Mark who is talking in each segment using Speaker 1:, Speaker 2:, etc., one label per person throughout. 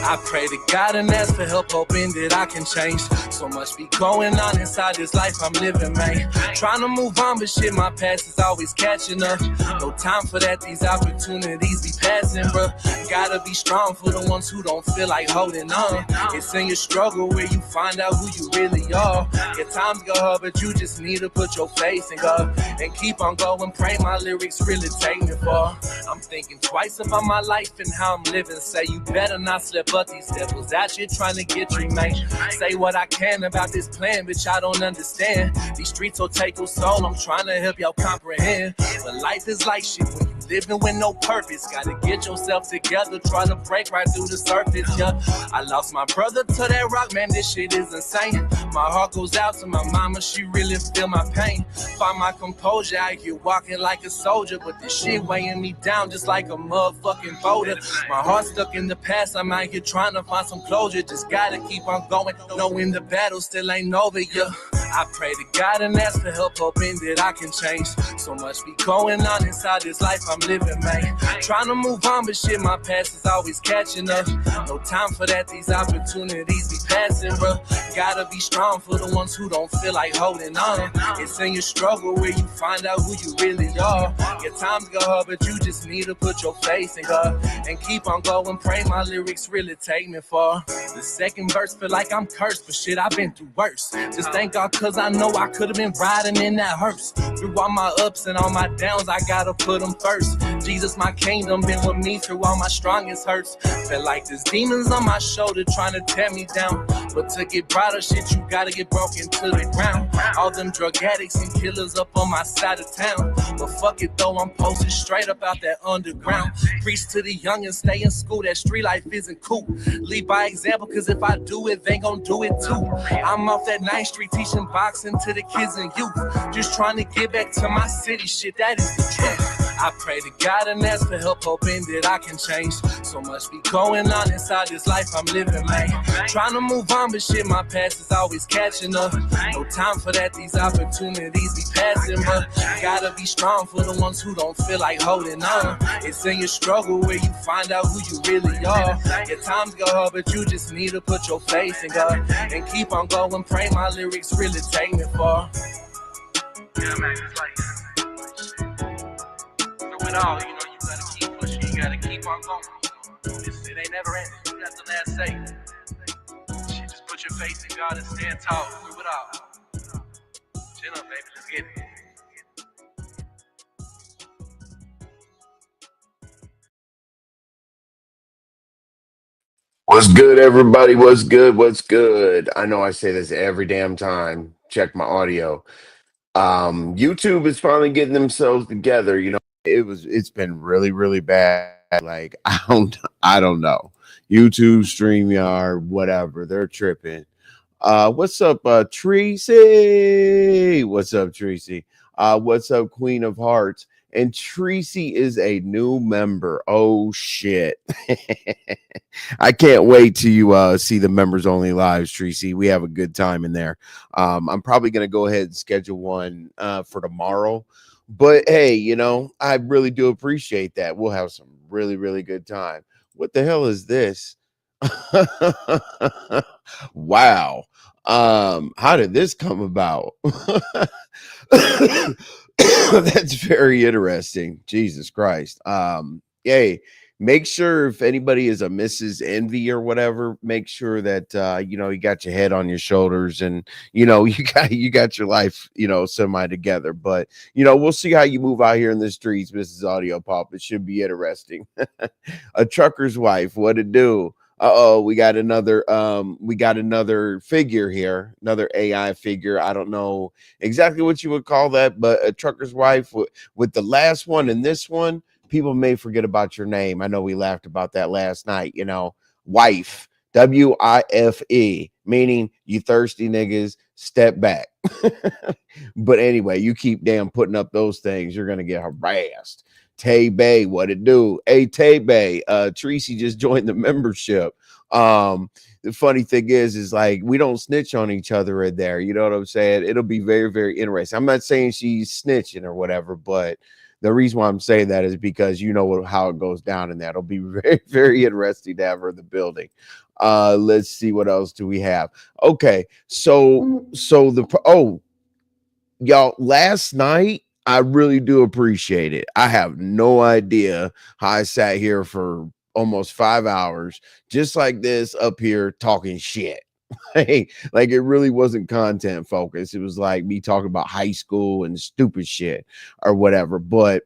Speaker 1: I pray to God and ask for help, hoping that I can change. So much be going on inside this life I'm living, man. Trying to move on, but shit, my past is always catching up. No time for that, these opportunities be passing, bruh. Gotta be strong for the ones who don't feel like holding on. It's in your struggle where you find out who you really are. Your times go hard, but you just need to put your faith in God and keep on going. Pray my lyrics really take me far. I'm thinking twice about my life and how I'm living. Say you better not slip up, these devils out here trying to get you, man. Say what I can about this plan, bitch, I don't understand. These streets will take your soul, I'm trying to help y'all comprehend. But life is like shit when you living with no purpose. Gotta get yourself together, try to break right through the surface, yeah. I lost my brother to that rock, man, this shit is insane. My heart goes out to my mama, she really feel my pain. Find my composure out here walking like a soldier, but this shit weighing me down just like a motherfucking boulder. My heart's stuck in the past, I'm out here trying to find some closure. Just gotta keep on going, knowing the battle still ain't over, yeah. I pray to God and ask for help, hoping that I can change. So much be going on inside this life I'm living, man. Trying to move on, but shit, my past is always catching up. No time for that, these opportunities be passing, bro. Gotta be strong for the ones who don't feel like holding on. It's in your struggle where you find out who you really are. Your times go hard, but you just need to put your faith in God and keep on going. Pray my lyrics really take me far. The second verse feel like I'm cursed, but shit, I've been through worse. Just thank God, cause I know I could've been riding in that hearse. Through all my ups and all my downs, I gotta put them first. Jesus, my kingdom, been with me through all my strongest hurts. Felt like there's demons on my shoulder trying to tear me down. But to get brighter shit, you gotta get broken to the ground. All them drug addicts and killers up on my side of town. But fuck it though, I'm posted straight up out that underground. Preach to the young and stay in school, that street life isn't cool. Lead by example, cause if I do it, they gon' do it too. I'm off that 9th Street teaching boxing to the kids and youth. Just trying to get back to my city, shit, that is the truth. I pray to God and ask for help, hoping that I can change. So much be going on inside this life I'm living, man. Trying to move on, but shit, my past is always catching up. No time for that, these opportunities be passing, but gotta be strong for the ones who don't feel like holding on. It's in your struggle where you find out who you really are. Your times go hard, but you just need to put your faith in God and keep on going. Pray my lyrics really take me far. Yeah, man, it's like through it all, you know, you gotta keep pushing, you gotta keep on going. It ain't never ending. You got the last say. Shit, just put your faith in God and stand tall through it all. Chill up, baby, let's get it.
Speaker 2: What's good, everybody? What's good? What's good? I know I say this every damn time. Check my audio. YouTube is finally getting themselves together. You know, it's been really, really bad. Like, I don't know. YouTube, StreamYard, whatever, they're tripping. What's up, Tracy? What's up, Tracy? What's up, Queen of Hearts? And Tracy is a new member. Oh shit. I can't wait till you see the members only lives, Tracy. We have a good time in there. I'm probably gonna go ahead and schedule one for tomorrow. But hey, you know, I really do appreciate that. We'll have some really, really good time. What the hell is this? Wow. How did this come about? That's very interesting. Jesus Christ. Hey, make sure if anybody is a Mrs. Envy or whatever, make sure that you know, you got your head on your shoulders and you know, you got your life, you know, semi together. But you know, we'll see how you move out here in the streets, Mrs. Audio Pop. It should be interesting. A trucker's wife, what it do? Uh-oh, we got another figure here, another AI figure. I don't know exactly what you would call that, but a trucker's wife with the last one and this one, people may forget about your name. I know we laughed about that last night, you know, wife, W-I-F-E, meaning you thirsty niggas, step back. But anyway, you keep damn putting up those things, you're going to get harassed. Tay Bay, what it do? Hey, Tay Bay, Tracy just joined the membership. The funny thing is like we don't snitch on each other in there. You know what I'm saying? It'll be very, very interesting. I'm not saying she's snitching or whatever, but The reason why I'm saying that is because you know how it goes down in that. It'll be very, very interesting to have her in the building. Let's see, what else do we have? Okay, so y'all, last night I really do appreciate it. I have no idea how I sat here for almost 5 hours just like this up here talking shit. Like it really wasn't content focused. It was like me talking about high school and stupid shit or whatever. But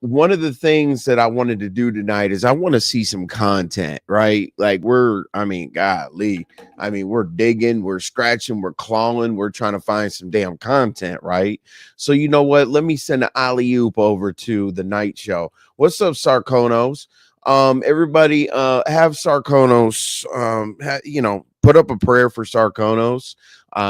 Speaker 2: one of the things that I wanted to do tonight is I want to see some content, right? Like golly, we're digging, we're scratching, we're clawing, we're trying to find some damn content, right? So you know what? Let me send an alley oop over to the night show. What's up, Sarkonos? Everybody have Sarkonos put up a prayer for Sarkonos.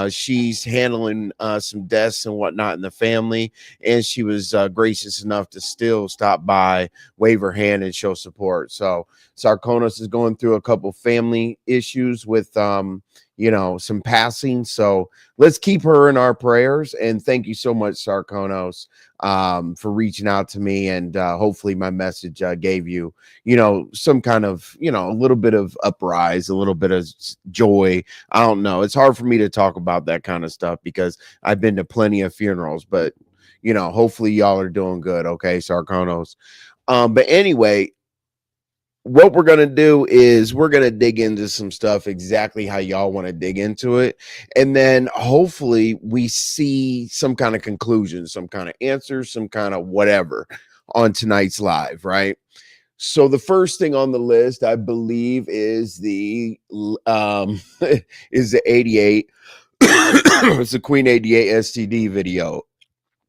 Speaker 2: She's handling some deaths and whatnot in the family, and she was gracious enough to still stop by, wave her hand, and show support. So Sarkonos is going through a couple family issues with some passing. So let's keep her in our prayers. And thank you so much, Sarkonos, for reaching out to me, and hopefully my message gave you some kind of a little bit of uprise, a little bit of joy. I don't know, it's hard for me to talk about that kind of stuff because I've been to plenty of funerals, but hopefully y'all are doing good. Okay, Sarkonos. But anyway, what we're going to do is we're going to dig into some stuff exactly how y'all want to dig into it. And then hopefully we see some kind of conclusion, some kind of answer, some kind of whatever on tonight's live, right? So the first thing on the list, I believe, is the is the 88. It's the Queen 88 STD video.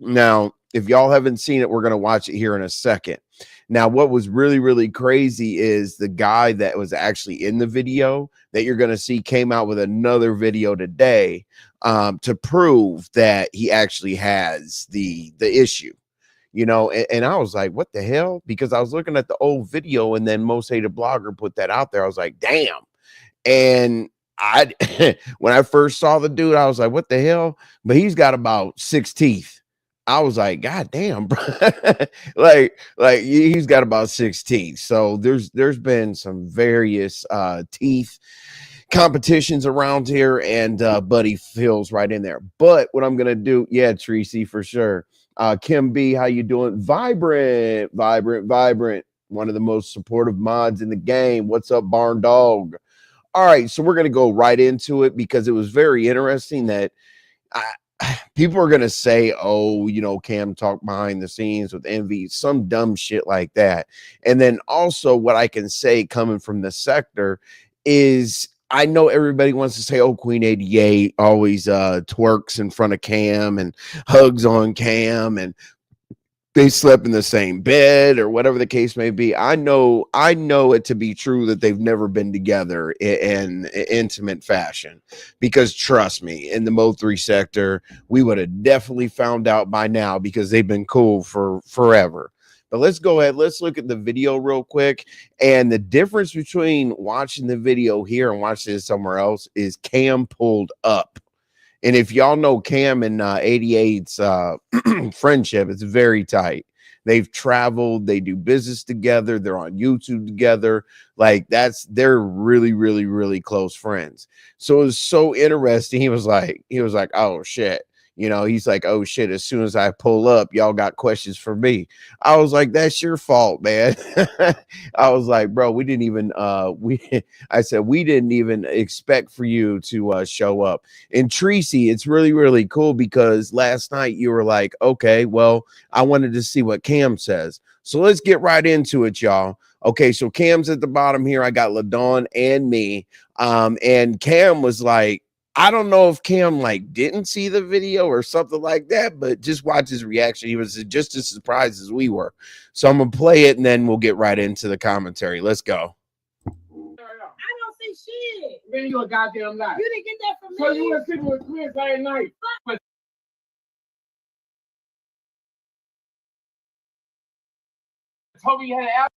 Speaker 2: Now, if y'all haven't seen it, we're going to watch it here in a second. Now, what was really, really crazy is the guy that was actually in the video that you're going to see came out with another video today to prove that he actually has the issue. And I was like, what the hell? Because I was looking at the old video, and then Most Hated Blogger put that out there. I was like, damn. And when I first saw the dude, I was like, what the hell? But he's got about 6 teeth. I was like, God damn, bro. like he's got about 6 teeth. So there's been some various teeth competitions around here, and Buddy feels right in there. But what I'm gonna do, yeah, Tracy, for sure. Kim B, how you doing? Vibrant. One of the most supportive mods in the game. What's up, Barn Dog? All right, so we're gonna go right into it because it was very interesting that people are gonna say, oh, Cam talk behind the scenes with Envy, some dumb shit like that. And then also what I can say coming from the sector is I know everybody wants to say, oh, Queen 88 always twerks in front of Cam and hugs on Cam and they slept in the same bed or whatever the case may be. I know it to be true that they've never been together in intimate fashion, because trust me, in the Mo3 sector, we would have definitely found out by now because they've been cool for forever. But let's go ahead. Let's look at the video real quick. And the difference between watching the video here and watching it somewhere else is Cam pulled up. And if y'all know Cam and 88's friendship, it's very tight. They've traveled, they do business together, they're on YouTube together. Like they're really, really, really close friends. So it was so interesting. He was like, oh shit. He's like, oh shit, as soon as I pull up, y'all got questions for me. I was like, that's your fault, man. I was like, bro, we didn't even I said we didn't even expect for you to show up. And Tracy, it's really, really cool because last night you were like, okay, well, I wanted to see what Cam says. So let's get right into it, y'all. Okay, so Cam's at the bottom here. I got LaDawn and me. And Cam was like, I don't know if Cam didn't see the video or something like that, but just watch his reaction. He was just as surprised as we were. So I'm gonna play it and then we'll get right into the commentary. Let's go.
Speaker 3: I don't see shit. Then you a goddamn lie. You didn't get that from me. So you were sitting with Chris last night. But told me you had an album.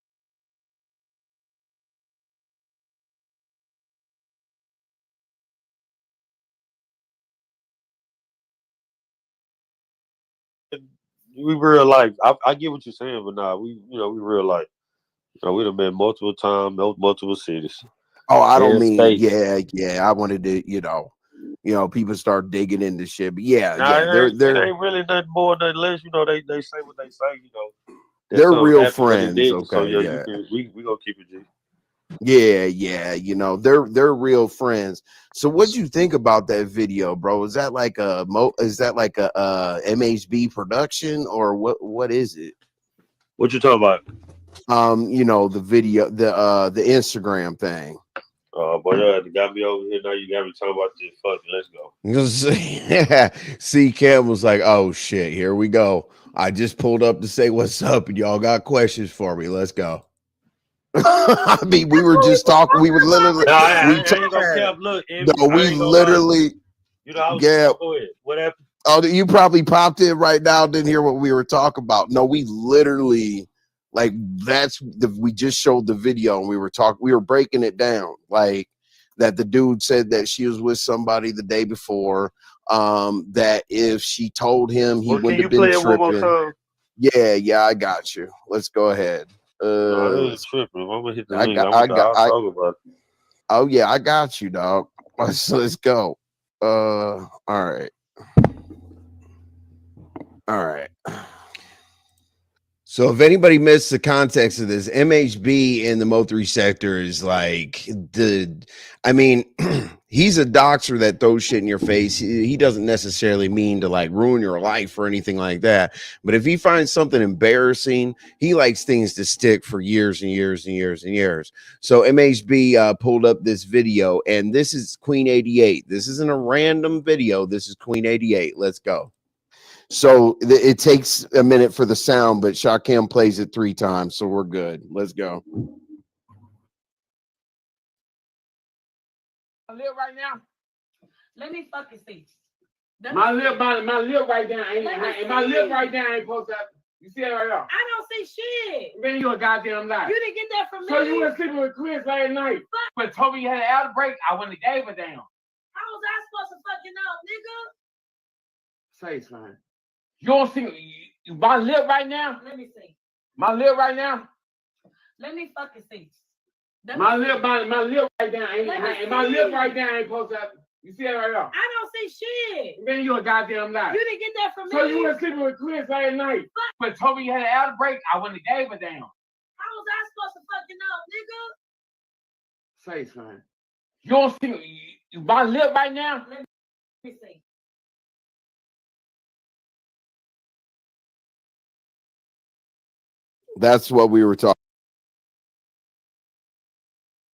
Speaker 4: we real life. I get what you're saying, but nah, we we real life. We done been multiple times, multiple cities.
Speaker 2: Oh, I don't
Speaker 4: And
Speaker 2: mean,
Speaker 4: states.
Speaker 2: yeah. I wanted to, people start digging into shit. But yeah,
Speaker 4: Nah, it
Speaker 2: they're
Speaker 4: ain't really nothing more, nothing less. They say what they say. That
Speaker 2: they're
Speaker 4: something
Speaker 2: real
Speaker 4: happened that it
Speaker 2: friends.
Speaker 4: didn't. So
Speaker 2: Okay,
Speaker 4: yeah, you
Speaker 2: yeah.
Speaker 4: can we gonna keep it G.
Speaker 2: Yeah, they're real friends. So what'd you think about that video, bro? Is that like a MHB production or what is it?
Speaker 4: What you talking about?
Speaker 2: The video, the Instagram thing.
Speaker 4: Boy, you got me over here now. You got me talking about this. Fuck it, let's go.
Speaker 2: See, Cam was like, "Oh shit, here we go. I just pulled up to say what's up, and y'all got questions for me. Let's go." I mean, we were just talking. We were literally,
Speaker 4: Nah, I
Speaker 2: we
Speaker 4: ain't gonna cap. Look,
Speaker 2: no,
Speaker 4: I
Speaker 2: we
Speaker 4: ain't gonna lie.
Speaker 2: literally,
Speaker 4: I was
Speaker 2: yeah.
Speaker 4: go ahead. What happened?
Speaker 2: Oh, you probably popped in right now. Didn't hear what we were talking about. No, we literally, like, we just showed the video and we were breaking it down. Like, that the dude said that she was with somebody the day before. That if she told him, he wouldn't have been tripping. Yeah, I got you. Let's go ahead.
Speaker 4: No, I ain't tripping. I'm gonna hit the link.
Speaker 2: I'll
Speaker 4: talk about it.
Speaker 2: Oh yeah, I got you, dog. Let's go. All right. All right. So if anybody missed the context of this, MHB in the Mo3 sector is like he's a doxer that throws shit in your face. He doesn't necessarily mean to like ruin your life or anything like that. But if he finds something embarrassing, he likes things to stick for years and years and years and years. So MHB pulled up this video, and this is Queen 88. This isn't a random video. This is Queen 88. Let's go. So it takes a minute for the sound, but Shakim plays it 3 times, so we're good. Let's go.
Speaker 3: I live right now.
Speaker 5: Let me fucking see.
Speaker 3: My lip right now ain't my lip right now ain't supposed to. You see that right now?
Speaker 5: I don't see shit.
Speaker 3: Man, you a goddamn lie.
Speaker 5: You didn't get that from me.
Speaker 3: So you were sleeping with Chris last night, but told me you had an outbreak. I wouldn't have gave a damn.
Speaker 5: How was I supposed to fucking know, nigga?
Speaker 3: Say something. You don't see my lip right now?
Speaker 5: Let me see.
Speaker 3: My lip right now?
Speaker 5: Let me fucking see.
Speaker 3: My lip right now ain't my lip right now ain't supposed to. You see that right now?
Speaker 5: I don't see shit.
Speaker 3: Man, you a goddamn lie.
Speaker 5: You didn't get that from me.
Speaker 3: So you were sleeping with Chris last night, but told me you had an outbreak. I wouldn't have gave a damn.
Speaker 5: How was I supposed to fucking know, nigga?
Speaker 3: Say something. You don't see my lip right now?
Speaker 5: Let me see.
Speaker 2: That's what we were talking.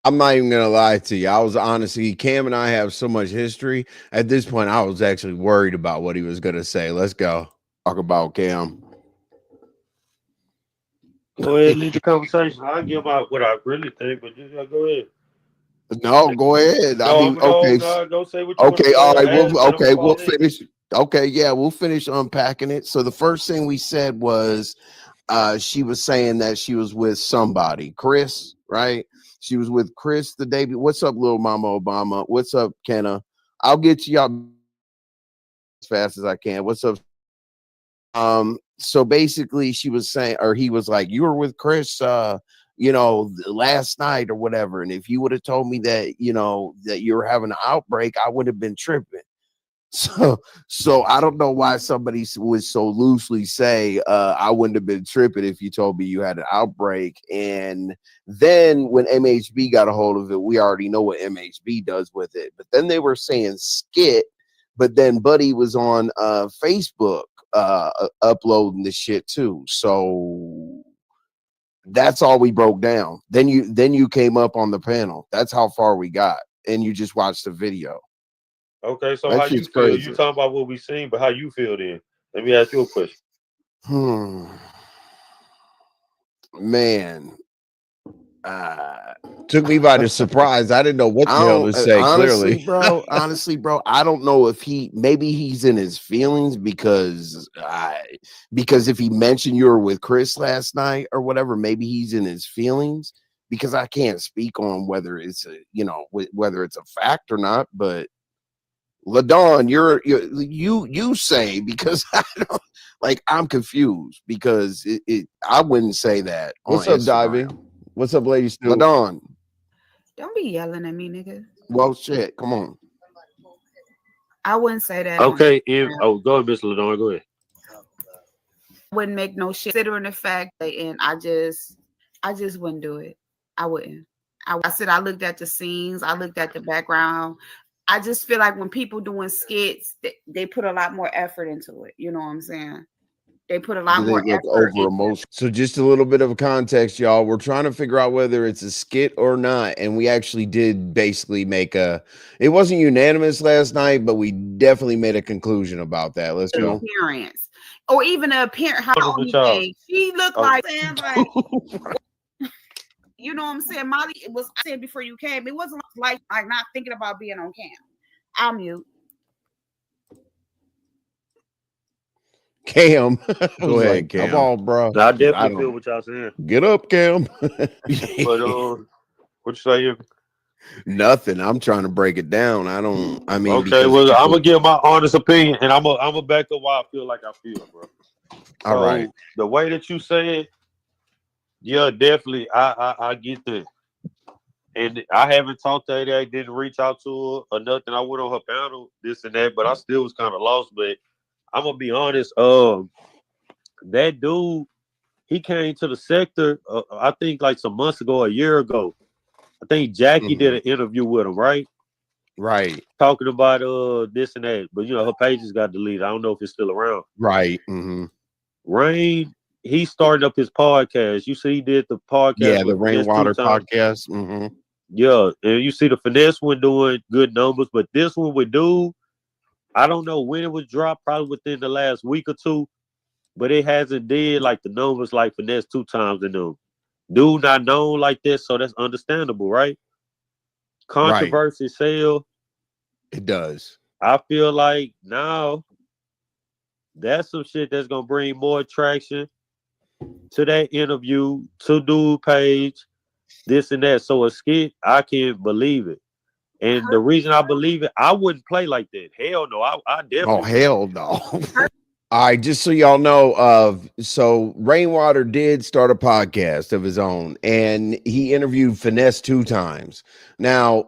Speaker 2: I'm not even gonna lie to you. I was honestly, Cam and I have so much history. At this point, I was actually worried about what he was gonna say. Let's go. Talk about Cam.
Speaker 4: Go ahead, lead the conversation. I'll give about what I really think, but just go ahead.
Speaker 2: No, go ahead.
Speaker 4: No,
Speaker 2: I mean, okay.
Speaker 4: Don't say what you
Speaker 2: Okay, all right. We'll
Speaker 4: finish.
Speaker 2: finish. Okay, yeah, we'll finish unpacking it. So the first thing we said was she was saying that she was with somebody, Chris, right? She was with Chris the day. What's up, little mama Obama? What's up, Kenna? I'll get to y'all as fast as I can. What's up? So basically she was saying, or he was like, you were with Chris last night or whatever, and if you would have told me that that you were having an outbreak, I would have been tripping. So I don't know why somebody would so loosely say I wouldn't have been tripping if you told me you had an outbreak. And then when MHB got a hold of it, we already know what MHB does with it. But then they were saying skit, but then Buddy was on Facebook uploading the shit too. So that's all we broke down. Then you came up on the panel. That's how far we got, and you just watched the video.
Speaker 4: Okay, so how you feel? You talking about what we seen, but how you feel then? Let me ask you a question.
Speaker 2: Man, took me by the surprise. I didn't know what the hell to say. Honestly, bro, I don't know if maybe he's in his feelings because if he mentioned you were with Chris last night or whatever, maybe he's in his feelings, because I can't speak on whether it's whether it's a fact or not, but LaDawn, you say, because I don't, like, I'm confused because I wouldn't say that.
Speaker 6: What's
Speaker 2: on
Speaker 6: up,
Speaker 2: Instagram.
Speaker 6: Divey? What's up, ladies?
Speaker 2: LaDawn.
Speaker 7: Don't be yelling at me, nigga.
Speaker 2: Well, shit. Come on.
Speaker 7: I wouldn't say that.
Speaker 4: Okay, go ahead, Miss LaDawn, go ahead.
Speaker 7: Wouldn't make no shit considering the fact that, and I just wouldn't do it. I wouldn't. I said I looked at the scenes, I looked at the background. I just feel like when people doing skits, they put a lot more effort into it. You know what I'm saying? They put a lot more effort
Speaker 2: over emotion. So just a little bit of a context, y'all. We're trying to figure out whether it's a skit or not, and we actually did basically make it wasn't unanimous last night, but we definitely made a conclusion about that. Let's go.
Speaker 7: Appearance, or even a appearance. How she looked like, you know what I'm saying? Molly, it was, I said before you came, it wasn't like not thinking about being on cam. I'll mute.
Speaker 2: Cam,
Speaker 6: go ahead, Cam.
Speaker 2: Come on, bro.
Speaker 4: I definitely feel what y'all saying.
Speaker 2: Get up, Cam.
Speaker 4: But what you say here?
Speaker 2: Nothing. I'm trying to break it down.
Speaker 4: Okay, well, I'm gonna give my honest opinion, and I'm gonna back up why I feel like I feel, bro.
Speaker 2: All right.
Speaker 4: The way that you say it, yeah, definitely, I get that. And I haven't talked to her. I didn't reach out to her or nothing. I went on her panel, this and that, but I still was kind of lost. But I'm gonna be honest. That dude, he came to the sector. I think like some months ago, a year ago. I think Jackie did an interview with him, right?
Speaker 2: Right.
Speaker 4: Talking about this and that, but her pages got deleted. I don't know if it's still around.
Speaker 2: Right.
Speaker 4: Rain, he started up his podcast. You see, he did the podcast.
Speaker 2: Yeah, the Rainwater podcast.
Speaker 4: Yeah, and you see the finesse one doing good numbers, but this one with dude, I don't know when it was dropped, probably within the last week or two, but it hasn't did like the numbers like finesse 2 times in them. Dude not known like this, so that's understandable, right? Controversy sell.
Speaker 2: It does.
Speaker 4: I feel like now that's some shit that's gonna bring more attraction to that interview, to dude page, this and that. So a skit, I can't believe it. And the reason I believe it, I wouldn't play like that. Hell no, I definitely.
Speaker 2: Oh, hell no. All right, just so y'all know, so Rainwater did start a podcast of his own, and he interviewed Finesse 2 times. Now,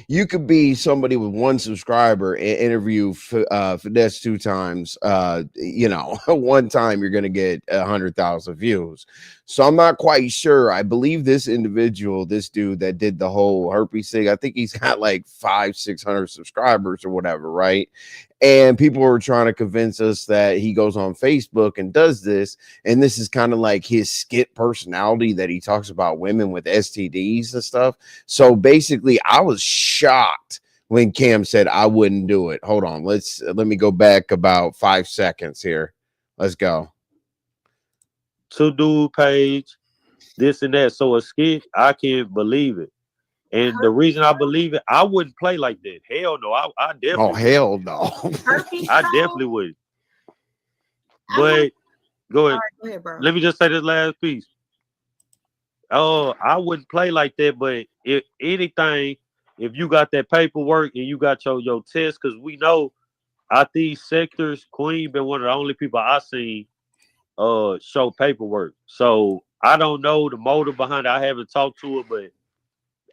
Speaker 2: you could be somebody with 1 subscriber and interview Finesse 2 times. One time you're going to get 100,000 views. So I'm not quite sure. I believe this individual, this dude that did the whole herpes thing, I think he's got like 500-600 subscribers or whatever, right? And people were trying to convince us that he goes on Facebook and does this. And this is kind of like his skit personality that he talks about women with STDs and stuff. So basically, I was shocked when Cam said I wouldn't do it. Hold on. Let me go back about 5 seconds here. Let's go.
Speaker 4: To dude page, this and that. So a skit, I can't believe it. And the reason I believe it, I wouldn't play like that. Hell no, I definitely.
Speaker 2: Oh, hell no.
Speaker 4: I definitely would. But go ahead.
Speaker 7: Go ahead, bro.
Speaker 4: Let me just say this last piece. Oh, I wouldn't play like that. But if anything, if you got that paperwork and you got your test, because we know out these sectors, Queen been one of the only people I seen show paperwork. So I don't know the motive behind it. I haven't talked to her, but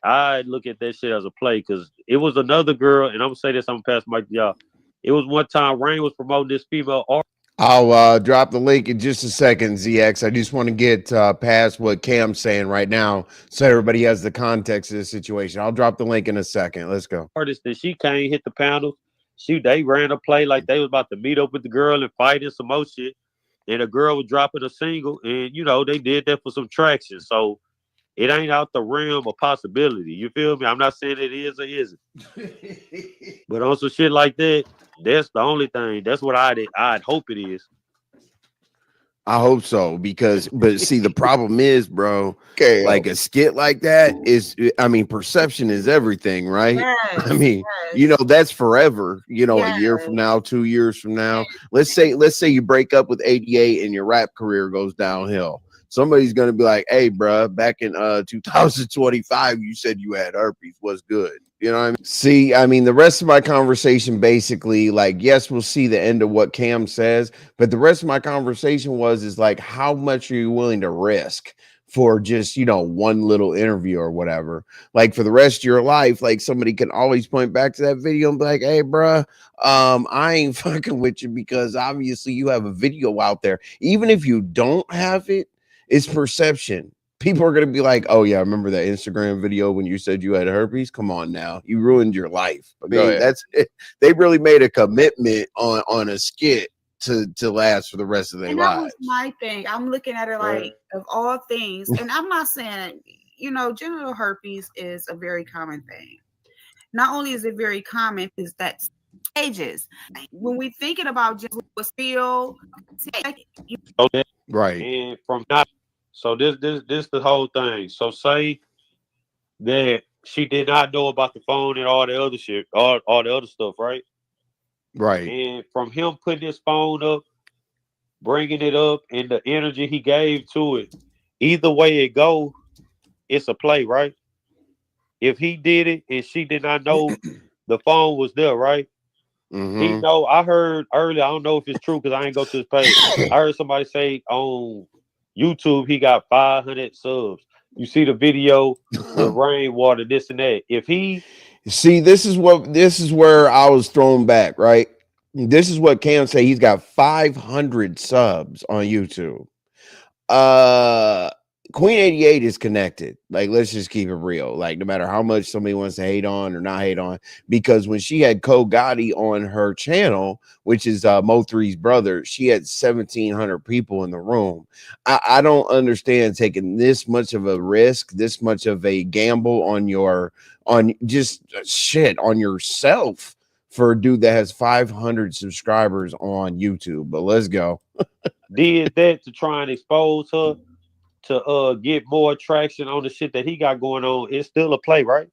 Speaker 4: I look at that shit as a play because it was another girl, and I'm gonna say this, I'm gonna pass mic to y'all. It was one time Rain was promoting this female art.
Speaker 2: I'll drop the link in just a second, ZX. I just want to get past what Cam's saying right now so everybody has the context of the situation. I'll drop the link in a second. Let's go.
Speaker 4: Artist, and she came, hit the panel. They ran a play like they was about to meet up with the girl and fight and some more shit. And the girl was dropping a single, and they did that for some traction. So it ain't out the realm of possibility. You feel me? I'm not saying it is or isn't. But on some shit like that, that's the only thing. That's what I'd hope it is.
Speaker 2: I hope so, but see, the problem is, bro, like a skit like that is, perception is everything, right? Yes, that's forever, a year from now, 2 years from now. Let's say you break up with 88 and your rap career goes downhill. somebody's gonna be like, "Hey, bruh, back in 2025, you said you had herpes. What's good?" You know what I mean? See, I mean, the rest of my conversation basically, like, yes, we'll see the end of what Cam says, but the rest of my conversation is like, how much are you willing to risk for just, you know, one little interview or whatever? Like, for the rest of your life, like, somebody can always point back to that video and be like, "Hey, bruh, I ain't fucking with you because obviously you have a video out there." Even if you don't have it, it's perception. People are going to be like, "Oh yeah, I remember that Instagram video when you said you had herpes. Come on now, you ruined your life." But that's it. They really made a commitment on a skit to last for the rest of their lives.
Speaker 7: That was my thing. I'm looking at it like, of all things, and I'm not saying, you know, genital herpes is a very common thing. Not only is it very common, is that stages. When we thinking about just feel,
Speaker 4: okay,
Speaker 2: right?
Speaker 4: And from not, so this the whole thing. So say that she did not know about the phone and all the other shit, all the other stuff, right?
Speaker 2: Right.
Speaker 4: And from him putting his phone up, bringing it up, and the energy he gave to it, either way it go, it's a play, right? If he did it and she did not know the phone was there, right? He know. I heard earlier. I don't know if it's true because I ain't go to his page. I heard somebody say on YouTube he got 500 subs. You see the video with rainwater, this and that. If he
Speaker 2: see, this is where I was thrown back, right? This is what Cam say. He's got 500 subs on YouTube. Queen 88 is connected. Like, let's just keep it real. Like, no matter how much somebody wants to hate on or not hate on, because when she had Ko Gotti on her channel, which is Mo3's brother, she had 1,700 people in the room. I don't understand taking this much of a risk, this much of a gamble on just shit on yourself for a dude that has 500 subscribers on YouTube. But let's go.
Speaker 4: Did that to try and expose her to get more traction on the shit that he got going on. It's still a play, right?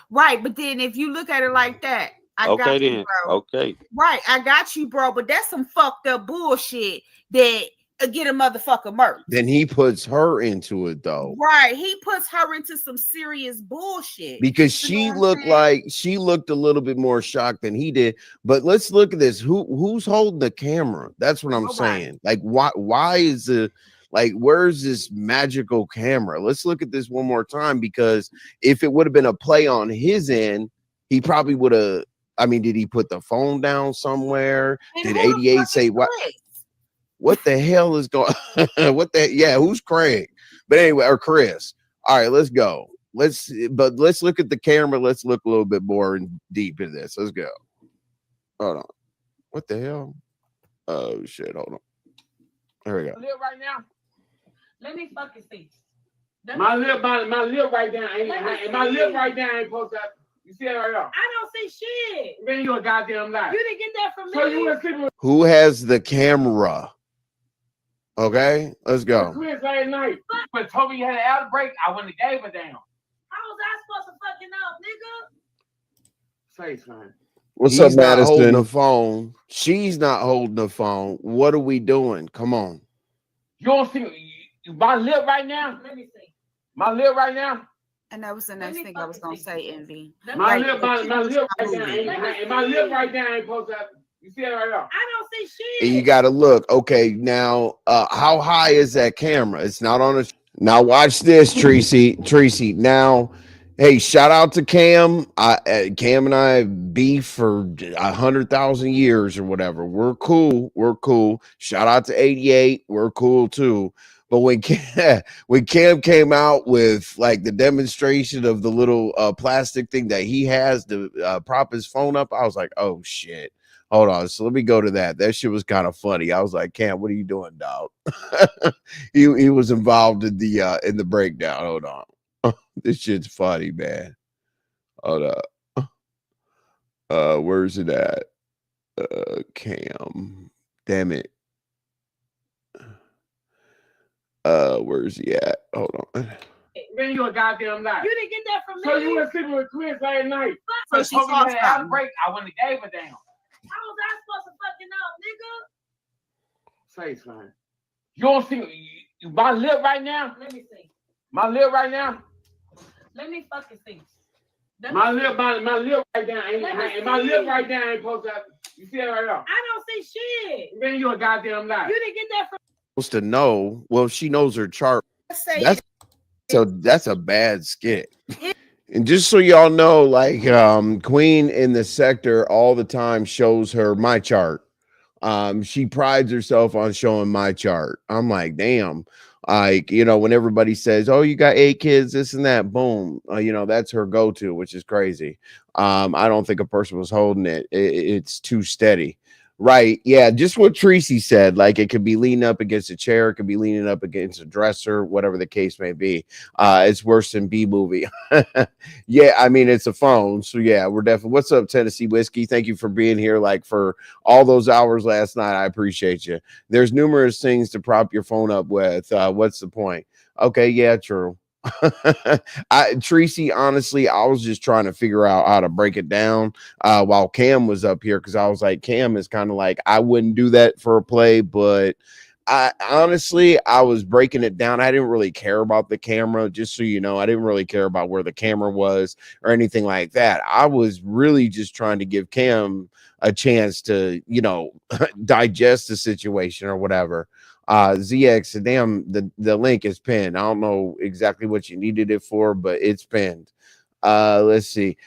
Speaker 7: Right, but then if you look at it like that, I got you, bro.
Speaker 4: Okay.
Speaker 7: Right, I got you, bro. But that's some fucked up bullshit that get a motherfucker murked.
Speaker 2: Then he puts her into it, though.
Speaker 7: Right, he puts her into some serious bullshit
Speaker 2: because she looked a little bit more shocked than he did. But let's look at this. Who's holding the camera? That's what I'm saying. Like, why is the like, where's this magical camera? Let's look at this one more time, because if it would have been a play on his end, he probably would have. I mean, did he put the phone down somewhere? Did 88 say what? What the hell is going? What the? Yeah, who's Craig? But anyway, or Chris. All right, let's go. Let's look at the camera. Let's look a little bit more deep into this. Let's go. Hold on. What the hell? Oh shit! Hold on. There we go.
Speaker 3: Live right now.
Speaker 5: Let me fucking see.
Speaker 3: My lip right down. My lip right down ain't supposed to. You see that right now?
Speaker 5: I don't see shit.
Speaker 3: Man, you a goddamn lie.
Speaker 5: You didn't get that from me.
Speaker 3: So you were sitting with
Speaker 2: who has the camera? Okay, let's go.
Speaker 3: Chris last night. When told me you had an outbreak, I wouldn't have gave a damn.
Speaker 5: How was I supposed to fucking know, nigga?
Speaker 3: Say something.
Speaker 2: What's up, Madison? Holding the phone. She's not holding the phone. What are we doing? Come on.
Speaker 3: You don't see my lip right now?
Speaker 5: Let me see.
Speaker 3: My lip right now?
Speaker 7: And that was the next thing I was gonna say, Envy.
Speaker 3: My lip right down. And my lip right down ain't supposed to. You see that right now?
Speaker 5: I don't see shit.
Speaker 2: And you got to look. Okay, now, how high is that camera? It's not on a. Now watch this, Tracy. Now, hey, shout out to Cam. Cam and I beef for 100,000 years or whatever. We're cool. Shout out to 88. We're cool too. But when Cam came out with like the demonstration of the little plastic thing that he has to prop his phone up, I was like, oh shit. Hold on. So let me go to that. That shit was kind of funny. I was like, Cam, what are you doing, dog? he was involved in the breakdown. Hold on. This shit's funny, man. Hold up. Where's it at? Cam. Damn it. Where's he at? Hold on.
Speaker 3: Man, you a goddamn lie.
Speaker 5: You didn't get that from me.
Speaker 3: So you were sitting with Chris last night.
Speaker 7: So
Speaker 3: she told me you had an outbreak, I wouldn't have gave a damn.
Speaker 5: How was I supposed to fucking know, nigga?
Speaker 3: Say something. You don't see My lip right now.
Speaker 5: Let me see.
Speaker 3: My lip right now.
Speaker 5: Let me fucking see.
Speaker 3: My lip right now. And my lip right now ain't supposed to. You see it right now.
Speaker 5: I don't see shit.
Speaker 3: Then you a goddamn lie.
Speaker 5: You didn't get that from.
Speaker 2: Supposed to know. Well, she knows her chart. That's a bad skit. And just so y'all know, like Queen in the sector all the time shows her my chart. She prides herself on showing my chart. I'm like, damn. Like, you know, when everybody says, oh, you got 8 kids, this and that, boom, you know, that's her go-to, which is crazy. I don't think a person was holding it. It's too steady. Right. Yeah. Just what Tracy said. Like, it could be leaning up against a chair. It could be leaning up against a dresser, whatever the case may be. It's worse than B-movie. Yeah. I mean, it's a phone. So yeah, we're definitely. What's up, Tennessee Whiskey? Thank you for being here. Like, for all those hours last night. I appreciate you. There's numerous things to prop your phone up with. What's the point? Okay. Yeah, true. Tracy, honestly, I was just trying to figure out how to break it down while Cam was up here, because I was like, Cam is kind of like, I wouldn't do that for a play, but I was breaking it down. I didn't really care about the camera, just so you know. I didn't really care about where the camera was or anything like that. I was really just trying to give Cam a chance to, you know, digest the situation or whatever. ZX, damn, the link is pinned. I don't know exactly what you needed it for, but it's pinned. Let's see.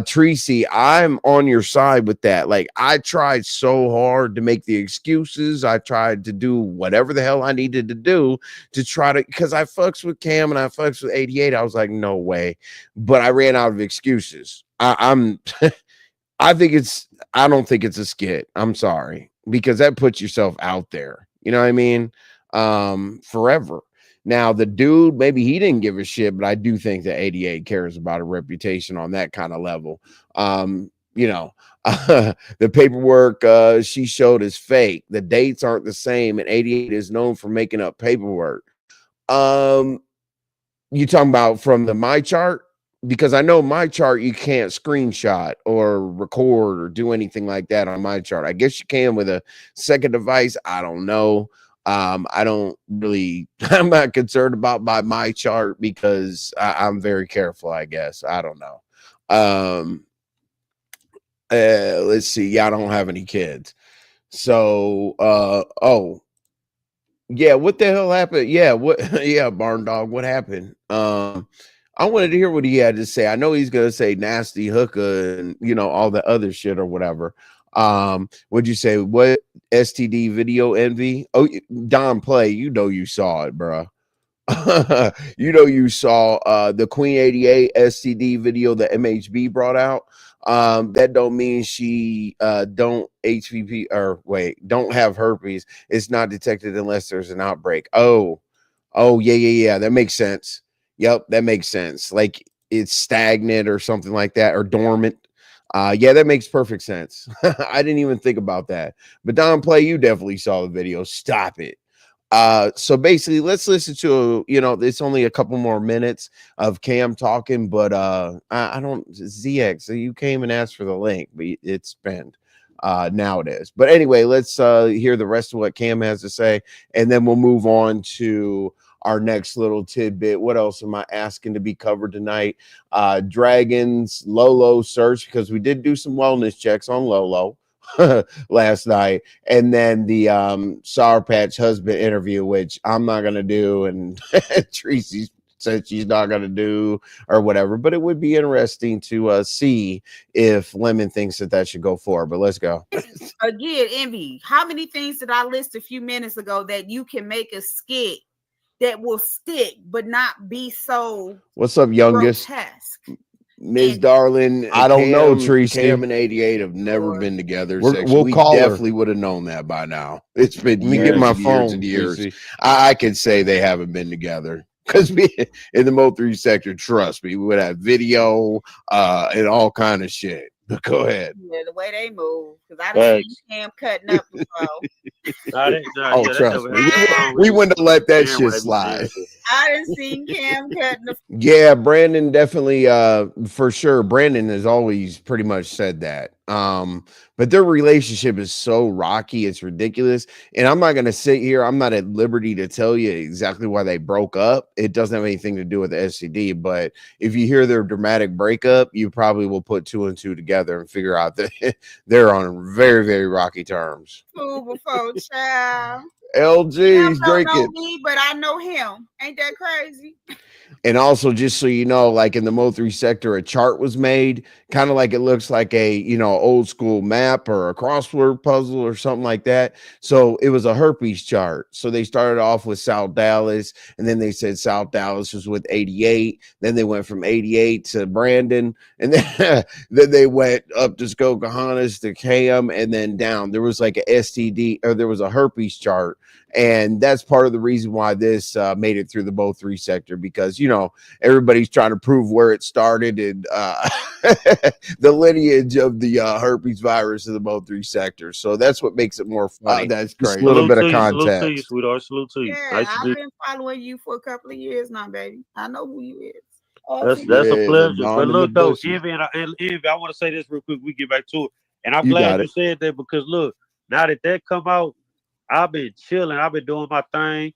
Speaker 2: Tracy, I'm on your side with that. Like, I tried so hard to make the excuses. I tried to do whatever the hell I needed to do to try to, because I fucks with Cam and I fucks with 88. I was like, no way. But I ran out of excuses. I'm I don't think it's a skit. I'm sorry, because that puts yourself out there. You know what I mean? Forever. Now, the dude, maybe he didn't give a shit, but I do think that 88 cares about a reputation on that kind of level. You know, the paperwork she showed is fake. The dates aren't the same, and 88 is known for making up paperwork. You talking about from the my chart? Because I know my chart, you can't screenshot or record or do anything like that on my chart. I guess you can with a second device. I don't know. I don't really, I'm not concerned about my chart because I'm very careful, I guess. I don't know. Let's see. Yeah, I don't have any kids. So, oh, yeah, what the hell happened? Yeah, yeah, Barn Dog, what happened? I wanted to hear what he had to say. I know he's gonna say nasty hooker and, you know, all the other shit or whatever. What'd you say? What STD video envy? Oh, Don Play, you know you saw it, bro. You know you saw the Queen 88 STD video that MHB brought out. That don't mean she don't HPV or don't have herpes. It's not detected unless there's an outbreak. Oh, yeah. That makes sense. Yep, that makes sense. Like, it's stagnant or something like that, or dormant. Yeah, that makes perfect sense. I didn't even think about that. But Don Play, you definitely saw the video. Stop it. So basically, let's listen to, you know, it's only a couple more minutes of Cam talking, but I don't, ZX, so you came and asked for the link, but it's pinned. Now it is. But anyway, let's hear the rest of what Cam has to say, and then we'll move on to our next little tidbit. What else am I asking to be covered tonight? Draggons, LOLO search, because we did do some wellness checks on LOLO last night, and then the Sour Patch husband interview, which I'm not gonna do, and Tracy said she's not gonna do or whatever, but it would be interesting to see if Lemon thinks that should go forward. But let's go.
Speaker 7: Again, Envy, how many things did I list a few minutes ago that you can make a skit that will stick but not be so
Speaker 2: what's up, youngest
Speaker 7: grotesque?
Speaker 2: Ms. Darling?
Speaker 6: I don't know, Tracy.
Speaker 2: Cam and 88 have never been together.
Speaker 6: We'll call her.
Speaker 2: Definitely would have known that by now. It's been
Speaker 6: Let me get my phone,
Speaker 2: years.
Speaker 6: Tracy.
Speaker 2: I could say they haven't been together, because we in the Mo3 sector, trust me, we would have video and all kind of shit. But go ahead.
Speaker 7: Yeah, the way they move, because I didn't see Cam cutting up before.
Speaker 2: Trust me, we wouldn't have let that shit slide.
Speaker 7: I didn't see Cam cutting the.
Speaker 2: Yeah, Brandon definitely, for sure. Brandon has always pretty much said that. But their relationship is so rocky, it's ridiculous. And I'm not gonna sit here, I'm not at liberty to tell you exactly why they broke up. It doesn't have anything to do with the STD, but if you hear their dramatic breakup, you probably will put 2 and 2 together and figure out that they're on very, very rocky terms.
Speaker 7: Two before child.
Speaker 2: LG's
Speaker 7: Him don't know
Speaker 2: drinking.
Speaker 7: me, but I know him. Ain't that crazy?
Speaker 2: And also, just so you know, like in the Mo3 sector, a chart was made, kind of like it looks like a, you know, old school map or a crossword puzzle or something like that. So it was a herpes chart. So they started off with South Dallas, and then they said South Dallas was with 88. Then they went from 88 to Brandon, and then, then they went up to Skokohanas to Cam, and then down. There was like a STD, or there was a herpes chart. And that's part of the reason why this made it through the Mo3 sector, because, you know, everybody's trying to prove where it started and the lineage of the herpes virus of the Mo3 sector. So that's what makes it more funny.
Speaker 6: That's
Speaker 2: Just
Speaker 6: great.
Speaker 2: a little bit of
Speaker 4: Salute to you,
Speaker 2: context.
Speaker 4: sweetheart. Salute to you.
Speaker 7: Yeah,
Speaker 4: Nice to
Speaker 7: I've
Speaker 4: meet
Speaker 7: been following you for a couple of years now, baby. I know who you is.
Speaker 4: That's a
Speaker 2: Yeah,
Speaker 4: pleasure.
Speaker 2: Don
Speaker 4: But
Speaker 2: in the
Speaker 4: look though,
Speaker 2: bushes.
Speaker 4: Envy, I want to say this real quick. We get back to it, and I'm
Speaker 2: You got
Speaker 4: glad you
Speaker 2: it.
Speaker 4: said that, because look, now that come out, I've been chilling. I've been doing my thing,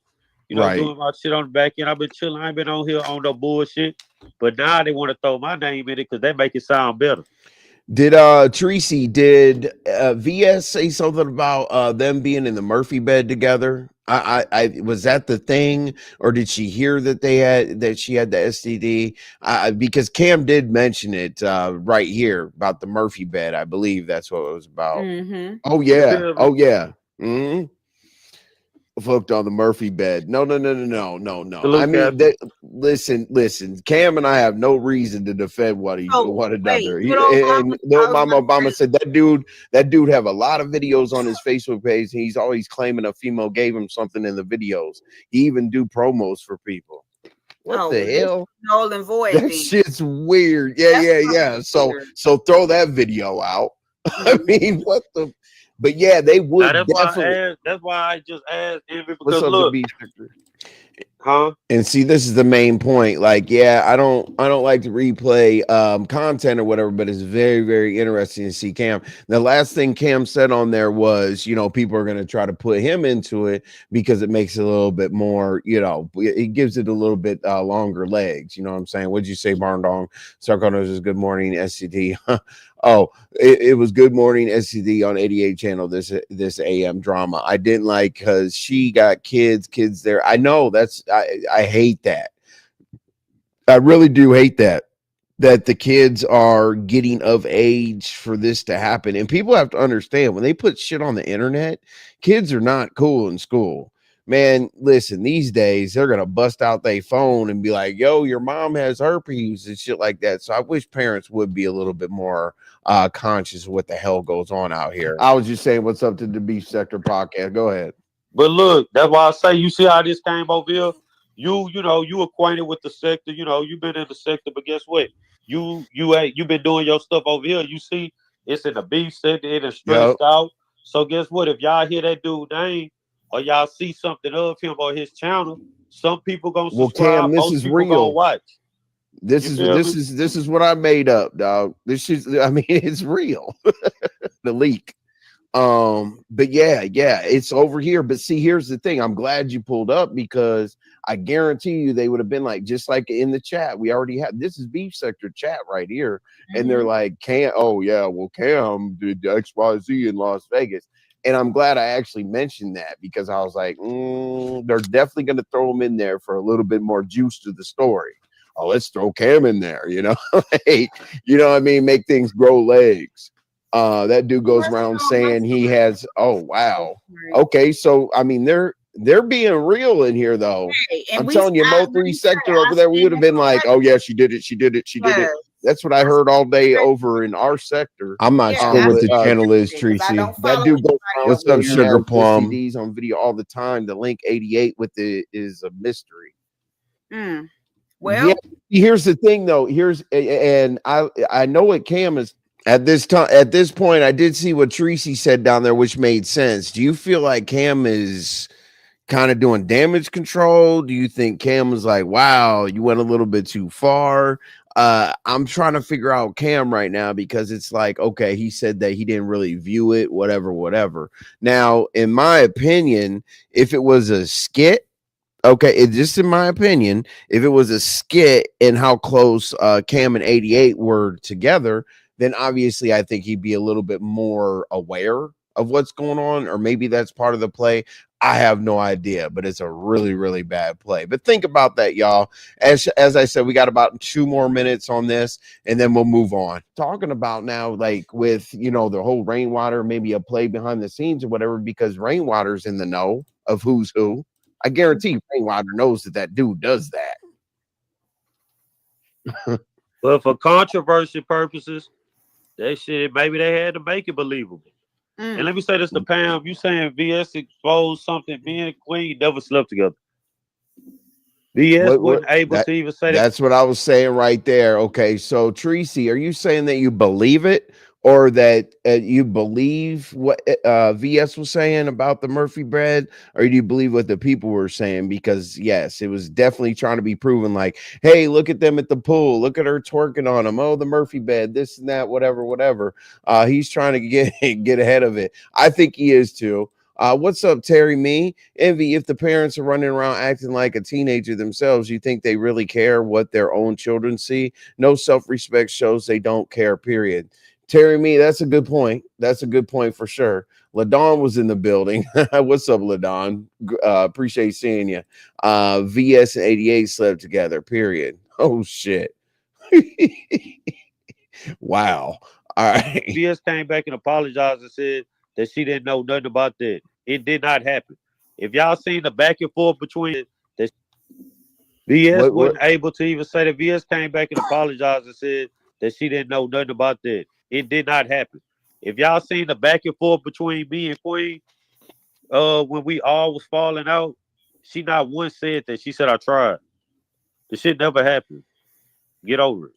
Speaker 4: you know,
Speaker 2: Right.
Speaker 4: doing my shit on the back end. I've been chilling. I ain't been on here on no bullshit. But now they want to throw my name in it because they make it sound better.
Speaker 2: Did Tracy, did VS say something about them being in the Murphy bed together? I was that the thing, or did she hear that she had the STD? Because Cam did mention it right here about the Murphy bed. I believe that's what it was about.
Speaker 7: Mm-hmm.
Speaker 2: Oh yeah, oh yeah. Mm-hmm. Hooked on the Murphy bed. No.
Speaker 4: Salute,
Speaker 2: I mean,
Speaker 4: Captain.
Speaker 2: listen. Cam and I have no reason to defend one another. And Lil Mama Obama said that dude have a lot of videos on his Facebook page. And he's always claiming a female gave him something in the videos. He even do promos for people. What the hell?
Speaker 7: Null and void.
Speaker 2: That shit's weird. Yeah. So throw that video out. I mean, what the? But yeah, they would definitely.
Speaker 4: That's why I just asked Envy,
Speaker 2: What's
Speaker 4: because
Speaker 2: up,
Speaker 4: look,
Speaker 2: the sector?
Speaker 4: huh?
Speaker 2: And see, this is the main point. Like, yeah, I don't like to replay content or whatever, but it's very, very interesting to see Cam. The last thing Cam said on there was, you know, people are going to try to put him into it because it makes it a little bit more, you know, it gives it a little bit longer legs. You know what I'm saying? What'd you say, Barn Dong? Sarkonos is good morning, STD. Oh, it was Good Morning STD on 88 channel. This AM drama I didn't like because she got kids there. I know I hate that. I really do hate that the kids are getting of age for this to happen. And people have to understand, when they put shit on the internet, kids are not cool in school. Man, listen, these days they're gonna bust out their phone and be like, yo, your mom has herpes and shit like that. So I wish parents would be a little bit more conscious of what the hell goes on out here. I was just saying what's up to the Beef Sector podcast. Go ahead.
Speaker 4: But look, that's why I say, you see how this came over here? You know, you acquainted with the sector, you know, you've been in the sector, but guess what? You've been doing your stuff over here. You see, it's in the Beef sector, it is stressed out. So guess what? If y'all hear that dude name, or y'all see something of him on his channel, some people gonna subscribe.
Speaker 2: Cam, this
Speaker 4: most
Speaker 2: is
Speaker 4: people
Speaker 2: real.
Speaker 4: gonna watch.
Speaker 2: This is what I made up, dog. I mean, it's real. The leak. But yeah, it's over here. But see, here's the thing. I'm glad you pulled up, because I guarantee you they would have been like, just like in the chat, we already have, this is Beef Sector chat right here. And they're like, Cam did XYZ in Las Vegas. And I'm glad I actually mentioned that, because I was like, they're definitely going to throw him in there for a little bit more juice to the story. Oh, let's throw Cam in there, you know? Hey, you know what I mean? Make things grow legs. That dude goes around saying he has, oh, wow. Okay, so, I mean, they're being real in here, though.
Speaker 7: Hey,
Speaker 2: I'm telling you, Mo3 sector over there, we would have been like, oh, yeah, she did it. That's what I heard all day over in our sector. I'm not sure what the channel is, Tracy. That dude goes, what's up, Sugar Plum? STDs on video all the time. The link 88 with it is a mystery.
Speaker 7: Well,
Speaker 2: yeah, here's the thing, though. And I know what Cam is at this time. At this point, I did see what Tracy said down there, which made sense. Do you feel like Cam is kind of doing damage control? Do you think Cam was like, wow, you went a little bit too far? I'm trying to figure out Cam right now because it's like, okay, he said that he didn't really view it, whatever. Now, in my opinion, if it was a skit, okay, it just in my opinion, if it was a skit and how close Cam and 88 were together, then obviously I think he'd be a little bit more aware of what's going on, or maybe that's part of the play. I have no idea, but it's a really, really bad play. But think about that, y'all. As I said, we got about 2 more minutes on this, and then we'll move on. Talking about now, like with the whole Rainwater, maybe a play behind the scenes or whatever, because Rainwater's in the know of who's who. I guarantee Rainwater knows that dude does that.
Speaker 4: But for controversy purposes, that shit, maybe they had to make it believable. And let me say this to Pam, you saying VS exposed something, me and Queen never slept together. VS wasn't able to even say that.
Speaker 2: That's what I was saying right there. Okay, so Tracy, are you saying that you believe it, or that you believe what VS was saying about the Murphy bread, or do you believe what the people were saying? Because yes, it was definitely trying to be proven like, hey, look at them at the pool, look at her twerking on him, oh, the Murphy bed, this and that, whatever. He's trying to get ahead of it. I think he is too. What's up, Terry? Me, Envy. If the parents are running around acting like a teenager themselves, you think they really care what their own children see? No self-respect shows they don't care, period. Terry, me, that's a good point. That's a good point for sure. LaDon was in the building. What's up, LaDon? Appreciate seeing you. VS and 88 slept together, period. Oh, shit. Wow. All right.
Speaker 4: VS came back and apologized and said that she didn't know nothing about that. It did not happen. If y'all seen the back and forth between that, VS wasn't able to even say that. VS came back and apologized and said that she didn't know nothing about that. It did not happen. If y'all seen the back and forth between me and Queen, when we all was falling out, she not once said that. She said, I tried. The shit never happened. Get over it.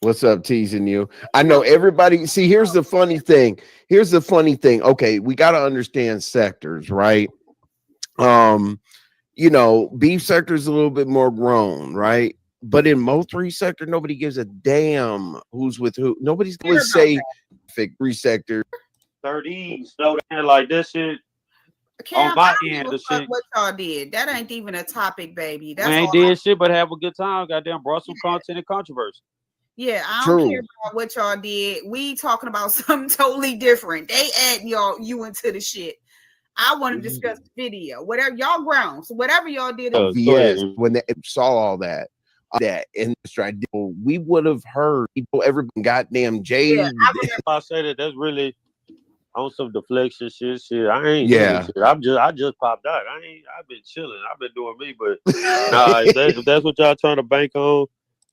Speaker 2: What's up, teasing you? I know everybody. See, here's the funny thing. Okay, we got to understand sectors, right? Beef sector is a little bit more grown, right? But in Mo3 sector, nobody gives a damn who's with who. Nobody's going to say 3 sector.
Speaker 4: 13 snowed in like this shit.
Speaker 7: Cam,
Speaker 4: on my end, the shit.
Speaker 7: What y'all did? That ain't even a topic, baby. That's
Speaker 4: we ain't did shit but have a good time. Goddamn, brought some content and controversy.
Speaker 7: Yeah, I don't care about what y'all did. We talking about something totally different. They adding you into the shit. I want to discuss the video. Whatever y'all grown, so whatever y'all did.
Speaker 2: Yes, when they saw all that in the strike, we would have heard people, everyone, goddamn Jay.
Speaker 7: Yeah,
Speaker 4: I say that that's really on some deflection shit. I ain't.
Speaker 2: Yeah,
Speaker 4: shit. I just popped out. I've been chilling. I've been doing me, but nah. If that's what y'all trying to bank on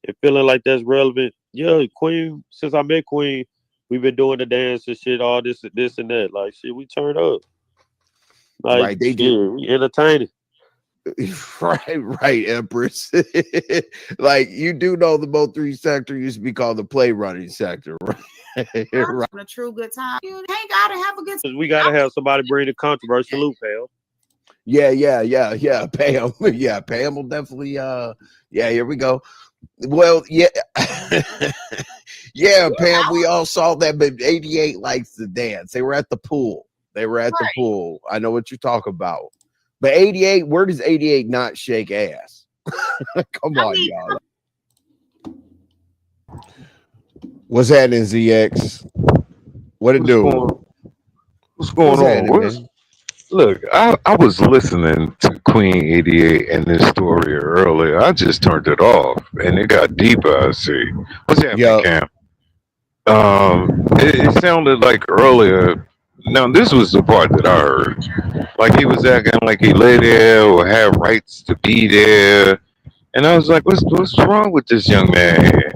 Speaker 4: and feeling like that's relevant, yeah, Queen. Since I met Queen, we've been doing the dance and shit, all this and that. Like shit, we turned up. Like,
Speaker 2: right, they do.
Speaker 4: We entertaining.
Speaker 2: Right, Empress. Like, you do know the Mo3 sector used to be called the play running sector, right?
Speaker 7: Right. A true good time. You ain't gotta have a good time.
Speaker 4: We gotta have somebody bring the controversial loop, Pam.
Speaker 2: Yeah. Pam. Yeah, Pam will definitely here we go. Well, yeah. Yeah, Pam, we all saw that, but 88 likes to dance. They were at the pool. The pool. I know what you talk about. But 88, where does 88 not shake ass? Come on, y'all. What's happening, ZX? What it do?
Speaker 8: What's going on? Look, I was listening to Queen 88 and this story earlier. I just turned it off, and it got deeper, I see. What's happening, Cam? It sounded like earlier. Now, this was the part that I heard. Like he was acting like he lay there or had rights to be there. And I was like, what's wrong with this young man?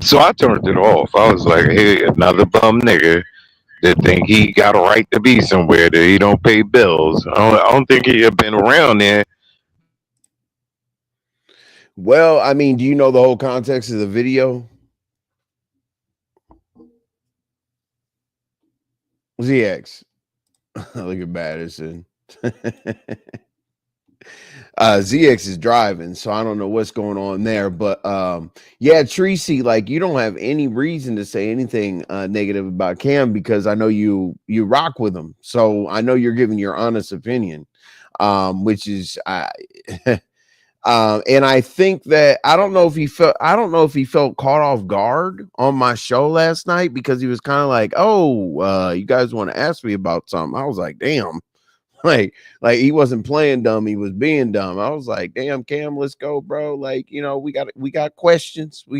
Speaker 8: So I turned it off. I was like, hey, another bum nigga that think he got a right to be somewhere that he don't pay bills. I don't think he had been around there.
Speaker 2: Well, I mean, do you know the whole context of the video? ZX. Look at Madison. ZX is driving, so I don't know what's going on there. But yeah, Tracy, like you don't have any reason to say anything negative about Cam because I know you rock with him. So I know you're giving your honest opinion, which is and I think that I don't know if he felt caught off guard on my show last night because he was kind of like, oh, you guys want to ask me about something. I was like, damn. Like he wasn't playing dumb, he was being dumb. I was like, damn, Cam, let's go, bro. Like, you know, we got questions. I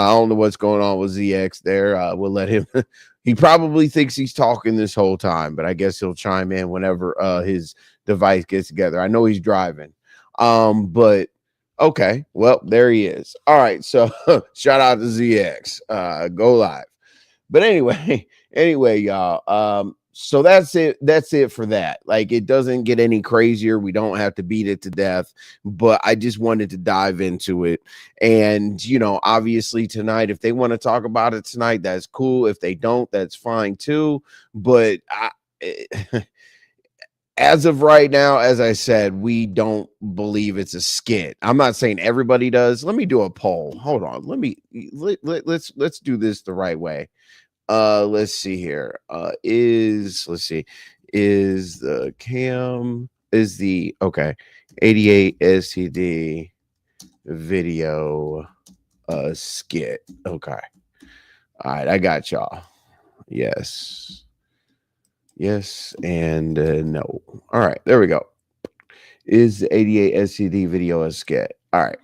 Speaker 2: don't know what's going on with ZX there. We'll let him. He probably thinks he's talking this whole time, but I guess he'll chime in whenever his device gets together. I know he's driving. But okay, well, there he is. All right, so shout out to ZX. Go live. But anyway, y'all. So that's it for that. Like, it doesn't get any crazier. We don't have to beat it to death, but I just wanted to dive into it. And, you know, obviously tonight, if they want to talk about it tonight, that's cool. If they don't, that's fine too. But as of right now, as I said, we don't believe it's a skit. I'm not saying everybody does. Let me do a poll. Hold on. Let's do this the right way. Let's see here. Is the Cam 88 STD video skit. Okay. All right, I got y'all. Yes and no. All right, there we go. Is the 88 STD video a skit? All right.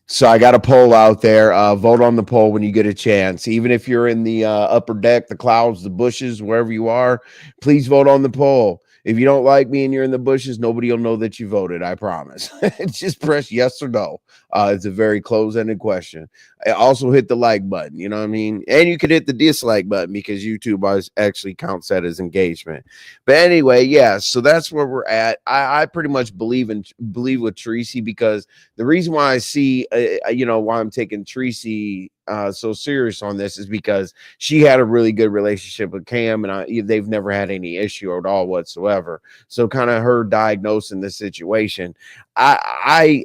Speaker 2: So I got a poll out there. Vote on the poll when you get a chance. Even if you're in the upper deck, the clouds, the bushes, wherever you are, please vote on the poll. If you don't like me and you're in the bushes, nobody will know that you voted. I promise. Just press yes or no. It's a very close-ended question. Also hit the like button. You know what I mean? And you could hit the dislike button because YouTube actually counts that as engagement. But anyway, yeah. So that's where we're at. I pretty much believe with Tracy because the reason why I see, why I'm taking Tracy so serious on this is because she had a really good relationship with Cam and they've never had any issue at all whatsoever. So kind of her diagnosing the situation. I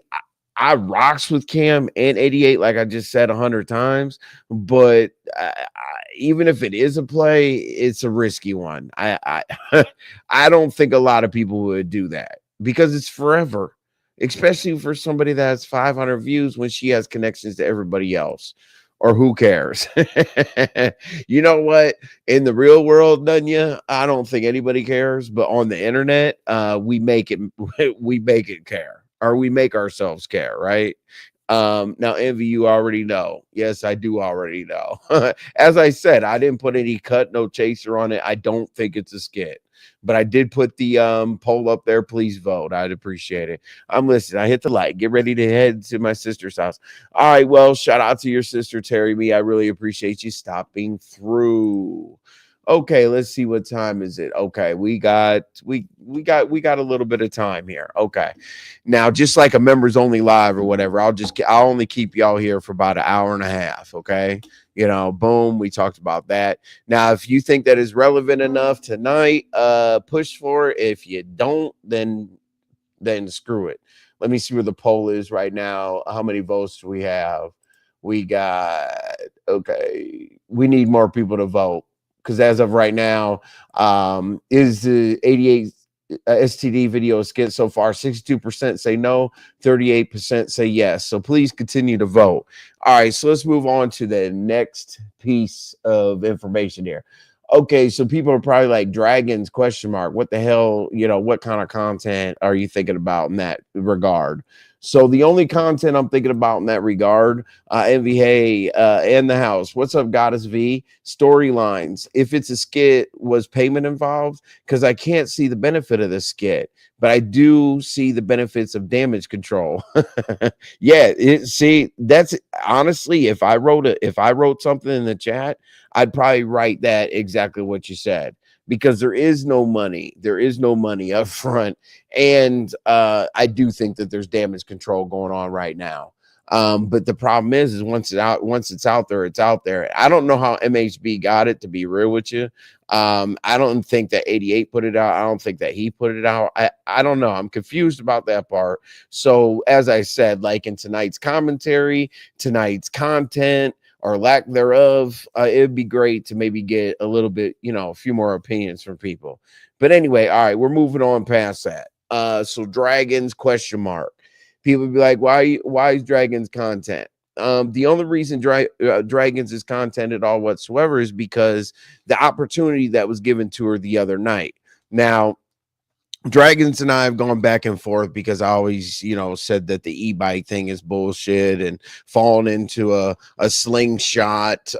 Speaker 2: rocks with Cam and 88, like I just said 100 times, but even if it is a play, it's a risky one. I don't think a lot of people would do that because it's forever, especially for somebody that has 500 views when she has connections to everybody else. Or who cares? You know what? In the real world, Dunya, I don't think anybody cares. But on the internet, we make it care, or we make ourselves care, right? Now, Envy, you already know. Yes, I do already know. As I said, I didn't put any cut, no chaser on it. I don't think it's a skit. But I did put the poll up there. Please vote. I'd appreciate it. I'm listening. I hit the like. Get ready to head to my sister's house. All right. Well, shout out to your sister, Terry Me. I really appreciate you stopping through. Okay, let's see what time is it. Okay, we got a little bit of time here. Okay. Now, just like a members only live or whatever, I'll only keep y'all here for about an hour and a half, okay? You know, boom, we talked about that. Now, if you think that is relevant enough tonight, push for it. If you don't, then screw it. Let me see where the poll is right now. How many votes do we have? We need more people to vote. Because as of right now, is the 88 STD video skit so far? 62% say no, 38% say yes. So please continue to vote. All right, so let's move on to the next piece of information here. Okay, so people are probably like, Draggons, ? What the hell, what kind of content are you thinking about in that regard? So the only content I'm thinking about in that regard, Envy, hey, and the house. What's up, Goddess V? Storylines. If it's a skit, was payment involved? Because I can't see the benefit of the skit, but I do see the benefits of damage control. Yeah, that's honestly, if I wrote something in the chat, I'd probably write that exactly what you said. Because there is no money up front, and I do think that there's damage control going on right now. But the problem is once it's out there, it's out there. I don't know how MHB got it, to be real with you. I don't think that 88 put it out. I don't think that he put it out. I don't know. I'm confused about that part. So as I said, like in tonight's commentary, tonight's content or lack thereof, it'd be great to maybe get a little bit, a few more opinions from people. But anyway, all right, we're moving on past that. So Dragons ? People be like, why is Dragons content? The only reason Dragons is content at all whatsoever is because the opportunity that was given to her the other night. Now, Dragons and I have gone back and forth because I always, said that the e-bike thing is bullshit and falling into a slingshot.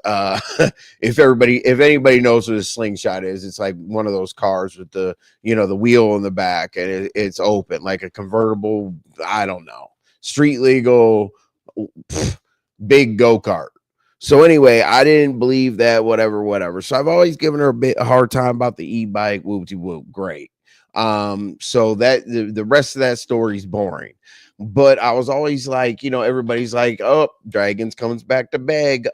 Speaker 2: If anybody knows what a slingshot is, it's like one of those cars with the wheel in the back and it's open like a convertible. I don't know, street legal, big go-kart. So anyway, I didn't believe that, whatever. So I've always given her a hard time about the e-bike. Whoop-de-whoop, great. So that the rest of that story is boring, but I was always like, everybody's like, oh, Dragons comes back to beg.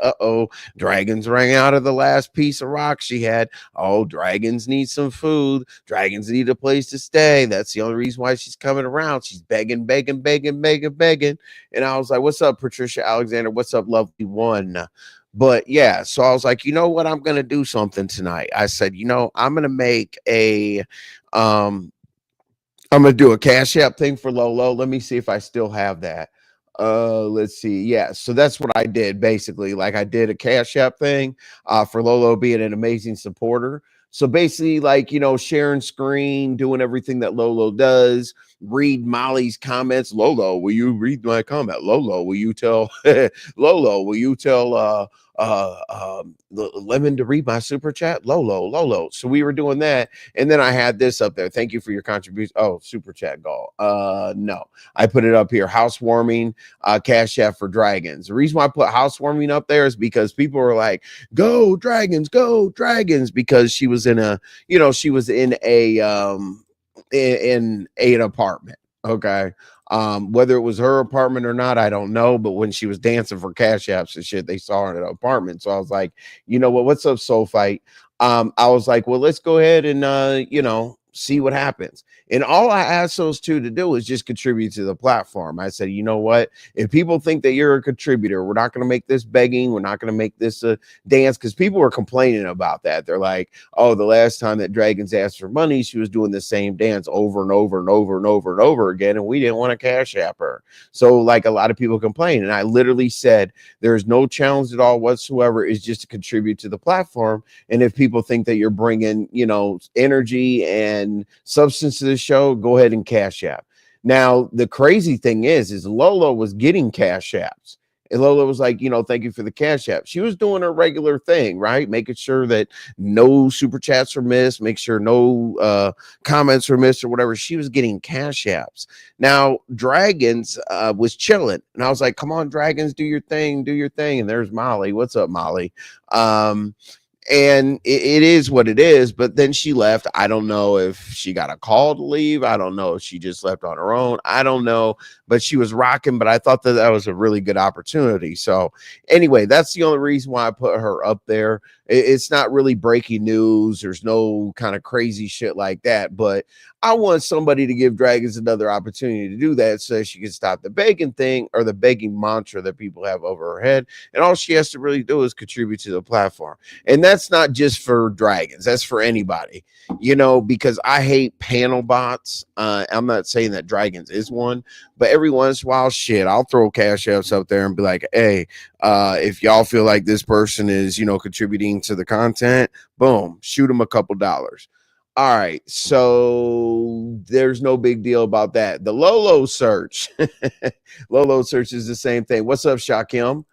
Speaker 2: Dragons ran out of the last piece of rock she had. Oh, Dragons need some food. Dragons need a place to stay. That's the only reason why she's coming around. She's begging. And I was like, what's up, Patricia Alexander? What's up, lovely one? But yeah, so I was like, you know what? I'm going to do something tonight. I said, I'm going to make I'm going to do a Cash App thing for LOLO. Let me see if I still have that. Let's see. Yeah, so that's what I did basically. Like I did a Cash App thing for LOLO being an amazing supporter. So basically, like, sharing screen, doing everything that LOLO does, read Molly's comments. LOLO, will you read my comment? LOLO, will you tell LOLO, will you tell Lemon to read my super chat? LOLO. So we were doing that. And then I had this up there. Thank you for your contribution. Oh, super chat goal. No, I put it up here. Housewarming, Cash App for Dragons. The reason why I put housewarming up there is because people were like, go Dragons, because she was in a, in an apartment. Okay. Whether it was her apartment or not, I don't know. But when she was dancing for Cash Apps and shit, they saw her in an apartment. So I was like, you know what? What's up, Soul Fight? I was like, well, let's go ahead and see what happens. And all I asked those two to do is just contribute to the platform. I said, you know what? If people think that you're a contributor, we're not going to make this begging. We're not going to make this a dance, because people were complaining about that. They're like, oh, the last time that Dragons asked for money, she was doing the same dance over and over again, and we didn't want to Cash App her. So like a lot of people complain, and I literally said there's no challenge at all whatsoever. It's just to contribute to the platform. And if people think that you're bringing, energy and substance to the show, go ahead and Cash App. Now, the crazy thing is LOLO was getting Cash Apps. And Lola was like, thank you for the Cash App. She was doing her regular thing, right? Making sure that no super chats were missed, make sure no comments were missed or whatever. She was getting Cash Apps. Now, Dragons was chilling. And I was like, come on, Dragons, do your thing. And there's Molly. What's up, Molly? And it is what it is. But then she left. I don't know if she got a call to leave. I don't know if she just left on her own. I don't know. But she was rocking. But I thought that was a really good opportunity. So anyway, that's the only reason why I put her up there. It's not really breaking news. There's no kind of crazy shit like that. But I want somebody to give Dragons another opportunity to do that so she can stop the begging thing, or the begging mantra that people have over her head. And all she has to really do is contribute to the platform. And that's not just for Dragons. That's for anybody, because I hate panel bots. I'm not saying that Dragons is one, but every once in a while, shit, I'll throw Cash Apps up there and be like, hey, if y'all feel like this person is, contributing to the content, boom, shoot them a couple dollars. All right, so there's no big deal about that. The LOLO search. LOLO search is the same thing. What's up, Shakim?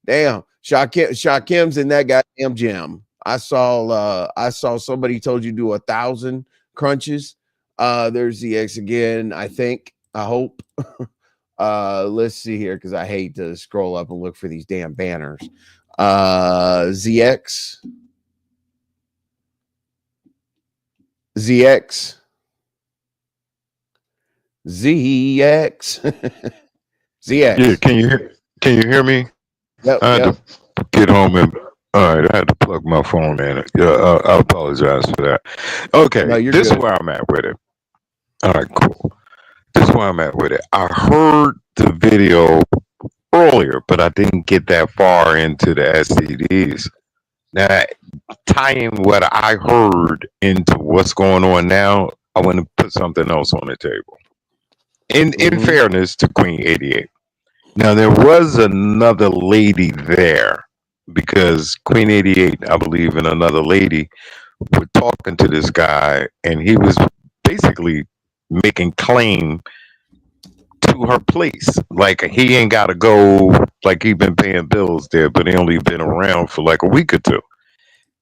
Speaker 2: Damn, Shakim's in that goddamn gym. I saw somebody told you do 1,000 crunches. There's the X again, I think. I hope. Let's see here, because I hate to scroll up and look for these damn banners. ZX. ZX.
Speaker 8: Can you hear me?
Speaker 2: Yep.
Speaker 8: I had
Speaker 2: Yep.
Speaker 8: to get home and all right, I had to plug my phone in. Yeah, I apologize for that.
Speaker 2: No,
Speaker 8: Okay,
Speaker 2: you're
Speaker 8: this is
Speaker 2: good.
Speaker 8: where I'm at with it. All right, cool. This is where I'm at with it. I heard the video earlier, but I didn't get that far into the STDs. Now, tying what I heard into what's going on now, I want to put something else on the table. In
Speaker 2: Mm-hmm.
Speaker 8: fairness to Queen 88. Now there was another lady there because Queen 88, I believe, and another lady were talking to this guy, and he was basically making claim to her place. Like he ain't got to go. Like he been paying bills there, but he only been around for like a week or two.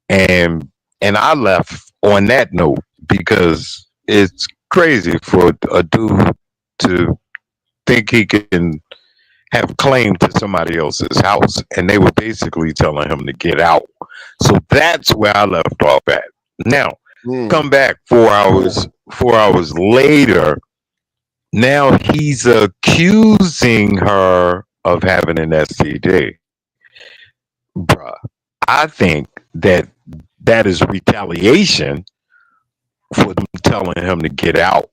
Speaker 8: And I left on that note because it's crazy for a dude to think he can have claim to somebody else's house, and they were basically telling him to get out. So that's where I left off at. Now, come back 4 hours. 4 hours later, now he's accusing her of having an STD. Bruh, I think that is retaliation for them telling him to get out.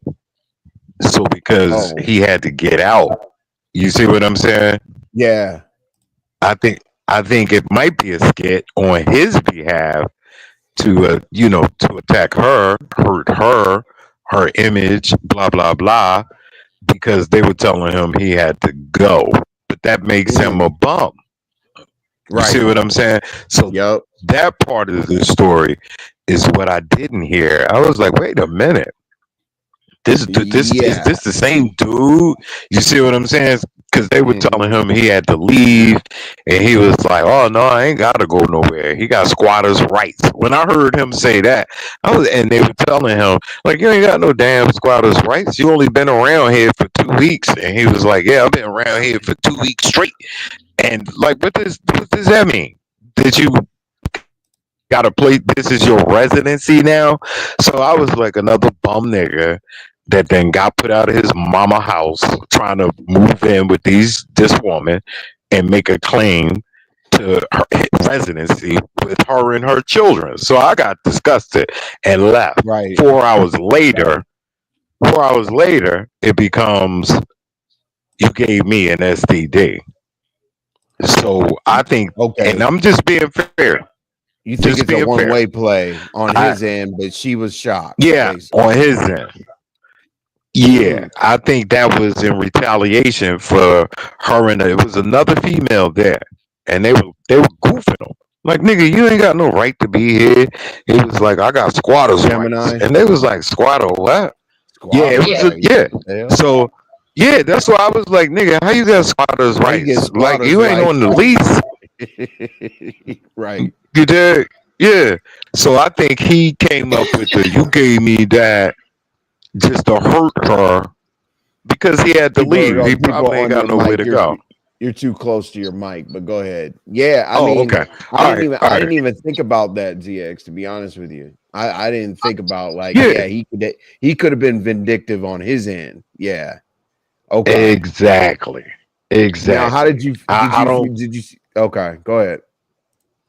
Speaker 8: So because he had to get out, you see what I'm saying?
Speaker 2: Yeah.
Speaker 8: I think it might be a skit on his behalf to to attack her, hurt her image, blah blah blah, because they were telling him he had to go. But that makes him a bum. You see what I'm saying? So that part of the story is what I didn't hear. I was like, wait a minute. Is this the same dude? You see what I'm saying? Because they were telling him he had to leave, and he was like, "Oh no, I ain't gotta go nowhere. He got squatters' rights." When I heard him say that, and they were telling him like, "You ain't got no damn squatters' rights. You only been around here for 2 weeks," and he was like, "Yeah, I've been around here for 2 weeks straight." And like, what does that mean? Did you got a place? This is your residency now? So I was like another bum nigga that then got put out of his mama house trying to move in with this woman and make a claim to her residency with her and her children. So I got disgusted and left.
Speaker 2: Right.
Speaker 8: 4 hours later, it becomes you gave me an STD. So I think, and I'm just being fair.
Speaker 2: You think it's a one-way play on his end, but she was shocked.
Speaker 8: Yeah, basically. On his end. Yeah, I think that was in retaliation for her, and it was another female there, and they were goofing him. Like, nigga, you ain't got no right to be here. He was like, I got squatters rights, and they was like, squatter what? Yeah, it was So yeah, that's why I was like, nigga, how you got squatters rights? Like you ain't on the lease.
Speaker 2: Right.
Speaker 8: You did? Yeah. So I think he came up with you gave me that just to hurt her because he had to leave. He probably ain't got nowhere to go.
Speaker 2: You're too close to your mic, but go ahead. Yeah, I mean,
Speaker 8: okay.
Speaker 2: I didn't even think about that, ZX, to be honest with you. I didn't think about like, he could have been vindictive on his end. Yeah. Okay.
Speaker 8: Exactly.
Speaker 2: Now, how did you okay, go ahead.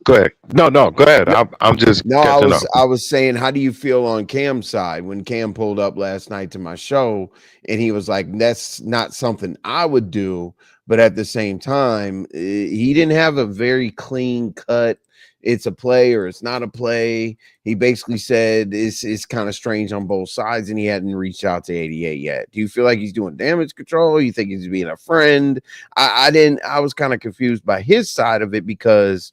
Speaker 8: Go ahead. No, go ahead. I'm just
Speaker 2: I was saying, how do you feel on Cam's side when Cam pulled up last night to my show and he was like, that's not something I would do, but at the same time, he didn't have a very clean cut. It's a play or it's not a play. He basically said it's kind of strange on both sides, and he hadn't reached out to 88 yet. Do you feel like he's doing damage control? You think he's being a friend? I was kind of confused by his side of it because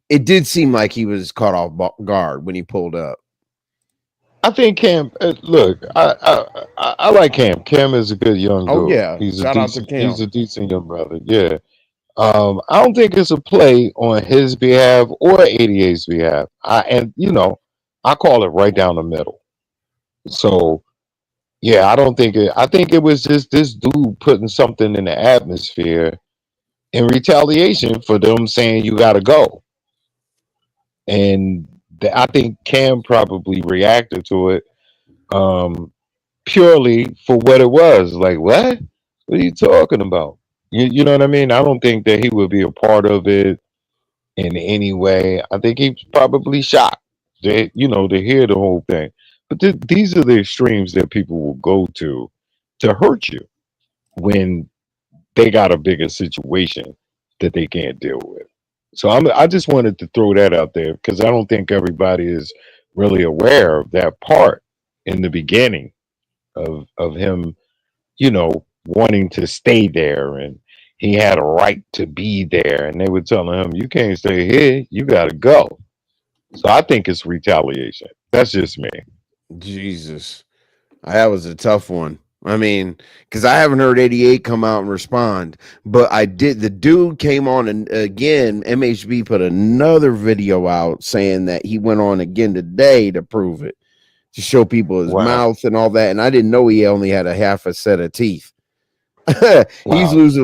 Speaker 2: it did seem like he was caught off guard when he pulled up.
Speaker 8: I think Cam. Look, I like Cam. Cam is a good young dude.
Speaker 2: Oh yeah,
Speaker 8: Shout out to Cam. He's a decent young brother. Yeah. I don't think it's a play on his behalf or 88's behalf. I call it right down the middle. So yeah, I don't think it. I think it was just this dude putting something in the atmosphere in retaliation for them saying you got to go. And I think Cam probably reacted to it purely for what it was. Like, what are you talking about? You know what I mean? I don't think that he would be a part of it in any way. I think he's probably shocked that, to hear the whole thing. But these are the extremes that people will go to hurt you when they got a bigger situation that they can't deal with. So I just wanted to throw that out there because I don't think everybody is really aware of that part in the beginning of him, wanting to stay there, and he had a right to be there, and they were telling him, you can't stay here, you got to go. So I think it's retaliation. That's just me.
Speaker 2: Jesus, that was a tough one. I mean, because I haven't heard 88 come out and respond, but I did. The dude came on, and again, MHB put another video out saying that he went on again today to prove it, to show people his
Speaker 8: Wow.
Speaker 2: mouth and all that. And I didn't know he only had a half a set of teeth.
Speaker 8: Wow.
Speaker 2: He's losing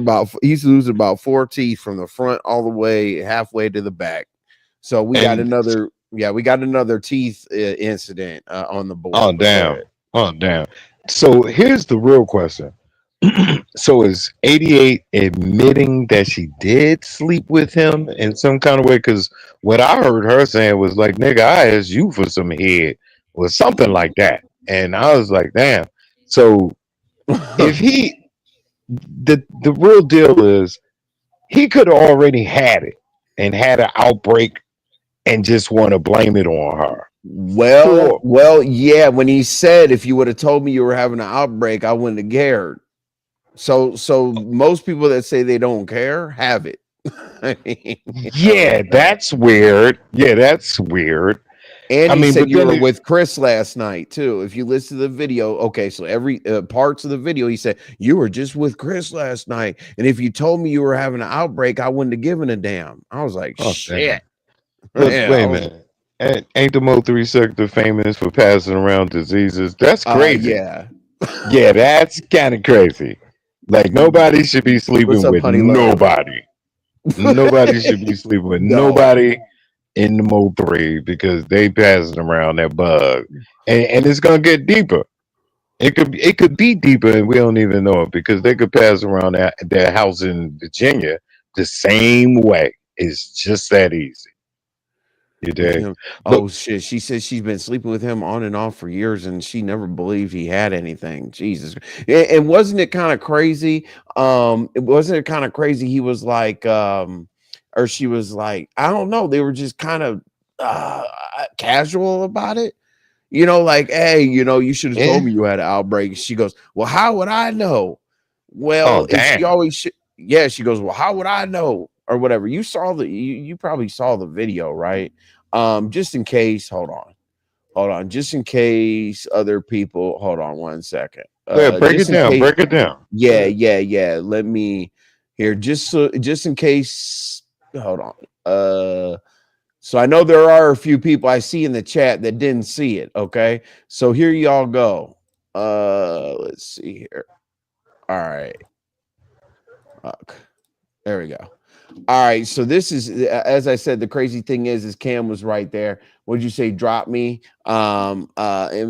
Speaker 2: about 4 teeth from the front all the way halfway to the back. So we got another teeth incident on the board.
Speaker 8: Oh damn. So here's the real question. So is 88 admitting that she did sleep with him in some kind of way? Because what I heard her saying was like, nigga, I asked you for some head or something like that. And I was like, damn. So if the real deal is he could have already had it and had an outbreak and just want to blame it on her.
Speaker 2: Well, yeah. When he said, if you would have told me you were having an outbreak, I wouldn't have cared. So most people that say they don't care have it. I mean,
Speaker 8: that's weird. Yeah, that's weird.
Speaker 2: And he said you were with Chris last night too. If you listen to the video, okay, so every parts of the video, he said you were just with Chris last night, and if you told me you were having an outbreak, I wouldn't have given a damn. I was like, shit.
Speaker 8: But wait a minute. Ain't the Mo3 sector famous for passing around diseases? That's crazy.
Speaker 2: Yeah.
Speaker 8: Yeah, that's kind of crazy. Like nobody should be sleeping with nobody. Nobody should be sleeping with nobody in the Mo3 because they passing around that bug. And it's gonna get deeper. It could be deeper and we don't even know it because they could pass around their house in Virginia the same way. It's just that easy. You did.
Speaker 2: Oh shit! She says she's been sleeping with him on and off for years, and she never believed he had anything. Jesus! And wasn't it kind of crazy? It wasn't it kind of crazy. He was like, or she was like, I don't know. They were just kind of casual about it. Like, hey, you should have told me you had an outbreak. She goes, well, how would I know? Well, she always, she goes, well, how would I know? Or whatever. You saw you probably saw the video, right? Just in case, hold on. Just in case other people, hold on 1 second.
Speaker 8: Break it down.
Speaker 2: Yeah. Let me here, just in case. Hold on. So I know there are a few people I see in the chat that didn't see it. Okay, so here y'all go. Let's see here. All right. There we go. All right, so this is, as I said, the crazy thing is Cam was right there. What'd you say? Drop me. And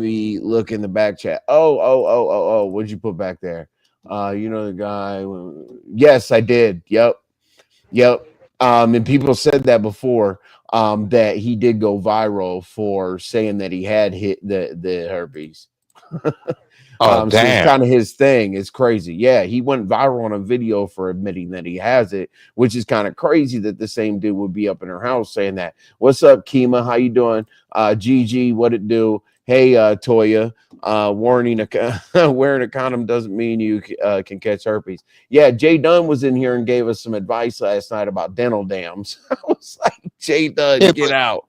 Speaker 2: we look in the back chat. Oh. What'd you put back there? The guy. Yes, I did. Yep. And people said that before. That he did go viral for saying that he had hit the herpes.
Speaker 8: Damn.
Speaker 2: So it's kind of his thing. It's crazy. Yeah, he went viral on a video for admitting that he has it, which is kind of crazy that the same dude would be up in her house saying that. What's up, Kima? How you doing? Gigi, what it do? Hey, Toya, wearing a condom doesn't mean you can catch herpes. Yeah, Jay Dunn was in here and gave us some advice last night about dental dams. I was like, Jay Dunn, get out.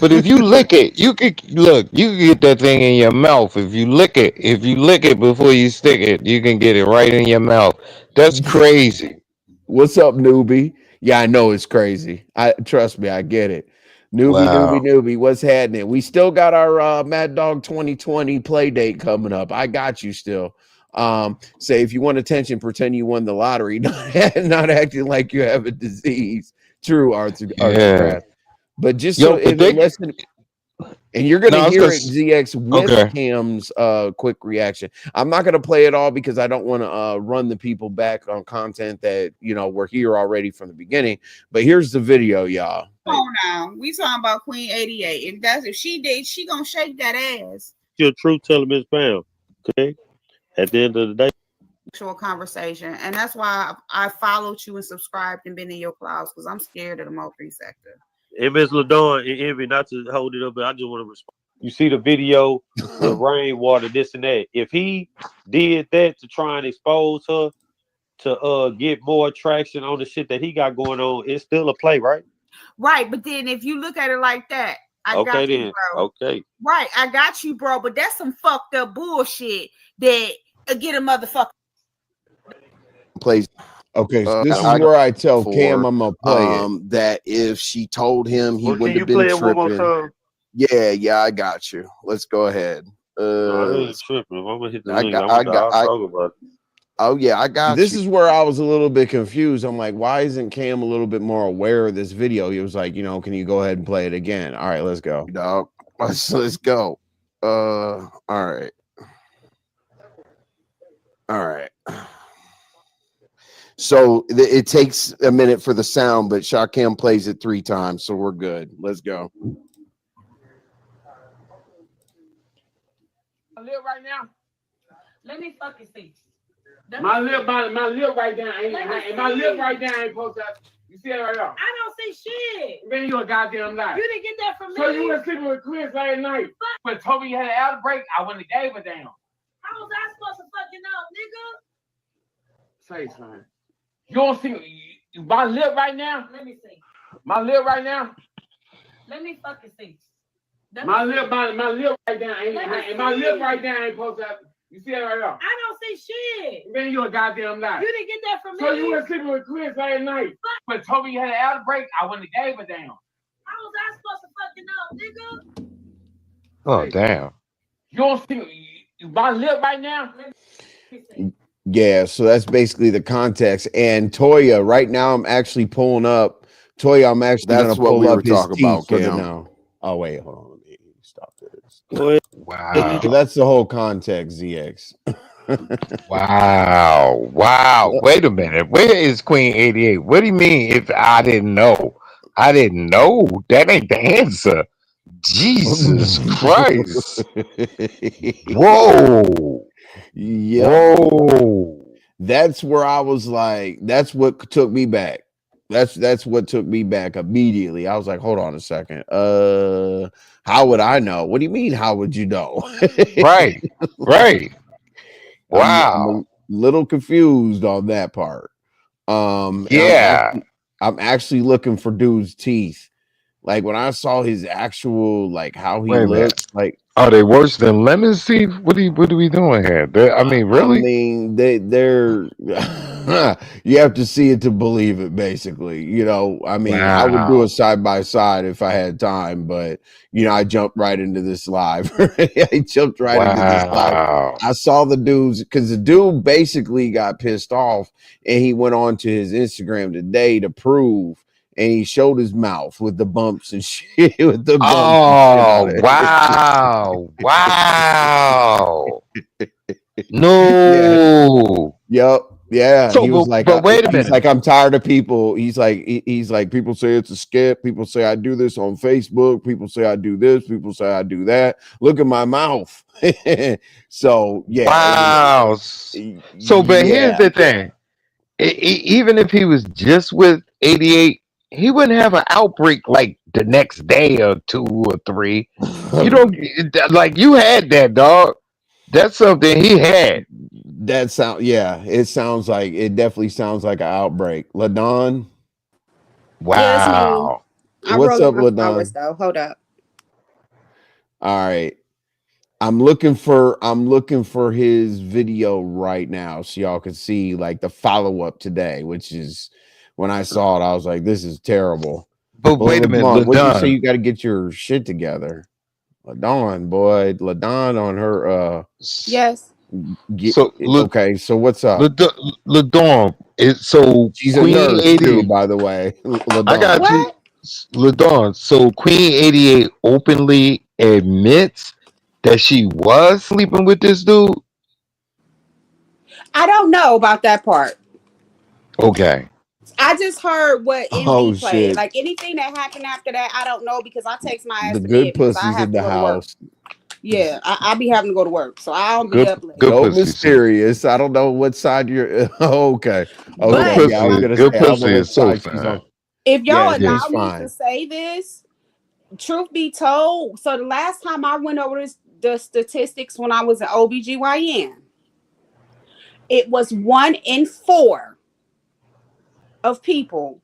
Speaker 8: But if you lick it, you can get that thing in your mouth. If you lick it before you stick it, you can get it right in your mouth. That's crazy.
Speaker 2: What's up, newbie? Yeah, I know it's crazy. Trust me, I get it. Newbie. What's happening? We still got our Mad Dog 2020 play date coming up. I got you still. Say if you want attention, pretend you won the lottery, not acting like you have a disease. True, Arthur.
Speaker 8: Yeah.
Speaker 2: But just so And you're gonna
Speaker 8: No, I was
Speaker 2: hear
Speaker 8: gonna
Speaker 2: it,
Speaker 8: s-
Speaker 2: ZX, with
Speaker 8: okay.
Speaker 2: Cam's quick reaction. I'm not gonna play it all because I don't want to run the people back on content that were here already from the beginning. But here's the video, y'all.
Speaker 7: Come on now. We talking about Queen 88. If she did, she gonna shake that ass.
Speaker 4: Your truth telling Miss Pam. Okay. At the end of the day.
Speaker 7: Actual conversation. And that's why I followed you and subscribed and been in your clouds because I'm scared of the Mo3 sector.
Speaker 4: And Miss LaDawn and Envy, not to hold it up, but I just want to respond. You see the video, the rainwater, this and that. If he did that to try and expose her to get more traction on the shit that he got going on, it's still a play, right?
Speaker 7: Right, but then if you look at it like that, I got you, bro.
Speaker 4: Okay.
Speaker 7: Right, I got you, bro. But that's some fucked up bullshit that get a motherfucker.
Speaker 2: Plays. Okay, so this is where I tell Cam I'm gonna play it.
Speaker 6: That if she told him, he wouldn't have
Speaker 4: play
Speaker 6: been
Speaker 4: it one more
Speaker 6: tripping.
Speaker 4: time?
Speaker 6: Yeah, I got you. Let's go ahead.
Speaker 4: No, I ain't tripping. If I'm gonna hit the link, I'll talk about it.
Speaker 6: Oh yeah, I got
Speaker 2: this
Speaker 6: you.
Speaker 2: is where I was a little bit confused. I'm like, why isn't Cam a little bit more aware of this video? He was like, can you go ahead and play it again? All right, let's go.
Speaker 6: Dog. Let's go. All right. So it takes a minute for the sound, but Shakim plays it 3 times, so we're good. Let's go.
Speaker 3: My lip right now.
Speaker 5: Let me fucking see.
Speaker 3: My lip right now ain't my lip right now ain't supposed to. You see it right now?
Speaker 5: I don't see shit.
Speaker 3: Man, you a goddamn lie.
Speaker 5: You didn't get that from me.
Speaker 3: So you were sleeping with Chris last night, but told me you had an outbreak. I wouldn't have gave a damn.
Speaker 5: How was I supposed to fucking know, nigga?
Speaker 3: Say something. You don't see my lip right now?
Speaker 5: Let me see.
Speaker 3: My lip right now?
Speaker 5: Let me fucking see.
Speaker 3: My lip right now ain't my lip right now ain't supposed to. You see it right now?
Speaker 5: I don't see shit.
Speaker 3: Man, you a goddamn lie.
Speaker 5: You didn't get that from me.
Speaker 3: So you were sleeping with Chris last night, but told me you had an outbreak. I wouldn't have gave a damn.
Speaker 5: How was I supposed to fucking know, nigga?
Speaker 8: Oh damn.
Speaker 3: You don't see my lip right now?
Speaker 2: Yeah, so that's basically the context. And Toya, right now I'm actually pulling up. Toya, I'm actually
Speaker 6: That's
Speaker 2: gonna
Speaker 6: what
Speaker 2: pull
Speaker 6: we
Speaker 2: up
Speaker 6: were
Speaker 2: his
Speaker 6: talking
Speaker 2: teeth
Speaker 6: about,
Speaker 2: for the
Speaker 6: Cam.
Speaker 2: now. Oh wait, hold on. Let me stop this.
Speaker 8: Wow.
Speaker 2: So that's the whole context, ZX.
Speaker 8: Wow. Wait a minute. Where is Queen 88? What do you mean if I didn't know? I didn't know. That ain't the answer. Jesus Christ. Whoa.
Speaker 2: Yep.
Speaker 8: Whoa.
Speaker 2: That's where I was like, that's what took me back. That's what took me back immediately. I was like, hold on a second. How would I know? What do you mean? How would you know?
Speaker 8: Right. Wow.
Speaker 2: I'm a little confused on that part.
Speaker 8: Yeah.
Speaker 2: I'm actually looking for dude's teeth. Like when I saw his actual, like how he
Speaker 8: Wait a minute.
Speaker 2: looked, like
Speaker 8: Are they worse than lemon teeth? What are we doing here? I mean, really?
Speaker 2: I mean, they're you have to see it to believe it, basically. I mean, I would do
Speaker 8: Wow.
Speaker 2: a side by side if I had time, but I jumped right into this live. I jumped right into this live.
Speaker 8: Wow.
Speaker 2: I saw the dudes because the dude basically got pissed off and he went on to his Instagram today to prove. And he showed his mouth with the bumps and shit. With the bumps
Speaker 8: Oh,
Speaker 2: and shit
Speaker 8: wow. Wow. No.
Speaker 2: Yep. Yeah.
Speaker 8: So,
Speaker 2: He was like,
Speaker 8: but wait a
Speaker 2: he's
Speaker 8: minute.
Speaker 2: like, I'm tired of people. He's like, people say it's a skit. People say I do this on Facebook. People say I do this. People say I do that. Look at my mouth. So yeah.
Speaker 8: Wow. So, but here's the thing. Even if he was just with 88, he wouldn't have an outbreak like the next day or 2 or 3. You don't like you had that, dog. That's something he had.
Speaker 2: That sound, yeah. It definitely sounds like an outbreak. LaDon.
Speaker 8: Wow.
Speaker 2: What's up, LaDon?
Speaker 9: Though. Hold up.
Speaker 2: All right. I'm looking for his video right now so y'all can see like the follow-up today, which is when I saw it, I was like, this is terrible.
Speaker 8: But wait a minute,
Speaker 2: what do you say?
Speaker 8: LaDon.
Speaker 2: You got to get your shit together. LaDon, boy. LaDon on her
Speaker 9: Yes.
Speaker 2: okay, so what's up?
Speaker 8: LaDon. So
Speaker 2: She's
Speaker 8: Queen
Speaker 2: a nurse
Speaker 8: 88
Speaker 2: too, by the way.
Speaker 8: I got you. LaDon. So Queen 88 openly admits that she was sleeping with this dude?
Speaker 7: I don't know about that part.
Speaker 8: Okay.
Speaker 7: I just heard what
Speaker 2: Oh
Speaker 7: Envy played.
Speaker 2: shit.
Speaker 7: Like anything that happened after that, I don't know because I text my ass
Speaker 2: The
Speaker 7: to
Speaker 2: good
Speaker 7: bed because I
Speaker 2: pussy's
Speaker 7: have
Speaker 2: in
Speaker 7: to
Speaker 2: the
Speaker 7: go to work.
Speaker 2: house.
Speaker 7: Yeah, I be having to go to work, so I don't be
Speaker 8: Good
Speaker 7: up late.
Speaker 8: good
Speaker 2: Go
Speaker 8: pussy, sis.
Speaker 2: mysterious. I don't know what side you're okay.
Speaker 8: Good
Speaker 7: But
Speaker 2: Okay. Yeah, I was
Speaker 8: pussy.
Speaker 2: gonna
Speaker 8: Good
Speaker 2: say I don't know
Speaker 8: pussy
Speaker 2: what
Speaker 8: is so
Speaker 2: side she's
Speaker 8: fine.
Speaker 2: on.
Speaker 7: if
Speaker 2: Yeah,
Speaker 7: y'all
Speaker 8: Yeah.
Speaker 7: allow
Speaker 2: she's
Speaker 7: me to
Speaker 2: fine.
Speaker 7: say this, truth be told, so the last time I went over the statistics when I was an OBGYN, it was 1 in 4 of people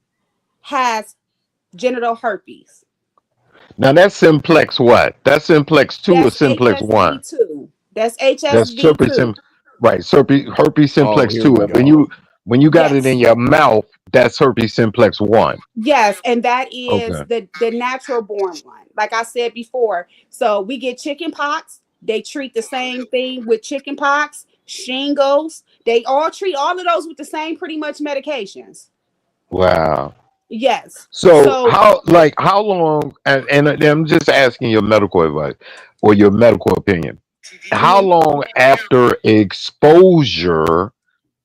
Speaker 7: has genital herpes.
Speaker 8: Now that's simplex what? That's simplex 2 or
Speaker 7: That's
Speaker 8: simplex 1?
Speaker 7: HSV2. That's
Speaker 8: That's herpes
Speaker 7: HSV2.
Speaker 8: right. Herpes
Speaker 2: Oh,
Speaker 8: simplex
Speaker 2: here
Speaker 8: 2.
Speaker 2: we
Speaker 8: And
Speaker 2: go.
Speaker 8: when you got it in
Speaker 7: Yes.
Speaker 8: your mouth, that's herpes simplex 1.
Speaker 7: Yes, and that is
Speaker 8: Okay.
Speaker 7: the natural born one. Like I said before, so we get chicken pox. They treat the same thing with chicken pox, shingles. They all treat all of those with the same pretty much medications.
Speaker 8: Wow.
Speaker 7: Yes.
Speaker 8: So
Speaker 7: So
Speaker 8: how long and I'm just asking your medical advice or your medical opinion. How
Speaker 7: mhm.
Speaker 8: long after exposure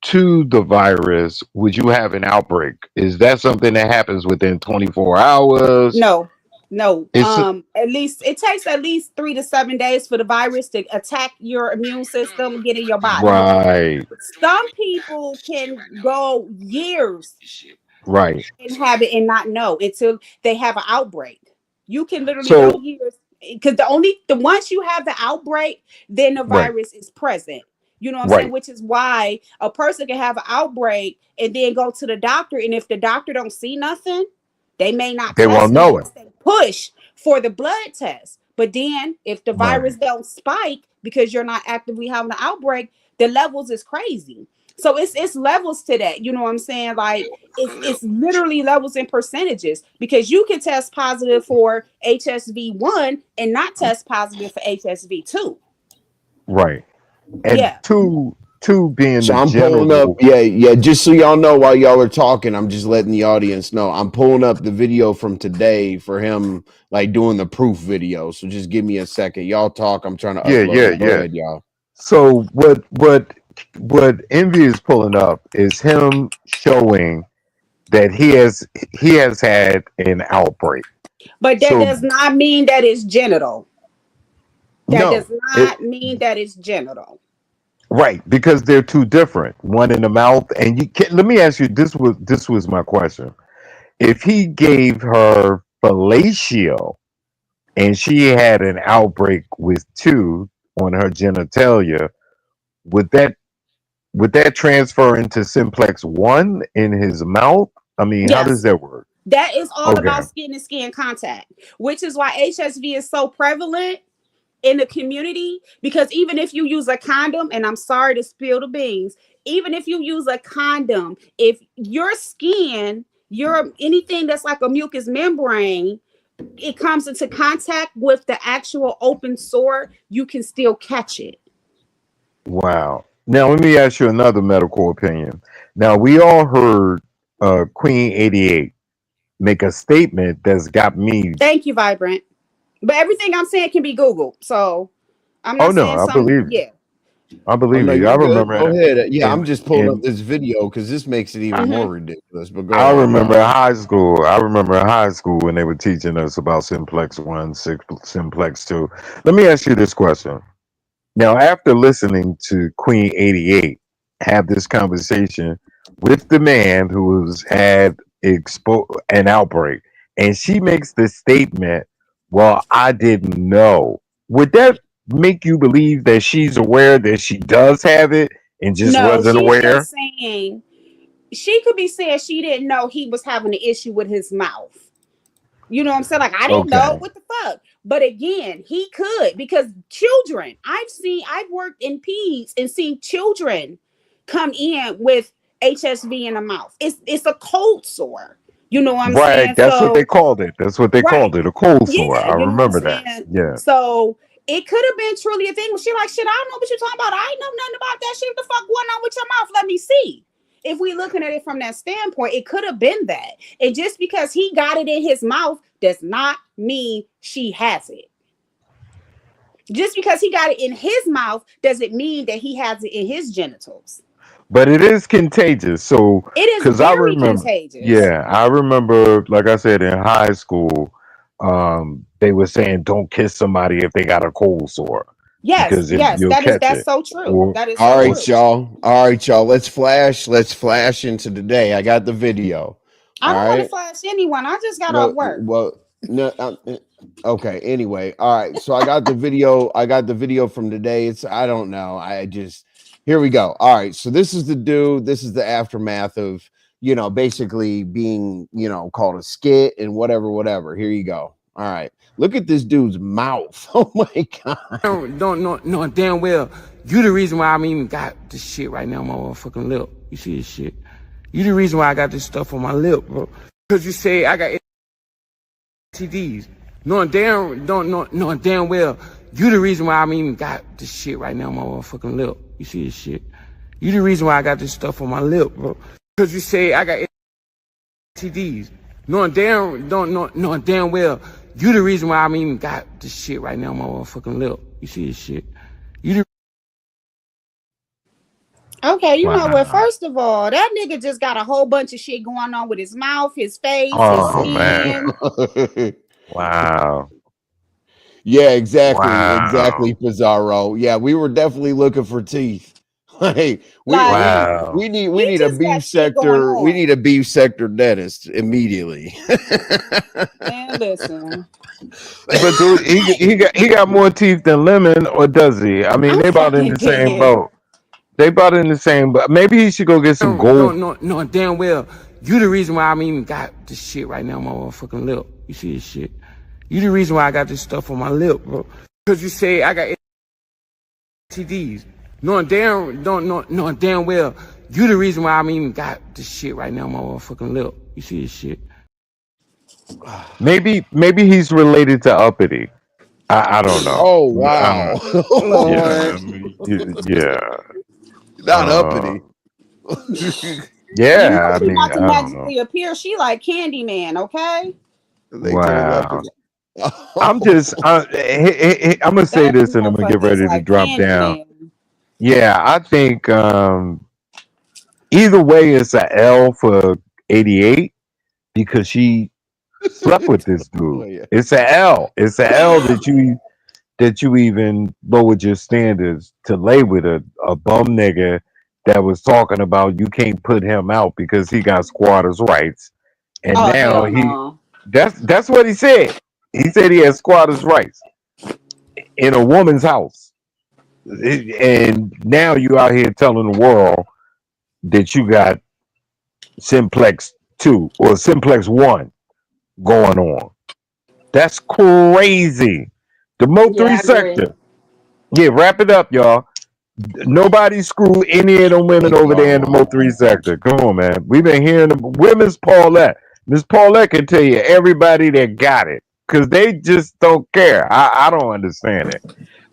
Speaker 8: to the virus would you have an outbreak? Is that something that happens within 24 hours?
Speaker 7: No, no.
Speaker 8: It's
Speaker 7: At least it takes at least 3 to 7 days for the virus to attack your immune system, get in your body.
Speaker 8: right,
Speaker 7: Some people can go years
Speaker 8: right.
Speaker 7: and have it and not know until they have an outbreak. You can literally go
Speaker 8: So
Speaker 7: years because the once you have the outbreak, then the
Speaker 8: right,
Speaker 7: virus is present. You know what I'm saying?
Speaker 8: right.
Speaker 7: Which is why a person can have an outbreak and then go to the doctor, and if the doctor don't see nothing, they may not
Speaker 8: They won't
Speaker 7: test it
Speaker 8: know it.
Speaker 7: unless they push for the blood test. But then if the
Speaker 8: Right.
Speaker 7: virus don't spike because you're not actively having an outbreak, the levels is crazy. So it's levels to that. You know what I'm saying? Like it's literally levels and percentages because you can test positive for HSV1 and not test positive for HSV2.
Speaker 8: Right. And
Speaker 7: Yeah.
Speaker 8: two being
Speaker 2: So
Speaker 8: the
Speaker 2: I'm pulling up,
Speaker 8: general.
Speaker 2: yeah. Just so y'all know, while y'all are talking, I'm just letting the audience know. I'm pulling up the video from today for him, like doing the proof video. So just give me a second. Y'all talk. I'm trying to
Speaker 8: Yeah,
Speaker 2: upload
Speaker 8: yeah,
Speaker 2: it. Go
Speaker 8: yeah.
Speaker 2: ahead, y'all.
Speaker 8: So what Envy is pulling up is him showing that he has had an outbreak.
Speaker 7: But that
Speaker 8: So
Speaker 7: does not mean that it's genital. That does
Speaker 8: no, it
Speaker 7: not mean that it's genital.
Speaker 8: right because they're two different. One in the mouth, and you can. Let me ask you. This was my question. If he gave her fellatio and she had an outbreak with two on her genitalia, would that would that transfer into simplex one in his mouth? I mean, how does
Speaker 7: Yes.
Speaker 8: that work?
Speaker 7: That is all
Speaker 8: Okay.
Speaker 7: about skin to skin contact, which is why HSV is so prevalent in the community. Because even if you use a condom, and I'm sorry to spill the beans, even if you use a condom, if your skin, your anything that's like a mucous membrane, it comes into contact with the actual open sore, you can still catch it.
Speaker 8: Wow. Now let me ask you another medical opinion. Now we all heard Queen 88 make a statement that's got me.
Speaker 7: Thank you, Vibrant. But everything I'm saying can be Googled. So I'm
Speaker 8: Oh
Speaker 7: not
Speaker 8: no,
Speaker 7: saying
Speaker 8: I
Speaker 7: some,
Speaker 8: believe you.
Speaker 7: yeah.
Speaker 8: I
Speaker 2: Oh
Speaker 8: believe
Speaker 2: no,
Speaker 8: you.
Speaker 2: you're
Speaker 8: I
Speaker 2: good.
Speaker 8: remember
Speaker 2: Go ahead. Yeah, I'm
Speaker 8: in
Speaker 2: just pulling up
Speaker 8: in
Speaker 2: this video because this makes it even
Speaker 7: Mm-hmm.
Speaker 2: more ridiculous. But go
Speaker 8: I
Speaker 2: ahead,
Speaker 8: remember
Speaker 2: y'all.
Speaker 8: in high school. I remember in high school when they were teaching us about simplex one, simplex two. Let me ask you this question. Now, after listening to Queen 88 have this conversation with the man who's had an outbreak, and she makes the statement, "Well, I didn't know." Would that make you believe that she's aware that she does have it and just
Speaker 7: No,
Speaker 8: wasn't
Speaker 7: she's
Speaker 8: aware?
Speaker 7: just saying she could be saying she didn't know he was having an issue with his mouth. You know what I'm saying? Like, I didn't know
Speaker 8: Okay.
Speaker 7: what the fuck. But again, he could because children, I've worked in peds and seen children come in with HSV in the mouth. It's a cold sore. You know what I'm
Speaker 8: Right.
Speaker 7: saying?
Speaker 8: That's what they
Speaker 7: So,
Speaker 8: called it. That's what they
Speaker 7: right.
Speaker 8: called it. A cold sore.
Speaker 7: Yeah,
Speaker 8: I
Speaker 7: you know what I'm
Speaker 8: remember that.
Speaker 7: saying?
Speaker 8: Yeah.
Speaker 7: So it could have been truly a thing. She like, shit, I don't know what you're talking about. I ain't know nothing about that shit. What the fuck going on with your mouth? Let me see. If we looking at it from that standpoint, it could have been that. And just because he got it in his mouth does not mean she has it. Just because he got it in his mouth doesn't mean that he has it in his genitals.
Speaker 8: But it is contagious. So,
Speaker 7: It is
Speaker 8: because I
Speaker 7: very
Speaker 8: remember,
Speaker 7: contagious.
Speaker 8: yeah, I remember, like I said, in high school, they were saying don't kiss somebody if they got a cold sore
Speaker 7: Yes,
Speaker 8: because
Speaker 7: yes,
Speaker 8: you'll catch
Speaker 7: that's
Speaker 8: it.
Speaker 7: so true.
Speaker 8: Or,
Speaker 7: That is
Speaker 2: All
Speaker 7: so
Speaker 8: or
Speaker 2: right,
Speaker 7: true.
Speaker 2: y'all. All right, y'all. Let's flash into today. I got the video.
Speaker 7: I
Speaker 2: All
Speaker 7: don't want to
Speaker 2: right.
Speaker 7: flash anyone. I just got off
Speaker 2: Well,
Speaker 7: work.
Speaker 2: no. Okay. Anyway, all right. So I got the video. I got the video from today. I don't know. Here we go. All right. So this is the dude. This is the aftermath of basically being called a skit and whatever. Here you go. All right. Look at this dude's mouth. Oh my god.
Speaker 3: Don't know damn well you the reason why I'm even got this shit right now on my motherfucking lip. You see this shit? You the reason why I got this stuff on my lip, bro. Because you say I got STDs. Knowing damn well you the reason why I'm even got this shit right now on my motherfucking lip. You see this shit? You the reason why I got this stuff on my lip, bro. Because you say I got STDs. Knowing damn well you the reason why I'm even got this shit right now on my motherfucking lip. You see this shit? You the
Speaker 7: Okay, you know what?
Speaker 8: wow,
Speaker 7: First of all, that nigga just got a whole bunch of shit going on with his mouth, his face, his
Speaker 8: oh man,
Speaker 7: skin.
Speaker 8: wow,
Speaker 2: Yeah, exactly,
Speaker 8: wow,
Speaker 2: Pizarro. Yeah, we were definitely looking for teeth. Hey, we
Speaker 7: Like,
Speaker 2: we
Speaker 8: wow.
Speaker 2: we
Speaker 7: he
Speaker 2: need a
Speaker 7: just got
Speaker 2: beef
Speaker 7: shit going
Speaker 2: sector. We
Speaker 7: on.
Speaker 2: need a beef sector dentist immediately.
Speaker 7: Man, listen.
Speaker 8: But dude, he got more teeth than Lemon, or does he? I mean,
Speaker 7: I'm
Speaker 8: they about in
Speaker 7: fucking
Speaker 8: the same
Speaker 7: dead.
Speaker 8: boat. They about in the same, but maybe he should go get some gold.
Speaker 3: knowing damn well you the reason why I'm even got this shit right now on my motherfucking lip. You see this shit? You the reason why I got this stuff on my lip, bro. Because you say I got STDs. Knowing damn well you the reason why I'm even got this shit right now on my motherfucking lip. You see this shit?
Speaker 8: Maybe he's related to Uppity. I don't know.
Speaker 2: Oh
Speaker 8: I don't.
Speaker 2: wow,
Speaker 8: Yeah,
Speaker 7: Lord.
Speaker 8: I mean, yeah,
Speaker 2: not
Speaker 8: uh,
Speaker 2: uppity.
Speaker 7: You know
Speaker 8: yeah. I
Speaker 7: she
Speaker 8: mean,
Speaker 7: about to
Speaker 8: I don't know.
Speaker 7: magically appear. She like Candyman, okay?
Speaker 2: They turn left
Speaker 8: Wow.
Speaker 2: and
Speaker 8: I'm
Speaker 2: right.
Speaker 8: just. I'm gonna say
Speaker 7: That
Speaker 8: this, and I'm gonna get
Speaker 7: motherfucker is
Speaker 8: ready to
Speaker 7: like
Speaker 8: drop down.
Speaker 7: Candyman.
Speaker 8: Yeah, I think either way, it's a L for 88 because she slept with this
Speaker 2: Oh,
Speaker 8: dude.
Speaker 2: yeah.
Speaker 8: It's a L. It's a L that you even lowered your standards to lay with a bum nigga that was talking about you can't put him out because he got squatters' rights. And
Speaker 7: Oh
Speaker 8: now
Speaker 7: hell no.
Speaker 8: that's what he said. He said he has squatters' rights in a woman's house. And now you out here telling the world that you got Simplex 2 or Simplex 1 going on. That's crazy. The Mo 3
Speaker 7: Yeah, I agree.
Speaker 8: sector. Yeah, wrap it up, y'all. Nobody screw any of them women
Speaker 2: Thank
Speaker 8: over there in the
Speaker 2: y'all.
Speaker 8: Mo 3 sector. Come on, man. We've been hearing them. Women's Paulette. Miss Paulette can tell you everybody that got it. Because they just don't care. I don't understand it.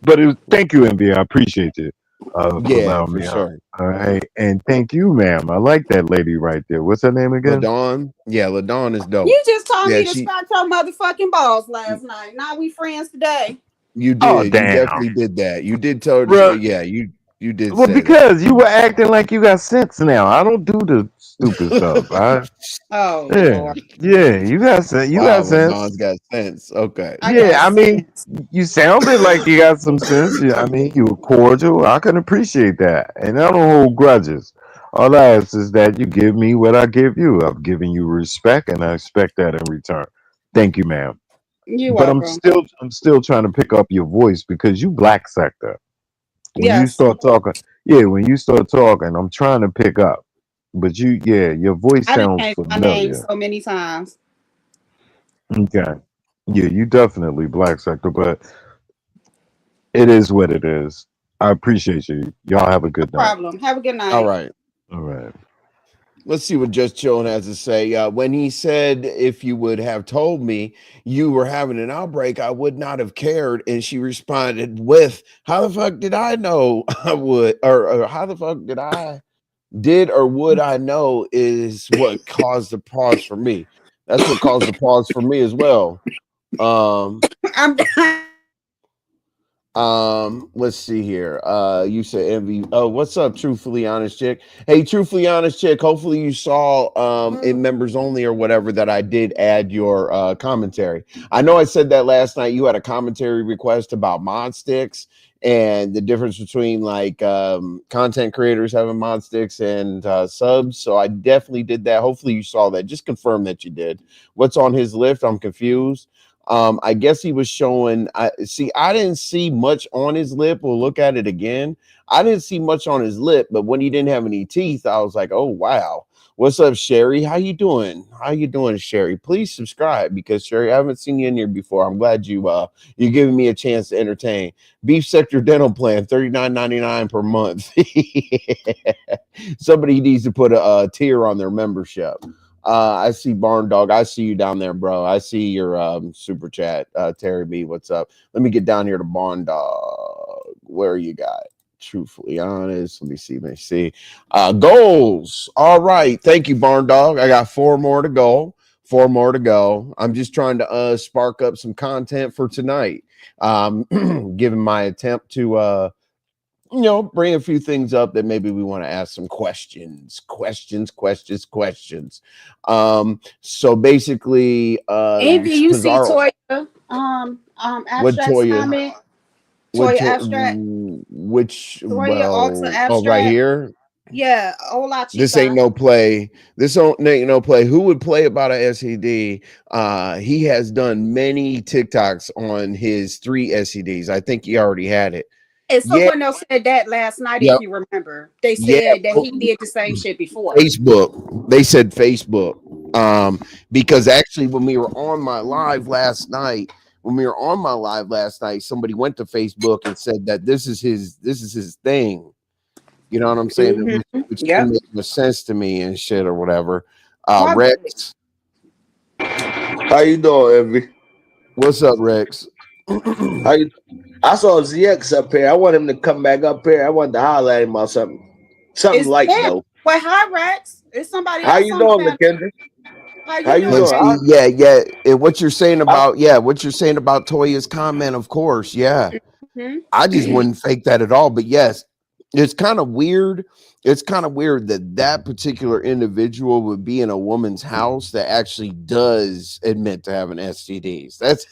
Speaker 8: But thank you, MB. I appreciate you for
Speaker 2: Yeah,
Speaker 8: allowing
Speaker 2: for
Speaker 8: me on.
Speaker 2: sure.
Speaker 8: All right. And thank you, ma'am. I like that lady right there. What's her name again?
Speaker 2: Ladon. Yeah, Ladon is dope.
Speaker 7: You just told
Speaker 2: Yeah,
Speaker 7: me to scratch your motherfucking balls last night. Now we friends today.
Speaker 2: you
Speaker 8: Oh,
Speaker 2: did. You
Speaker 8: damn.
Speaker 2: definitely did that. You did tell her to
Speaker 8: Bro,
Speaker 2: yeah, you did
Speaker 8: well,
Speaker 2: say that.
Speaker 8: because you were acting like you got sense now. I don't do the stupid stuff.
Speaker 7: Oh
Speaker 8: Yeah,
Speaker 7: Lord.
Speaker 8: yeah, you got sense. You got
Speaker 2: Wow,
Speaker 8: sense.
Speaker 2: Ladon's got sense. Okay.
Speaker 7: I got
Speaker 8: Yeah, I mean,
Speaker 7: sense.
Speaker 8: you sounded like you got some sense. Yeah, I mean, you were cordial. I can appreciate that, and I don't hold grudges. All I ask is that you give me what I give you. I've given you respect, and I expect that in return. Thank you, ma'am.
Speaker 7: You're
Speaker 8: But
Speaker 7: welcome.
Speaker 8: I'm still trying to pick up your voice because you black sector. When you
Speaker 7: Yes.
Speaker 8: start talking, yeah, when you start talking, I'm trying to pick up. But yeah, your voice
Speaker 7: I didn't
Speaker 8: sounds
Speaker 7: change my name
Speaker 8: familiar.
Speaker 7: so many times.
Speaker 8: Okay. Yeah, you definitely black sector, but it is what it is. I appreciate you. Y'all have a
Speaker 7: No
Speaker 8: good night.
Speaker 7: problem. Have a good
Speaker 2: All
Speaker 7: night.
Speaker 2: right.
Speaker 8: All right.
Speaker 2: Let's see what Just Chillin has to say. When he said, if you would have told me you were having an outbreak, I would not have cared. And she responded with, how the fuck did I know I would? Or how the fuck did or would I know is what caused the pause for me. That's what caused the pause for me as well. Um,
Speaker 7: I'm
Speaker 2: Let's see here. You said envy. Oh, what's up, truthfully honest chick? Hey, truthfully honest chick. Hopefully you saw in members only or whatever that I did add your commentary. I know I said that last night. You had a commentary request about mod sticks and the difference between like content creators having mod sticks and subs. So I definitely did that. Hopefully you saw that. Just confirm that you did. What's on his list? I'm confused. I guess he was showing. I didn't see much on his lip. We'll look at it again. I didn't see much on his lip, but when he didn't have any teeth, I was like, oh wow. What's up, Sherry? How you doing? How you doing, Sherry? Please subscribe because Sherry, I haven't seen you in here before. I'm glad you're giving me a chance to entertain. Beef Sector Dental Plan, $39.99 per month. Somebody needs to put a tier on their membership. I see Barn Dog. I see you down there, bro. I see your super chat. Terry B, what's up? Let me get down here to Barn Dog. Where you got? Truthfully honest. Let me see. Goals. All right. Thank you, Barn Dog. I got 4 more to go. 4 more to go. I'm just trying to spark up some content for tonight. Giving my attempt to bring a few things up that maybe we want to ask some questions. So basically,
Speaker 9: Envy, you see
Speaker 2: Pizarro,
Speaker 9: Toya,
Speaker 2: what
Speaker 9: abstract's
Speaker 2: Toya?
Speaker 9: comment.
Speaker 2: What
Speaker 9: Toya abstract.
Speaker 2: which
Speaker 9: Toya Alta
Speaker 2: oh, right
Speaker 9: abstract.
Speaker 2: here.
Speaker 9: Yeah, hola chica.
Speaker 2: This ain't no play. Ain't no play. Who would play about a STD? He has done many TikToks on his 3 STDs. I think he already had it.
Speaker 9: And someone else said that last night,
Speaker 2: Yep.
Speaker 9: if you remember. They said that he did the same shit before.
Speaker 2: Facebook. They said Facebook. Because actually when we were on my live last night, somebody went to Facebook and said that this is his thing. You know what I'm saying?
Speaker 9: Mm-hmm.
Speaker 2: Which didn't make much sense to me and shit or whatever. Rex.
Speaker 10: How you doing, Envy?
Speaker 2: What's up, Rex?
Speaker 10: I saw ZX up here. I want him to come back up here. I wanted to holler at him about something. Something light though.
Speaker 9: Well, hi Rex. It's somebody else.
Speaker 10: How you doing, McKendra?
Speaker 9: How you doing?
Speaker 2: Yeah. And what you're saying about Toya's comment, of course, yeah.
Speaker 9: Mm-hmm.
Speaker 2: I just wouldn't fake that at all. But yes, it's kind of weird. It's kind of weird that particular individual would be in a woman's house that actually does admit to having STDs. That's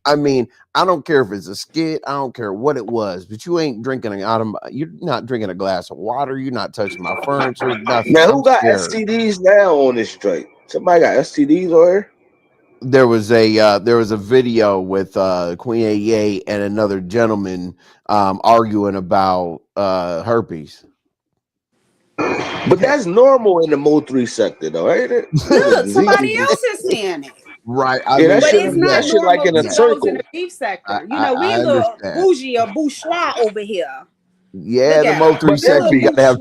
Speaker 2: I mean, I don't care if it's a skit. I don't care what it was, but you ain't drinking you're not drinking a glass of water. You're not touching my furniture. Nothing.
Speaker 10: Now, who got STDs now on this straight? Somebody got STDs over here?
Speaker 2: There was a video with Queen 88 and another gentleman arguing about herpes.
Speaker 10: But that's normal in the Mo3 sector, though, ain't it?
Speaker 9: Look, somebody else is saying it.
Speaker 2: Right.
Speaker 9: But it's not normal
Speaker 10: like in a circle.
Speaker 9: in the beef sector. We a little bougie or bourgeois over here.
Speaker 2: Yeah, the Mo3 sector, you gotta have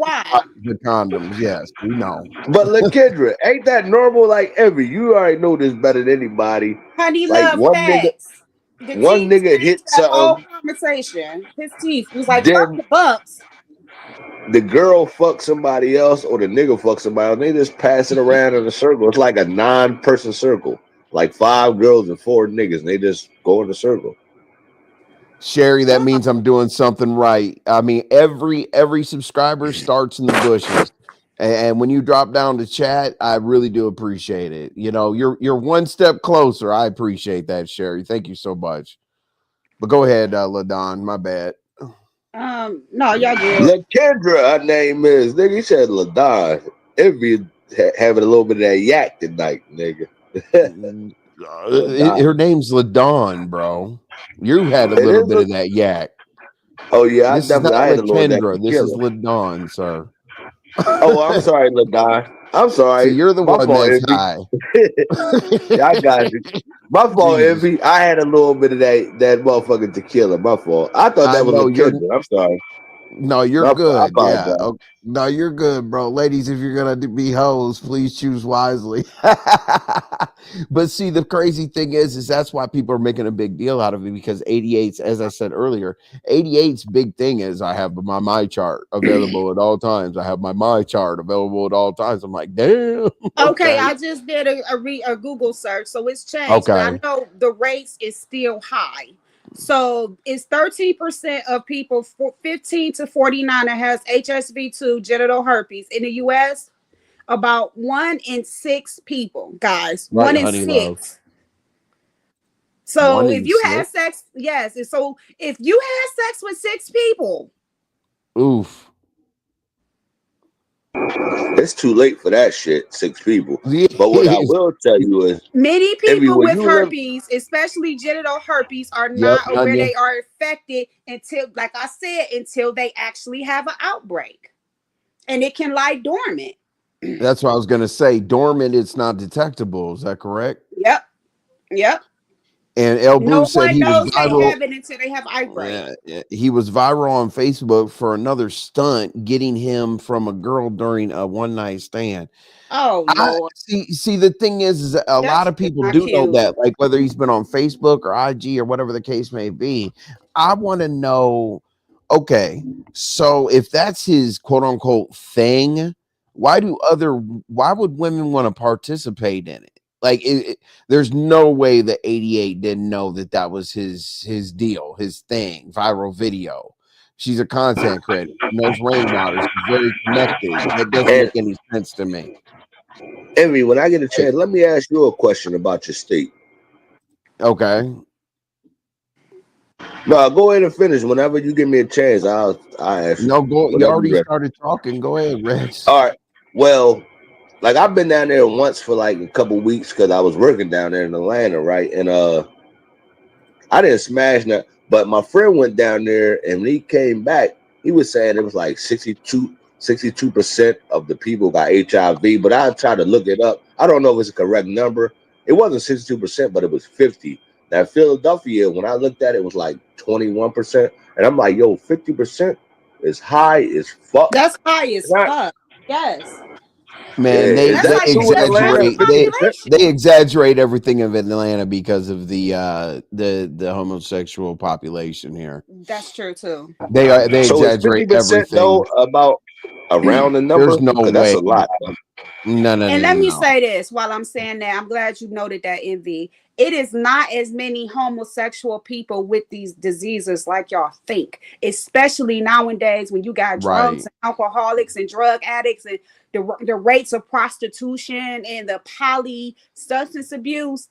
Speaker 2: the condoms. Yes, we know.
Speaker 10: But look, Kendra, ain't that normal? Like you already know this better than anybody.
Speaker 9: Honey,
Speaker 10: like
Speaker 9: love facts.
Speaker 10: One nigga hit something.
Speaker 9: Whole conversation. His teeth was like the bumps.
Speaker 10: The girl fucked somebody else, or the nigga fucked somebody else. They just pass it around in a circle. It's like a 9-person circle, like 5 girls and 4 niggas, and they just go in a circle.
Speaker 2: Sherry, that means I'm doing something right. I mean, every subscriber starts in the bushes. And when you drop down to chat, I really do appreciate it. You know, you're one step closer. I appreciate that, Sherry. Thank you so much. But go ahead, LaDon. My bad.
Speaker 9: No, y'all good.
Speaker 10: Look, Kendra, her name is nigga. He said LaDon. Every having a little bit of that yak tonight, nigga.
Speaker 2: Her name's LaDon, bro. You had a little bit of that yak.
Speaker 10: Oh yeah,
Speaker 2: this is not LaKendra. This is LaDon, sir.
Speaker 10: Oh, I'm sorry, LaDon. I'm sorry.
Speaker 2: So you're the one that's high.
Speaker 10: Yeah, I got you. My fault, Envy. I had a little bit of that motherfucking tequila. My fault. I thought that was LaKendra. I'm sorry.
Speaker 2: No, you're good. Yeah. Okay. No, you're good, bro. Ladies, if you're gonna be hoes, please choose wisely. But see, the crazy thing is that's why people are making a big deal out of it, because 88's, as I said earlier, 88's big thing is I have my chart available at all times. I have my chart available at all times. I'm like, damn.
Speaker 9: Okay, I just did a Google search, so it's changed.
Speaker 2: Okay.
Speaker 9: But I know the rates is still high.
Speaker 7: So it's 13% of people 15 to 49 that has HSV2 genital herpes in the US. About 1 in 6 people, guys.
Speaker 2: Right,
Speaker 7: 1 in
Speaker 2: honey love.
Speaker 7: 6.
Speaker 2: 1
Speaker 7: So
Speaker 2: in
Speaker 7: if you
Speaker 2: 6.
Speaker 7: had sex, yes. And so if you had sex with 6 people,
Speaker 2: Oof.
Speaker 10: It's too late for that shit. 6 people.
Speaker 2: Yeah.
Speaker 10: But what I will tell you is,
Speaker 7: many people
Speaker 10: everywhere
Speaker 7: with
Speaker 10: you live,
Speaker 7: herpes, especially genital herpes, are
Speaker 2: Yep,
Speaker 7: not aware
Speaker 2: Anya.
Speaker 7: they are infected until, like I said, until they actually have an outbreak. And it can lie dormant.
Speaker 2: That's what I was gonna say. Dormant, it's not detectable. Is that correct?
Speaker 7: Yep. Yep.
Speaker 2: And El Blue
Speaker 7: No
Speaker 2: said
Speaker 7: one
Speaker 2: he was
Speaker 7: knows they
Speaker 2: viral.
Speaker 7: have it until they have outbreak.
Speaker 2: He was viral on Facebook for another stunt, getting him from a girl during a one night stand.
Speaker 7: Oh
Speaker 2: I
Speaker 7: Lord.
Speaker 2: see. The thing is that a lot
Speaker 7: That's
Speaker 2: of people
Speaker 7: not
Speaker 2: do know
Speaker 7: cute.
Speaker 2: that, like whether he's been on Facebook or IG or whatever the case may be. I want to know. Okay, so if that's his quote unquote thing, why would women want to participate in it? Like, there's no way that 88 didn't know that that was his deal, his thing, viral video. She's a content creator. She knows rainwater. She's very connected. That doesn't
Speaker 10: and
Speaker 2: make any sense to me.
Speaker 10: Envy, when I get a chance, let me ask you a question about your state.
Speaker 2: Okay.
Speaker 10: No, go ahead and finish. Whenever you give me a chance, I'll ask you.
Speaker 2: No, go. You
Speaker 10: Whenever
Speaker 2: already
Speaker 10: you're ready.
Speaker 2: started talking. Go ahead, Rex.
Speaker 10: All right. Well, like I've been down there once for like a couple weeks because I was working down there in Atlanta, right? And I didn't smash that, but my friend went down there and when he came back, he was saying it was like 62% of the people got HIV. But I tried to look it up. I don't know if it's a correct number. It wasn't 62%, but it was 50. Now Philadelphia, when I looked at it, it was like 21%. And I'm like, yo, 50% is high as fuck.
Speaker 7: That's high as
Speaker 10: Not,
Speaker 7: fuck. Yes.
Speaker 2: Man,
Speaker 10: yeah, is
Speaker 7: That's
Speaker 10: that
Speaker 7: like
Speaker 10: true with
Speaker 7: that's half the
Speaker 10: Atlanta?
Speaker 2: exaggerate. They
Speaker 10: 50%?
Speaker 2: they exaggerate everything of Atlanta because of the homosexual population here.
Speaker 7: That's true too.
Speaker 2: They
Speaker 10: So is
Speaker 2: exaggerate
Speaker 10: 50% though
Speaker 2: everything.
Speaker 10: about around the
Speaker 2: There's
Speaker 10: number?
Speaker 2: no
Speaker 10: Because that's
Speaker 2: way.
Speaker 10: a lot.
Speaker 7: And let me
Speaker 2: No.
Speaker 7: say this while I'm saying that, I'm glad you noted that, Envy. It is not as many homosexual people with these diseases like y'all think, especially nowadays when you got drunks
Speaker 2: Right.
Speaker 7: and alcoholics and drug addicts and the rates of prostitution and the poly substance abuse.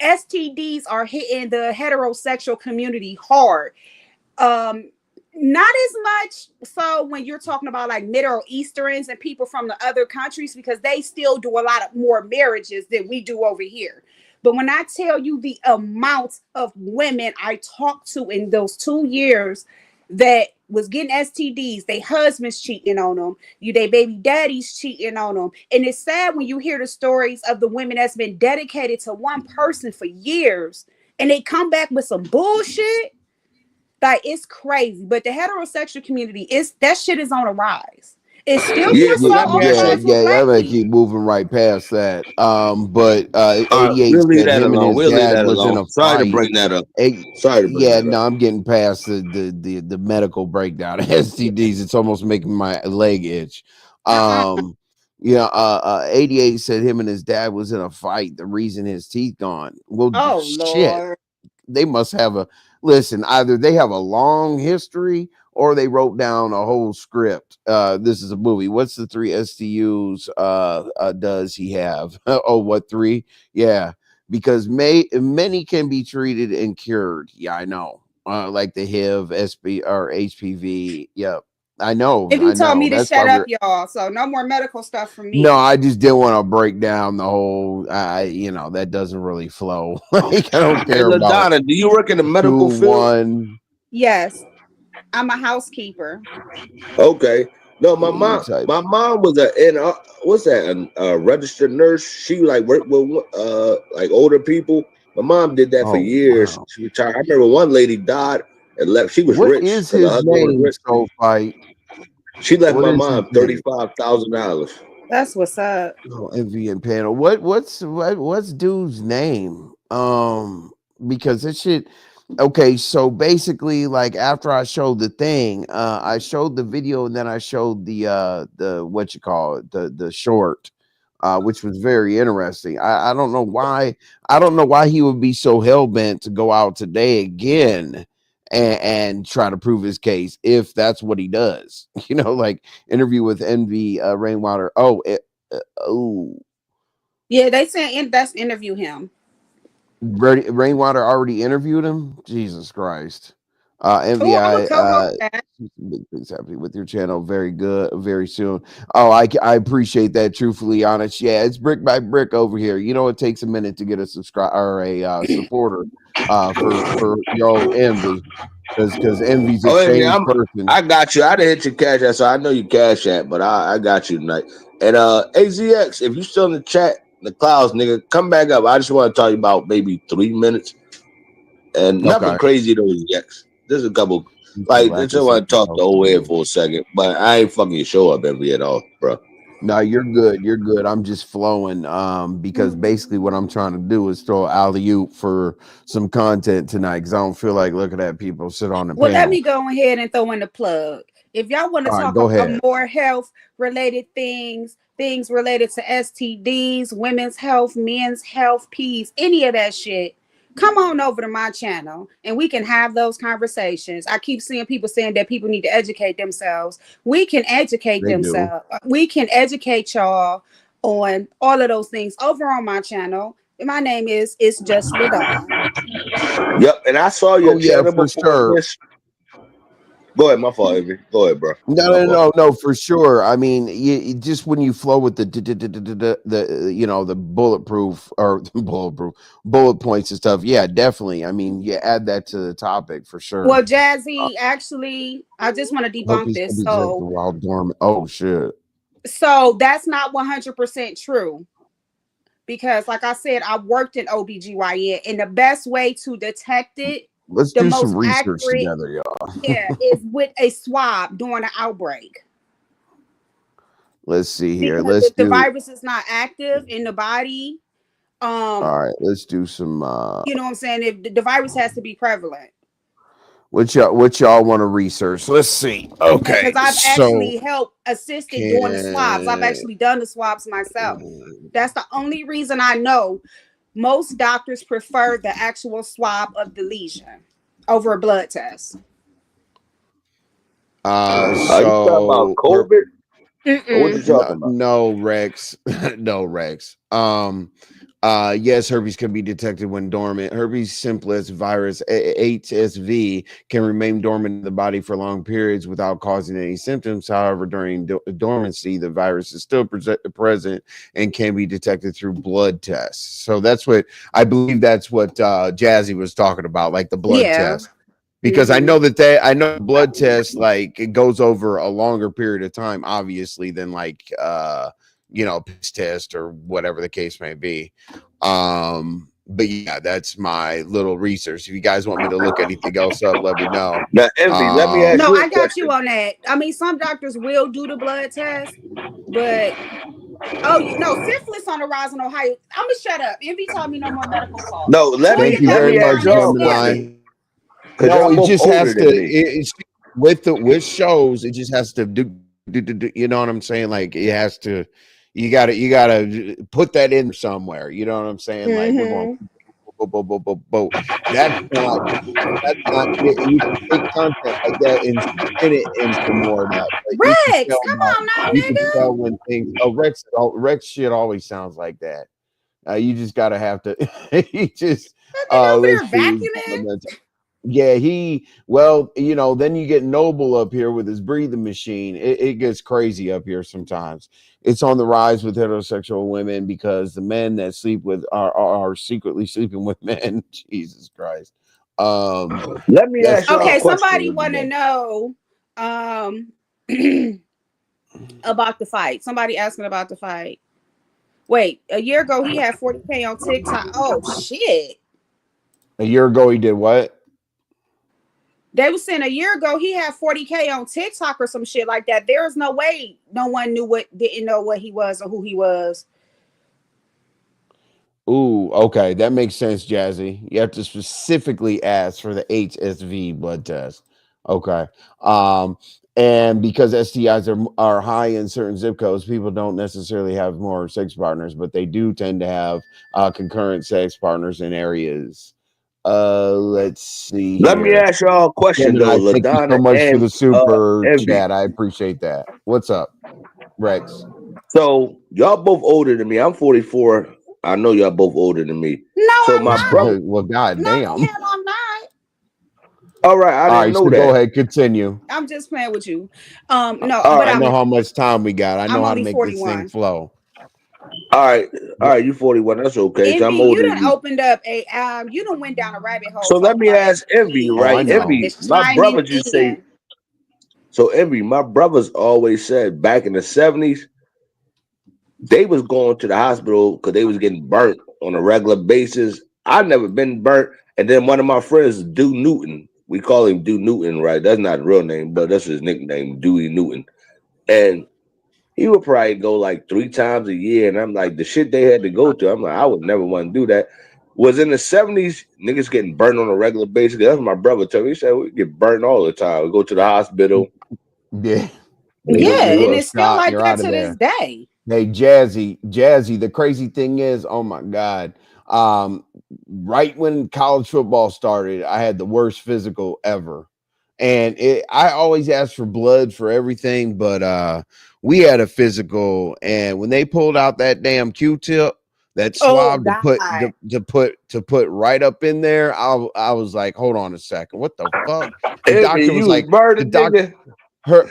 Speaker 7: STDs are hitting the heterosexual community hard. um Not as much so when you're talking about like Middle Easterns and people from the other countries, because they still do a lot of more marriages than we do over here. But when I tell you the amount of women I talked to in those 2 years that was getting STDs, they husbands cheating on them, they baby daddies cheating on them. And it's sad when you hear the stories of the women that's been dedicated to one person for years and they come back with some bullshit. Like, it's crazy. But the heterosexual community, is that shit is on a rise. It's still
Speaker 10: Yeah,
Speaker 7: getting
Speaker 10: but let
Speaker 7: so
Speaker 10: me ask you.
Speaker 7: overlooked with
Speaker 2: I'm
Speaker 7: black
Speaker 2: gonna
Speaker 7: people.
Speaker 2: keep moving right past that. But
Speaker 10: All right,
Speaker 2: 88
Speaker 10: we'll leave
Speaker 2: said
Speaker 10: that
Speaker 2: him and
Speaker 10: alone.
Speaker 2: his
Speaker 10: We'll leave
Speaker 2: dad
Speaker 10: that
Speaker 2: was in
Speaker 10: alone.
Speaker 2: a
Speaker 10: Sorry to
Speaker 2: fight.
Speaker 10: bring that up.
Speaker 2: Hey,
Speaker 10: Sorry to bring
Speaker 2: yeah,
Speaker 10: that up.
Speaker 2: no, I'm getting past the medical breakdown of STDs. It's almost making my leg itch.
Speaker 7: Uh-uh.
Speaker 2: 88 said him and his dad was in a fight. The reason his teeth gone. Well,
Speaker 7: Oh
Speaker 2: shit.
Speaker 7: Lord.
Speaker 2: They must have a listen. Either they have a long history or they wrote down a whole script. This is a movie. What's the 3 STUs? Does he have? Oh, what 3? Yeah, because many can be treated and cured. Yeah, I know. Like the HIV, SP or HPV. Yep, I know.
Speaker 7: If he told me to
Speaker 2: That's why
Speaker 7: shut up,
Speaker 2: we're.
Speaker 7: y'all. So no more medical stuff from
Speaker 2: No,
Speaker 7: me.
Speaker 2: I just didn't want to break down the whole. That doesn't really flow. Like I don't
Speaker 10: Hey,
Speaker 2: care about
Speaker 10: LaDonna, do you work in the
Speaker 2: 2,
Speaker 10: medical field?
Speaker 2: 1.
Speaker 7: Yes, I'm a housekeeper.
Speaker 10: Okay. No, my
Speaker 2: Yeah, you
Speaker 10: mom.
Speaker 2: type.
Speaker 10: My mom was what's that? A registered nurse. She like worked with like older people. My mom did that for
Speaker 2: Oh
Speaker 10: years.
Speaker 2: wow.
Speaker 10: She retired. I remember one lady died and left. She was
Speaker 2: What
Speaker 10: rich
Speaker 2: is
Speaker 10: because her
Speaker 2: his
Speaker 10: husband was
Speaker 2: name?
Speaker 10: rich.
Speaker 2: So fight.
Speaker 10: She left
Speaker 2: What
Speaker 10: my
Speaker 2: is his
Speaker 10: mom
Speaker 2: name?
Speaker 10: $35,000.
Speaker 7: That's what's up.
Speaker 2: Oh, MVN panel. What's dude's name? Because it should. Okay, so basically, like after I showed the thing, I showed the video and then I showed the what you call it, the short which was very interesting. I don't know why. I don't know why he would be so hell bent to go out today again and try to prove his case if that's what he does. Like interview with Envy Rainwater. Oh,
Speaker 9: Yeah, they said that's interview him.
Speaker 2: Rainwater already interviewed him. Jesus Christ.
Speaker 9: Oh, I'm a
Speaker 2: MVI,
Speaker 9: co-host that.
Speaker 2: big things happening with your channel. Very good. Very soon. Oh, I appreciate that. Truthfully honest. Yeah, it's brick by brick over here. It takes a minute to get a subscriber or a supporter for your old Envy. Because Envy's a changed person.
Speaker 10: I got you. I didn't hit your cash app, so I know you cash app, but I got you tonight. And AZX, if you still in the chat, the clouds, nigga, come back up. I just want to talk about maybe 3 minutes. And nothing crazy though, X. There's a couple I just want to talk to old head for a second, but I ain't fucking your show up every at all, bro.
Speaker 2: No, you're good. You're good. I'm just flowing. Because basically what I'm trying to do is throw alley-oop for some content tonight. Because I don't feel like looking at people sit on the
Speaker 9: Well,
Speaker 2: panel.
Speaker 9: let me go ahead and throw in the plug. If y'all want to talk about more health related things related to STDs, women's health, men's health, peas, any of that shit, come on over to my channel and we can have those conversations. I keep seeing people saying that people need to educate themselves. We can educate themselves. We can educate y'all on all of those things over on my channel. My name is It's Just LaDon.
Speaker 10: Yep, and I saw your channel
Speaker 2: for sure.
Speaker 10: Go ahead, my fault, Avery. Go ahead, bro.
Speaker 2: No, for sure. I mean, just when you flow with the bulletproof or bullet points and stuff, yeah, definitely. I mean, you add that to the topic for sure.
Speaker 9: Well, Jazzy, actually, I just want to debunk this.
Speaker 2: Oh shit.
Speaker 9: So that's not 100% true. Because like I said, I worked in OBGYN, and the best way to detect it,
Speaker 2: let's do some research together, y'all.
Speaker 9: Yeah, is with a swab during an outbreak.
Speaker 2: Let's see here.
Speaker 9: Because if the virus is not active in the body.
Speaker 2: All right, let's do some
Speaker 9: you know what I'm saying? If the virus has to be prevalent.
Speaker 2: What y'all want to research? Let's see. Okay.
Speaker 9: Because I've actually assisted doing the swabs. I've actually done the swabs myself. That's the only reason I know most doctors prefer the actual swab of the lesion over a blood test.
Speaker 10: Are you talking about COVID? What you talking about?
Speaker 2: No, Rex. No, Rex. Yes, herpes can be detected when dormant. Herpes simplex virus, HSV, can remain dormant in the body for long periods without causing any symptoms. However, during dormancy, the virus is still present and can be detected through blood tests. So that's what I believe. That's what Jazzy was talking about, like the blood test. Because I know I know blood test, like it goes over a longer period of time, obviously, than like piss test or whatever the case may be. But yeah, that's my little research. If you guys want me to look anything else up, let me know.
Speaker 10: Now, Envy, let me ask you.
Speaker 9: I got you on that. I mean, some doctors will do the blood test, but syphilis on the rise in Ohio. I'm gonna shut up. Envy taught me no more medical talk.
Speaker 10: No, thank you very much,
Speaker 2: Gemini. No, it just has to. With shows, it just has to do. You know what I'm saying? Like it has to. You gotta put that in somewhere. You know what I'm saying? Like we're going. That's not. You can take content like that and spin it into more of that.
Speaker 9: Rex, come on now,
Speaker 2: you can tell when things. Rex shit always sounds like that. You just gotta have to. He just.
Speaker 9: Vacuuming.
Speaker 2: Yeah, then you get Noble up here with his breathing machine. It gets crazy up here sometimes. It's on the rise with heterosexual women because the men that sleep with are secretly sleeping with men. Jesus Christ.
Speaker 10: Let me ask you.
Speaker 9: Okay, somebody want to know about the fight. Somebody asking about the fight. Wait, a year ago he had 40K on TikTok. Oh shit.
Speaker 2: A year ago he did what?
Speaker 9: They were saying a year ago he had 40K on TikTok or some shit like that. There is no way no one didn't know what he was or who he was.
Speaker 2: Ooh, okay. That makes sense, Jazzy. You have to specifically ask for the HSV blood test. Okay. And because STIs are high in certain zip codes, people don't necessarily have more sex partners, but they do tend to have concurrent sex partners in areas. Let's see
Speaker 10: Let me
Speaker 2: here.
Speaker 10: ask y'all a question though,
Speaker 2: Gemini, thank you so
Speaker 10: LaDonna
Speaker 2: much for
Speaker 10: and
Speaker 2: the super
Speaker 10: Envy.
Speaker 2: chat. I appreciate that. What's up, Rex?
Speaker 10: So y'all both older than me. I'm 44. I know y'all both older than me.
Speaker 9: No,
Speaker 10: So
Speaker 9: I'm
Speaker 10: my
Speaker 9: not.
Speaker 10: brother.
Speaker 2: Well, god
Speaker 9: No,
Speaker 2: damn.
Speaker 9: hell, I'm not.
Speaker 10: All right, I
Speaker 2: All
Speaker 10: didn't
Speaker 2: right,
Speaker 10: know
Speaker 2: so
Speaker 10: that.
Speaker 2: go ahead, continue.
Speaker 9: I'm just playing with you. No,
Speaker 10: All
Speaker 9: but
Speaker 2: I
Speaker 10: right.
Speaker 2: know how much time we got. I know
Speaker 9: I'm
Speaker 2: how to
Speaker 9: only
Speaker 2: make this thing
Speaker 9: 41.
Speaker 2: flow.
Speaker 10: All right. You 41. That's okay. 'Cause I'm
Speaker 9: Envy,
Speaker 10: older
Speaker 9: you
Speaker 10: than
Speaker 9: done
Speaker 10: you.
Speaker 9: opened up you done went down a rabbit hole
Speaker 10: So let
Speaker 9: talking
Speaker 10: me
Speaker 9: about
Speaker 10: ask Envy,
Speaker 2: Oh, I
Speaker 10: right?
Speaker 9: STDs and
Speaker 2: know.
Speaker 10: Envy,
Speaker 9: it's
Speaker 10: my
Speaker 9: chiming
Speaker 10: brothers, you say.
Speaker 9: in.
Speaker 10: So Envy, my brothers always said back in the 70s, they was going to the hospital because they was getting burnt on a regular basis. I never been burnt. And then one of my friends, Dew Newton, we call him Dew Newton, right? That's not his real name, but that's his nickname, Dewey Newton. And he would probably go like 3 times a year. And I'm like, the shit they had to go to, I'm like, I would never want to do that. Was in the 70s, niggas getting burnt on a regular basis. That's what my brother told me. He said, we get burnt all the time. We go to the hospital.
Speaker 2: Yeah.
Speaker 10: And
Speaker 9: Yeah,
Speaker 10: we
Speaker 9: and
Speaker 10: look.
Speaker 9: it's still like
Speaker 2: You're
Speaker 9: that
Speaker 2: out of
Speaker 9: to this
Speaker 2: there.
Speaker 9: day.
Speaker 2: Hey, Jazzy. The crazy thing is, oh my God. Right when college football started, I had the worst physical ever. And I always asked for blood for everything, but we had a physical, and when they pulled out that damn Q-tip, that
Speaker 9: Oh
Speaker 2: swab to put
Speaker 9: God.
Speaker 2: to put right up in there, I was like, hold on a second, what the fuck? The
Speaker 10: Envy,
Speaker 2: doctor was
Speaker 10: you was
Speaker 2: like, the
Speaker 10: murdered,
Speaker 2: doc
Speaker 10: nigga.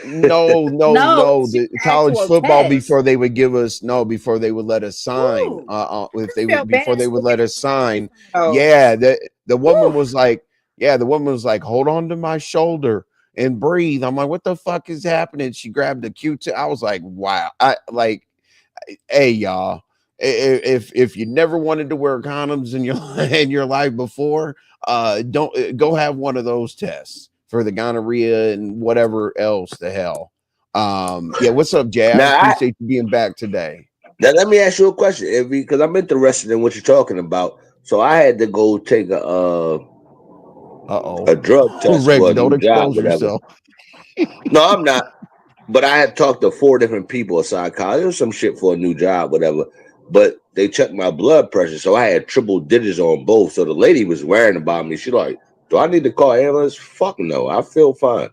Speaker 2: no,
Speaker 9: No, she
Speaker 2: the
Speaker 9: an
Speaker 2: college
Speaker 9: actual
Speaker 2: football
Speaker 9: test.
Speaker 2: before they would give us before they would let us sign.
Speaker 9: Ooh,
Speaker 2: If
Speaker 9: I
Speaker 2: they would
Speaker 9: felt
Speaker 2: before
Speaker 9: bad
Speaker 2: they would
Speaker 9: sticking
Speaker 2: let us sign,
Speaker 9: those.
Speaker 2: yeah, the woman
Speaker 9: Ooh.
Speaker 2: was like, yeah, the woman was like, hold on to my shoulder and breathe. I'm like, what the fuck is happening? She grabbed the Q-tip. I was like, wow. I like, hey y'all, if you never wanted to wear condoms in your in your life before, don't go have one of those tests for the gonorrhea and whatever else the hell. Yeah, what's up, Jazz?
Speaker 10: Now,
Speaker 2: Appreciate you being back today.
Speaker 10: now let me ask you a question, Envy, because I'm interested in what you're talking about. So I had to go take
Speaker 2: Uh-oh.
Speaker 10: a drug test
Speaker 2: Rex,
Speaker 10: for a
Speaker 2: don't
Speaker 10: new job,
Speaker 2: expose
Speaker 10: whatever.
Speaker 2: yourself.
Speaker 10: No, I'm not. But I had talked to 4 different people, a psychologist, or some shit for a new job, whatever. But they checked my blood pressure, so I had triple digits on both. So the lady was worrying about me. She like, do I need to call ambulance? Fuck no, I feel fine.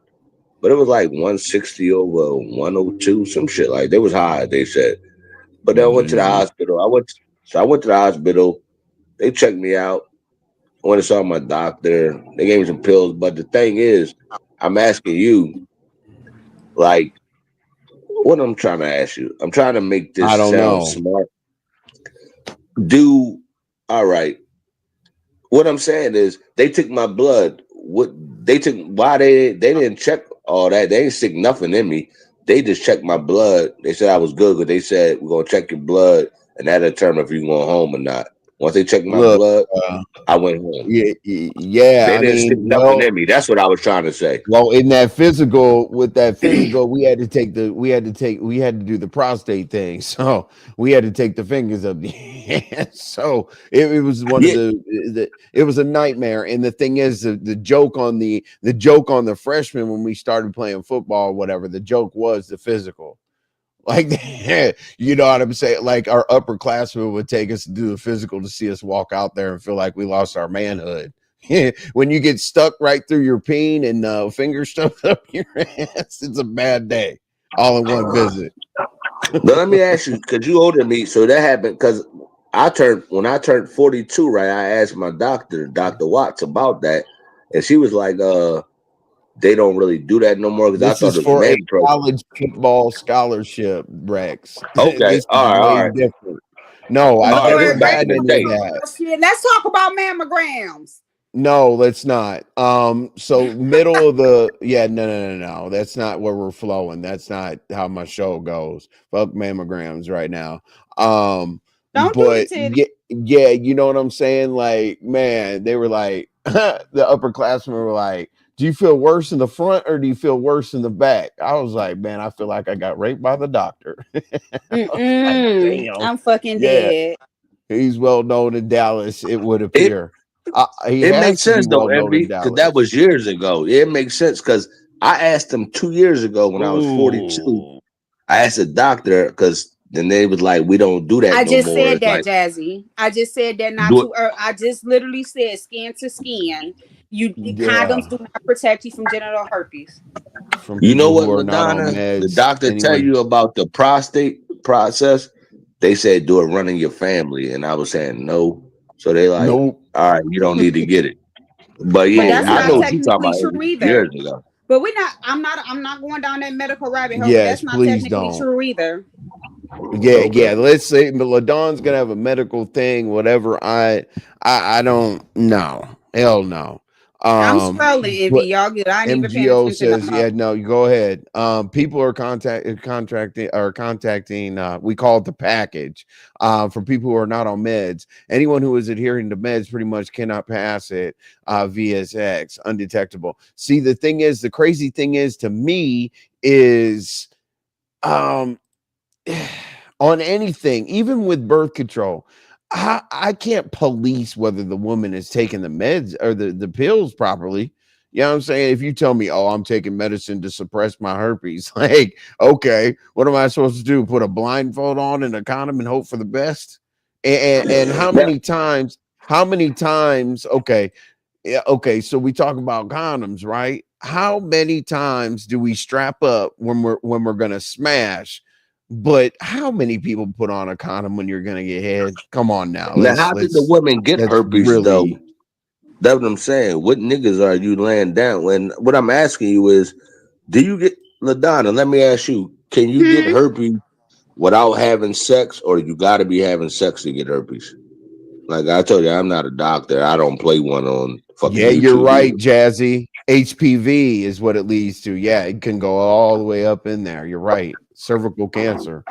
Speaker 10: But it was like 160 over 102, some shit like that. It was high, they said. But then I went to the hospital. I went to the hospital. They checked me out. I went and saw my doctor. They gave me some pills. But the thing is, I'm asking you, like, what I'm trying to ask you. I'm trying to make
Speaker 2: I
Speaker 10: this
Speaker 2: don't
Speaker 10: sound
Speaker 2: know.
Speaker 10: smart. All right. What I'm saying is they took my blood. Why they didn't check all that. They didn't stick nothing in me. They just checked my blood. They said I was good because they said we're gonna check your blood and that determine if you're going home or not. Once they checked my
Speaker 2: Look,
Speaker 10: blood, I went home.
Speaker 2: yeah,
Speaker 10: They
Speaker 2: I
Speaker 10: didn't stick
Speaker 2: mean,
Speaker 10: nothing in me. That's what I was trying to say.
Speaker 2: well, in that physical, with that physical, we had to do the prostate thing. So we had to take the fingers up the hand. So it was one of
Speaker 10: Yeah,
Speaker 2: it was a nightmare. And the thing is, the joke on the freshman when we started playing football or whatever, the joke was the physical. Like, you know what I'm saying? Like our upperclassmen would take us to do the physical to see us walk out there and feel like we lost our manhood. When you get stuck right through your peen and finger stuffed up your ass, it's a bad day. All in one visit.
Speaker 10: but let me ask you, because you older than me, so that happened because when I turned 42, right? I asked my doctor, Dr. Watts, about that, and she was like, they don't really do that no more because I
Speaker 2: This
Speaker 10: thought
Speaker 2: is
Speaker 10: it was a
Speaker 2: for a
Speaker 10: main program.
Speaker 2: college football scholarship, Rex.
Speaker 10: Okay,
Speaker 2: This is
Speaker 10: all right,
Speaker 2: way
Speaker 10: all right.
Speaker 2: different. No, I've
Speaker 10: All right,
Speaker 2: never
Speaker 10: this
Speaker 9: Lord,
Speaker 10: is back
Speaker 9: Rex
Speaker 2: had
Speaker 10: in the
Speaker 2: any of
Speaker 10: day.
Speaker 2: that.
Speaker 9: shit. Let's talk about mammograms.
Speaker 2: No, let's not. So middle of no. That's not where we're flowing. That's not how my show goes. Fuck mammograms right now.
Speaker 9: Don't do the
Speaker 2: But
Speaker 9: titty.
Speaker 2: yeah, you know what I'm saying? Like, man, they were like the upperclassmen were like, do you feel worse in the front or do you feel worse in the back? I was like, man, I feel like I got raped by the doctor. I was like, damn.
Speaker 9: I'm fucking
Speaker 2: Yeah,
Speaker 9: dead.
Speaker 2: he's well known in Dallas, it would
Speaker 10: It
Speaker 2: appear. He
Speaker 10: it
Speaker 2: has
Speaker 10: makes
Speaker 2: to be
Speaker 10: sense though,
Speaker 2: well known in
Speaker 10: Envy, because that
Speaker 2: Dallas.
Speaker 10: was years ago. It makes sense because I asked them 2 years ago when I was 42.
Speaker 2: Ooh.
Speaker 10: I asked the doctor because then they was like, we don't do that
Speaker 9: I
Speaker 10: no
Speaker 9: just
Speaker 10: more.
Speaker 9: said
Speaker 10: It's
Speaker 9: that,
Speaker 10: like
Speaker 9: Jazzy. I just said that not
Speaker 10: do it.
Speaker 9: too early. I just literally said skin to skin. Condoms
Speaker 2: Yeah.
Speaker 9: do not protect you from genital herpes.
Speaker 2: From
Speaker 10: You know
Speaker 2: people
Speaker 10: what,
Speaker 2: who are not on
Speaker 10: LaDonna? The
Speaker 2: meds.
Speaker 10: doctor tell
Speaker 2: Anyone.
Speaker 10: you about the prostate process. They said do it running your family, and I was saying no. So they like,
Speaker 2: Nope.
Speaker 10: all right, you don't need to get it. But
Speaker 9: But
Speaker 10: yeah,
Speaker 9: that's
Speaker 10: I
Speaker 9: not
Speaker 10: know
Speaker 2: Yeah.
Speaker 10: what you're talking
Speaker 9: technically
Speaker 10: about. It
Speaker 9: true
Speaker 10: was years
Speaker 9: either.
Speaker 10: ago.
Speaker 9: But we're not. I'm not going down that medical rabbit hole. But
Speaker 2: Yes,
Speaker 9: that's not
Speaker 2: please
Speaker 9: technically
Speaker 2: don't.
Speaker 9: true either.
Speaker 2: Yeah.
Speaker 10: Okay.
Speaker 2: Let's say, but LaDon's gonna have a medical thing, whatever. I don't know. Hell no.
Speaker 9: I'm scrolling, Envy.
Speaker 2: But
Speaker 9: Y'all good. I ain't even paying
Speaker 2: MGO
Speaker 9: attention no
Speaker 2: says,
Speaker 9: more.
Speaker 2: yeah, no, you go ahead. People are contacting, we call it the package. For people who are not on meds. Anyone who is adhering to meds pretty much cannot pass it VSX, undetectable. See, the crazy thing is to me is um on anything, even with birth control. I can't police whether the woman is taking the meds or the pills properly. You know what I'm saying? If you tell me, oh, I'm taking medicine to suppress my herpes, like, okay, what am I supposed to do? Put a blindfold on and a condom and hope for the best? And how
Speaker 10: Now,
Speaker 2: many times? How many times? Okay, yeah, okay. So we talk about condoms, right? How many times do we strap up when we're gonna smash? But how many people put on a condom when you're gonna get head? Come on now.
Speaker 10: now, how did the women get
Speaker 2: Let's
Speaker 10: herpes though?
Speaker 2: really
Speaker 10: That's what I'm saying. What niggas are you laying down? When what I'm asking you is, do you get LaDonna? Let me ask you: can you get
Speaker 9: Hmm.
Speaker 10: herpes without having sex, or you got to be having sex to get herpes? Like I told you, I'm not a doctor. I don't play one on fucking
Speaker 2: yeah, you're
Speaker 10: YouTube
Speaker 2: right,
Speaker 10: either.
Speaker 2: Jazzy. HPV is what it leads to. Yeah, it can go all the way up in there. You're right. Cervical cancer.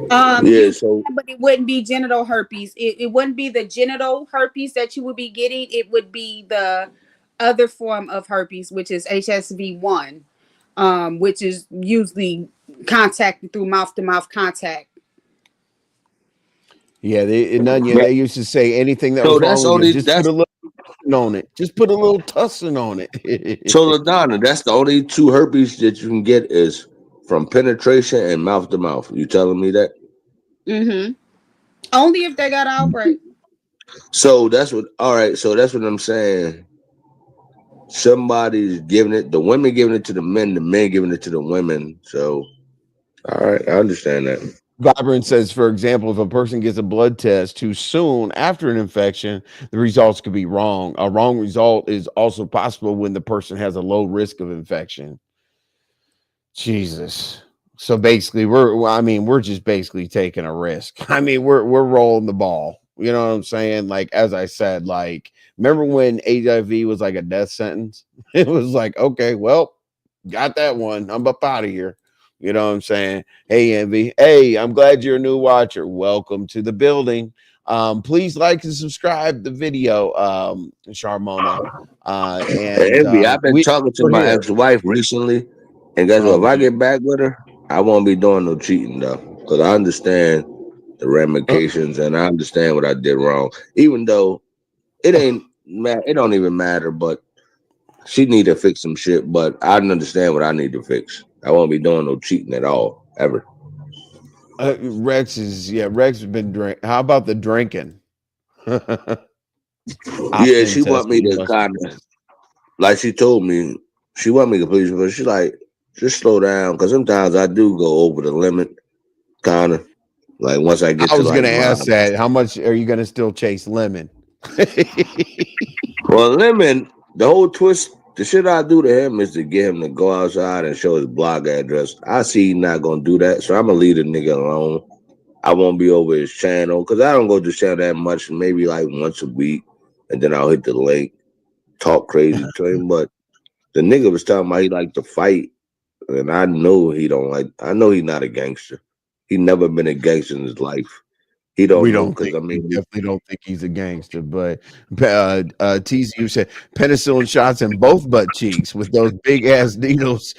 Speaker 10: Yeah.
Speaker 9: You
Speaker 10: So
Speaker 9: can, but it wouldn't be genital herpes. It wouldn't be the genital herpes that you would be getting. It would be the other form of herpes, which is HSV1, which is usually contacted through mouth to mouth contact.
Speaker 2: Yeah,
Speaker 10: yeah.
Speaker 2: they used to say anything that
Speaker 10: So
Speaker 2: was wrong
Speaker 10: that's
Speaker 2: with you,
Speaker 10: only
Speaker 2: just put
Speaker 10: that's
Speaker 2: a little tussin on it. Just put a little tussin on it.
Speaker 10: so LaDonna. That's the only two herpes that you can get is from penetration and mouth to mouth. You telling me that?
Speaker 9: Mm-hmm. Only if they got an outbreak.
Speaker 10: So that's what. All right. So that's what I'm saying. Somebody's giving it. The women giving it to the men giving it to the women. So all right, I understand that.
Speaker 2: Vibrant says, for example, if a person gets a blood test too soon after an infection, the results could be wrong. A wrong result is also possible when the person has a low risk of infection. Jesus. So basically, we're just basically taking a risk. I mean, we're rolling the ball. You know what I'm saying? Like, as I said, like, remember when HIV was like a death sentence? It was like, okay, well, got that one. I'm up out of here. You know what I'm saying? Hey, Envy. Hey, I'm glad you're a new watcher. Welcome to the building. Please like and subscribe the video, Sharmona.
Speaker 10: Hey,
Speaker 2: And
Speaker 10: Envy, I've been talking to
Speaker 2: we're
Speaker 10: my
Speaker 2: here.
Speaker 10: ex-wife recently, and guess what? If
Speaker 2: Oh,
Speaker 10: I
Speaker 2: gee.
Speaker 10: get back with her, I won't be doing no cheating though, because I understand the ramifications and I understand what I did wrong. Even though it don't even matter. But she need to fix some shit. But I understand what I need to fix. I won't be doing no cheating at all ever.
Speaker 2: Rex has been drink. How about the drinking?
Speaker 10: Yeah,
Speaker 2: Opt-in
Speaker 10: she want
Speaker 2: testing.
Speaker 10: me
Speaker 2: You
Speaker 10: to
Speaker 2: must
Speaker 10: kind
Speaker 2: be
Speaker 10: of like she told me she want me to please her, but she like just slow down because sometimes I do go over the limit, kind of like once I get
Speaker 2: I
Speaker 10: to
Speaker 2: was
Speaker 10: like
Speaker 2: gonna
Speaker 10: my
Speaker 2: ask that. How much are you gonna still chase lemon?
Speaker 10: well lemon. The whole twist, the shit I do to him is to get him to go outside and show his blog address. I see he not gonna do that, so I'm gonna leave the nigga alone. I won't be over his channel because I don't go to his channel that much, maybe like once a week, and then I'll hit the link, talk crazy to him. But the nigga was talking about he like to fight. And I know he don't like. I know he's not a gangster. He never been a gangster in his life. He
Speaker 2: We
Speaker 10: don't know
Speaker 2: don't
Speaker 10: because
Speaker 2: think
Speaker 10: I
Speaker 2: we
Speaker 10: mean,
Speaker 2: definitely don't think he's a gangster, but TCU said penicillin shots in both butt cheeks with those big ass needles.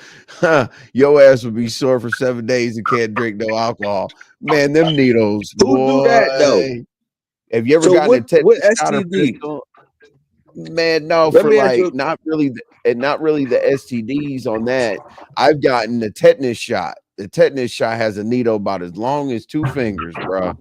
Speaker 2: Your ass would be sore for 7 days and can't drink no alcohol. Man, them needles,
Speaker 10: who do that though?
Speaker 2: boy. Have you ever
Speaker 10: So
Speaker 2: gotten a
Speaker 10: what
Speaker 2: tetanus shot or
Speaker 10: STD?
Speaker 2: pistol? Man, no,
Speaker 10: Let
Speaker 2: for
Speaker 10: me ask
Speaker 2: like
Speaker 10: you.
Speaker 2: not really. and not really the STDs on that. I've gotten the tetanus shot. The tetanus shot has a needle about as long as 2 fingers, bro.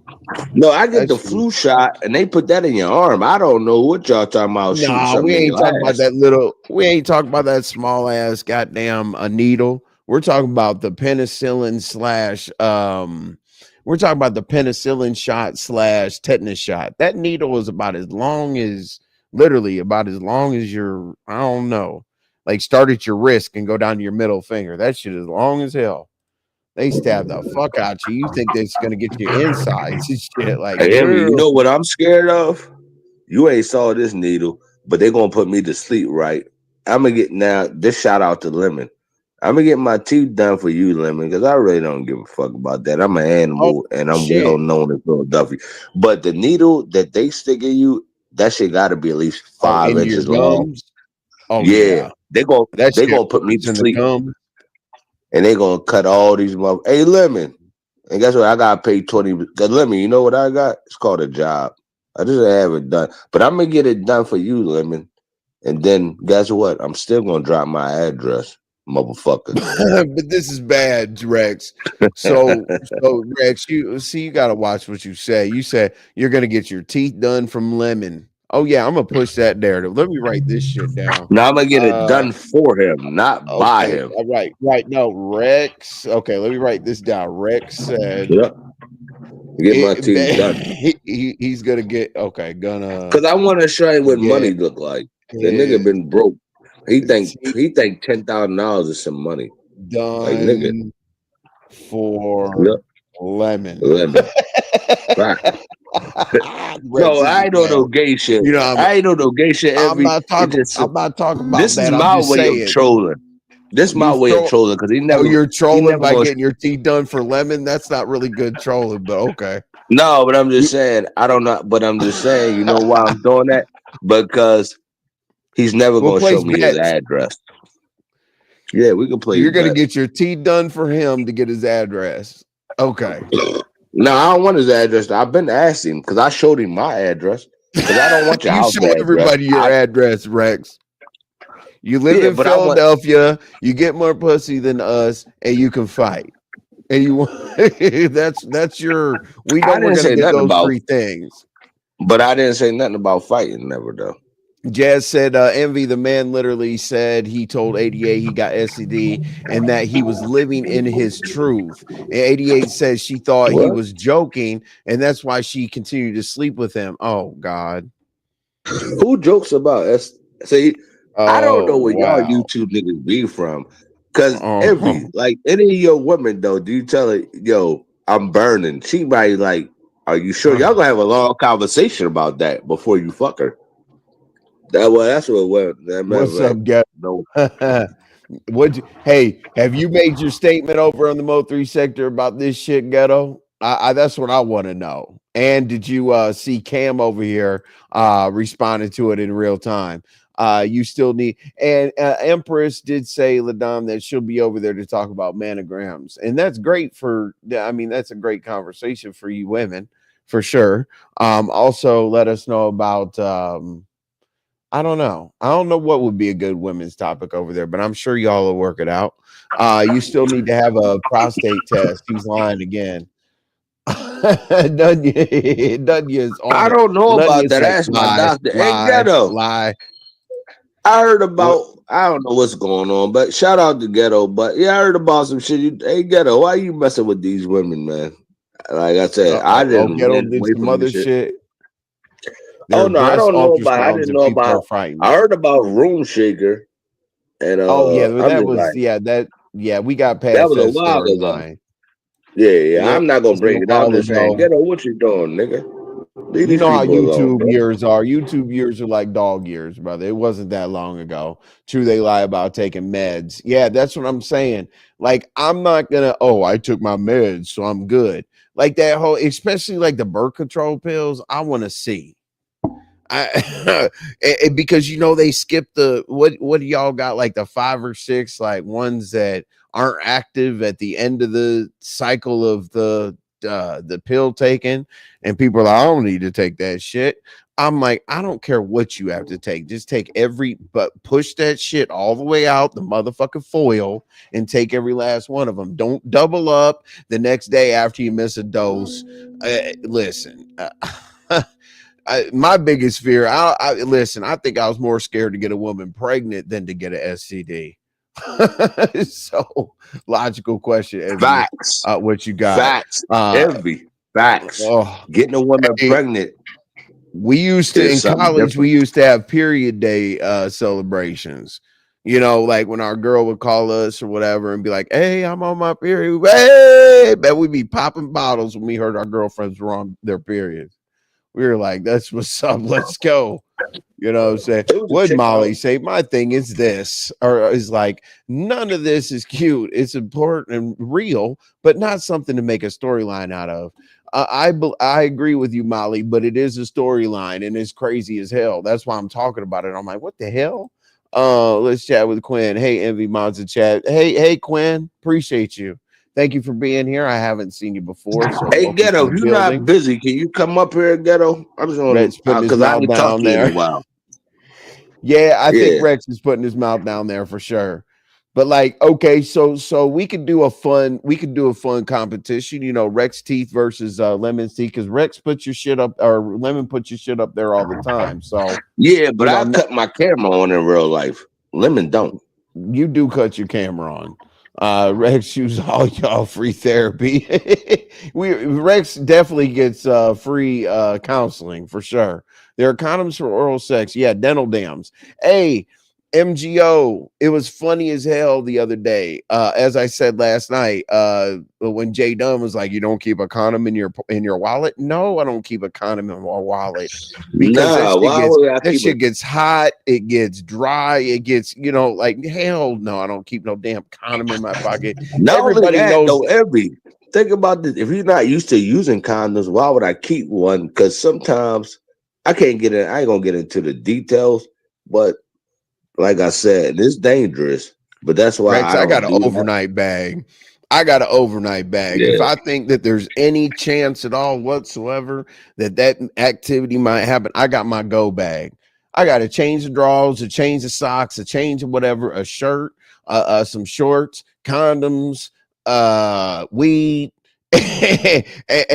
Speaker 10: No, I get the flu shot, and they put that in your arm. I don't know what y'all talking about. Shooting
Speaker 2: Nah,
Speaker 10: something
Speaker 2: we
Speaker 10: in
Speaker 2: ain't
Speaker 10: your
Speaker 2: talking about
Speaker 10: ass.
Speaker 2: that little. We ain't talking about that small ass goddamn needle. We're talking about the penicillin slash. We're talking about the penicillin shot slash tetanus shot. That needle is about as long as, literally about as long as your, I don't know, like start at your wrist and go down to your middle finger. That shit is long as hell. They stab the fuck out you. You think that's gonna get your insides and shit? Like,
Speaker 10: Hey, Emmy, you
Speaker 2: girl.
Speaker 10: know what I'm scared of? You ain't saw this needle, but they're gonna put me to sleep, right? I'm gonna get now. This shout out to Lemon. I'm gonna get my teeth done for you, Lemon, because I really don't give a fuck about that. I'm an
Speaker 2: Oh
Speaker 10: animal, and I'm well
Speaker 2: shit.
Speaker 10: known in Philadelphia. But the needle that they stick in you, that shit got to be at least
Speaker 2: Oh,
Speaker 10: 5
Speaker 2: into your
Speaker 10: inches long.
Speaker 2: gums. Oh
Speaker 10: Yeah,
Speaker 2: yeah.
Speaker 10: they
Speaker 2: That shit
Speaker 10: gonna put me
Speaker 2: hurts
Speaker 10: to
Speaker 2: in the
Speaker 10: sleep,
Speaker 2: gums.
Speaker 10: and they gonna cut all these mother. Hey, Lemon, and guess what? I got paid 20. Cause Lemon, you know what I got? It's called a job. I just have it done, but I'm gonna get it done for you, Lemon. And then guess what? I'm still gonna drop my address, motherfucker.
Speaker 2: But this is bad, Rex. So Rex, you see, you gotta watch what you say. You said you're gonna get your teeth done from Lemon. Oh yeah, I'm gonna push that narrative. Let me write this shit down.
Speaker 10: Now I'm gonna get it done for him, not by
Speaker 2: Okay,
Speaker 10: him.
Speaker 2: all right. No, Rex. Okay, let me write this down. Rex said,
Speaker 10: Yep. Get my teeth done.
Speaker 2: he's gonna get gonna
Speaker 10: Cause I want to show you what money
Speaker 2: get
Speaker 10: look like. The nigga
Speaker 2: his
Speaker 10: been broke. He think
Speaker 2: teeth
Speaker 10: $10,000 is some money. Like nigga.
Speaker 2: done for
Speaker 10: Yep.
Speaker 2: Lemon.
Speaker 10: Lemon. Right.
Speaker 2: Rex,
Speaker 10: No,
Speaker 2: this
Speaker 10: I
Speaker 2: is
Speaker 10: ain't
Speaker 2: bad.
Speaker 10: no gay shit.
Speaker 2: You know,
Speaker 10: I ain't no gay shit.
Speaker 2: I'm
Speaker 10: Envy.
Speaker 2: not
Speaker 10: It
Speaker 2: talking.
Speaker 10: just
Speaker 2: I'm not talking about
Speaker 10: this is
Speaker 2: that. I'm
Speaker 10: my
Speaker 2: just
Speaker 10: way of
Speaker 2: saying.
Speaker 10: trolling. This is my
Speaker 2: You
Speaker 10: way of
Speaker 2: troll.
Speaker 10: trolling because
Speaker 2: Oh, you're
Speaker 10: he
Speaker 2: trolling
Speaker 10: never
Speaker 2: by
Speaker 10: gonna.
Speaker 2: getting your teeth done for Lemon. That's not really good trolling, but okay.
Speaker 10: No, but I'm
Speaker 2: You,
Speaker 10: just saying. I don't know. But I'm just saying. You know why I'm doing that? Because he's never
Speaker 2: we'll
Speaker 10: gonna show
Speaker 2: place
Speaker 10: me his
Speaker 2: bets.
Speaker 10: address. Yeah, we can play
Speaker 2: You're gonna
Speaker 10: bets.
Speaker 2: get your teeth done for him to get his address. Okay.
Speaker 10: No, I don't want his address. I've been asking him because I showed him my address. Because I don't want your
Speaker 2: You
Speaker 10: house
Speaker 2: show
Speaker 10: address.
Speaker 2: everybody your address, Rex. You live
Speaker 10: Yeah,
Speaker 2: in
Speaker 10: but I want.
Speaker 2: Philadelphia. You get more pussy than us, and you can fight. And you that's your. We know
Speaker 10: I
Speaker 2: we're
Speaker 10: didn't
Speaker 2: gonna
Speaker 10: say
Speaker 2: get
Speaker 10: nothing
Speaker 2: those
Speaker 10: about.
Speaker 2: 3 things.
Speaker 10: But I didn't say nothing about fighting. Never though.
Speaker 2: Jazz said, Envy, the man literally said he told 88 he got STD and that he was living in his truth. And 88 says she thought he
Speaker 10: What?
Speaker 2: was joking, and that's why she continued to sleep with him. Oh, God.
Speaker 10: Who jokes about us? See, I don't know
Speaker 2: Oh,
Speaker 10: where y'all
Speaker 2: wow.
Speaker 10: YouTube niggas be from. Cause
Speaker 2: Oh,
Speaker 10: every like any of your women though, do you tell her, yo, I'm burning? She might like, are you sure? Y'all gonna have a long conversation about that before you fuck her. That's what that matter
Speaker 2: what's
Speaker 10: of fact.
Speaker 2: up, guys?
Speaker 10: No.
Speaker 2: Hey, have you made your statement over on the Mo3 sector about this shit, Ghetto? That's what I want to know. And did you see Cam over here responding to it in real time? You still need, and Empress did say, Ladam, that she'll be over there to talk about manograms, and that's great for. I mean, that's a great conversation for you women, for sure. Also, let us know about. I don't know. I don't know what would be a good women's topic over there, but I'm sure y'all will work it out. You still need to have a prostate test. He's lying again. Dunya is on
Speaker 10: I
Speaker 2: it.
Speaker 10: don't know
Speaker 2: Dunya
Speaker 10: about that.
Speaker 2: said
Speaker 10: Ask my
Speaker 2: lie,
Speaker 10: doctor. Hey,
Speaker 2: lie,
Speaker 10: Ghetto.
Speaker 2: lie.
Speaker 10: I heard
Speaker 2: What?
Speaker 10: about. I don't know what's going on, but shout out to Ghetto. But yeah, I heard about some shit. Hey, Ghetto, why you messing with these women, man? Like I said, I didn't
Speaker 2: Ghetto
Speaker 10: win
Speaker 2: did
Speaker 10: away
Speaker 2: some
Speaker 10: from this
Speaker 2: other
Speaker 10: shit.
Speaker 2: shit.
Speaker 10: Oh
Speaker 2: Their
Speaker 10: no, I
Speaker 2: breast
Speaker 10: don't know about. I
Speaker 2: ultrasounds
Speaker 10: didn't
Speaker 2: and
Speaker 10: know
Speaker 2: people are
Speaker 10: about.
Speaker 2: fighting.
Speaker 10: I heard about Room Shaker, and
Speaker 2: Oh yeah, but
Speaker 10: I'm
Speaker 2: that
Speaker 10: just
Speaker 2: was
Speaker 10: like
Speaker 2: we got
Speaker 10: that
Speaker 2: past
Speaker 10: was a
Speaker 2: that
Speaker 10: while ago.
Speaker 2: storyline.
Speaker 10: Yeah,
Speaker 2: Yep,
Speaker 10: I'm not gonna
Speaker 2: it's been
Speaker 10: bring
Speaker 2: a
Speaker 10: it up. I'm
Speaker 2: while
Speaker 10: just saying,
Speaker 2: ago.
Speaker 10: Ghetto, what you doing, nigga? Leave
Speaker 2: You
Speaker 10: these
Speaker 2: know how
Speaker 10: people alone,
Speaker 2: YouTube
Speaker 10: bro.
Speaker 2: years are. YouTube years are like dog years, brother. It wasn't that long ago. True, they lie about taking meds. Yeah, that's what I'm saying. Like, I'm not gonna, I took my meds, so I'm good. Like that whole, especially like the birth control pills, I want to see. Because they skip what do y'all got, like the 5 or 6 like ones that aren't active at the end of the cycle of the the pill taken, and people are like, I don't need to take that shit. I'm like, I don't care what you have to take. Just take but push that shit all the way out the motherfucking foil and take every last one of them. Don't double up the next day after you miss a dose. Listen, my biggest fear, listen, I think I was more scared to get a woman pregnant than to get an STD. So logical question. Envy.
Speaker 10: Facts.
Speaker 2: What you got?
Speaker 10: Facts. Envy. Facts. Getting a woman pregnant.
Speaker 2: We used to in college. We used to have period day celebrations. You know, like when our girl would call us or whatever and be like, "Hey, I'm on my period." Hey, but we'd be popping bottles when we heard our girlfriends were on their periods. We were like, "That's what's up. Let's go." You know what I'm saying? What Molly say? My thing is this, or is like, none of this is cute. It's important and real, but not something to make a storyline out of. I agree with you, Molly, but it is a storyline and it's crazy as hell. That's why I'm talking about it. I'm like, what the hell? Let's chat with Quinn. Hey, Envy Mods in chat. Hey, Quinn, appreciate you. Thank you for being here. I haven't seen you before. So
Speaker 10: hey, Ghetto, if you're not busy, can you come up here, Ghetto? I'm just on because I ain't talked to you in a while.
Speaker 2: Yeah, I think Rex is putting his mouth down there for sure. But like, okay, so we could do a fun competition, you know, Rex teeth versus Lemon's teeth, because Rex puts your shit up, or Lemon puts your shit up there all the time. So
Speaker 10: yeah, but I cut my camera on in real life. Lemon don't.
Speaker 2: You do cut your camera on. Rex use all y'all free therapy. Rex definitely gets free counseling for sure. There are condoms for oral sex. Yeah, dental dams. Hey, MGO, it was funny as hell the other day. As I said last night, when Jay Dunn was like, "You don't keep a condom in your wallet." No, I don't keep a condom in my wallet because that shit gets hot, it gets dry, it gets, you know, like, hell no, I don't keep no damn condom in my pocket.
Speaker 10: Not everybody knows though. Think about this. If you're not used to using condoms, why would I keep one? Because sometimes I can't get in. I ain't gonna get into the details, but like I said, it's dangerous, but that's why
Speaker 2: Rex, I got an overnight bag. Yeah. If I think that there's any chance at all whatsoever that activity might happen, I got my go bag. I got to change the drawers, a change of socks, a change of whatever, a shirt, some shorts, condoms, weed,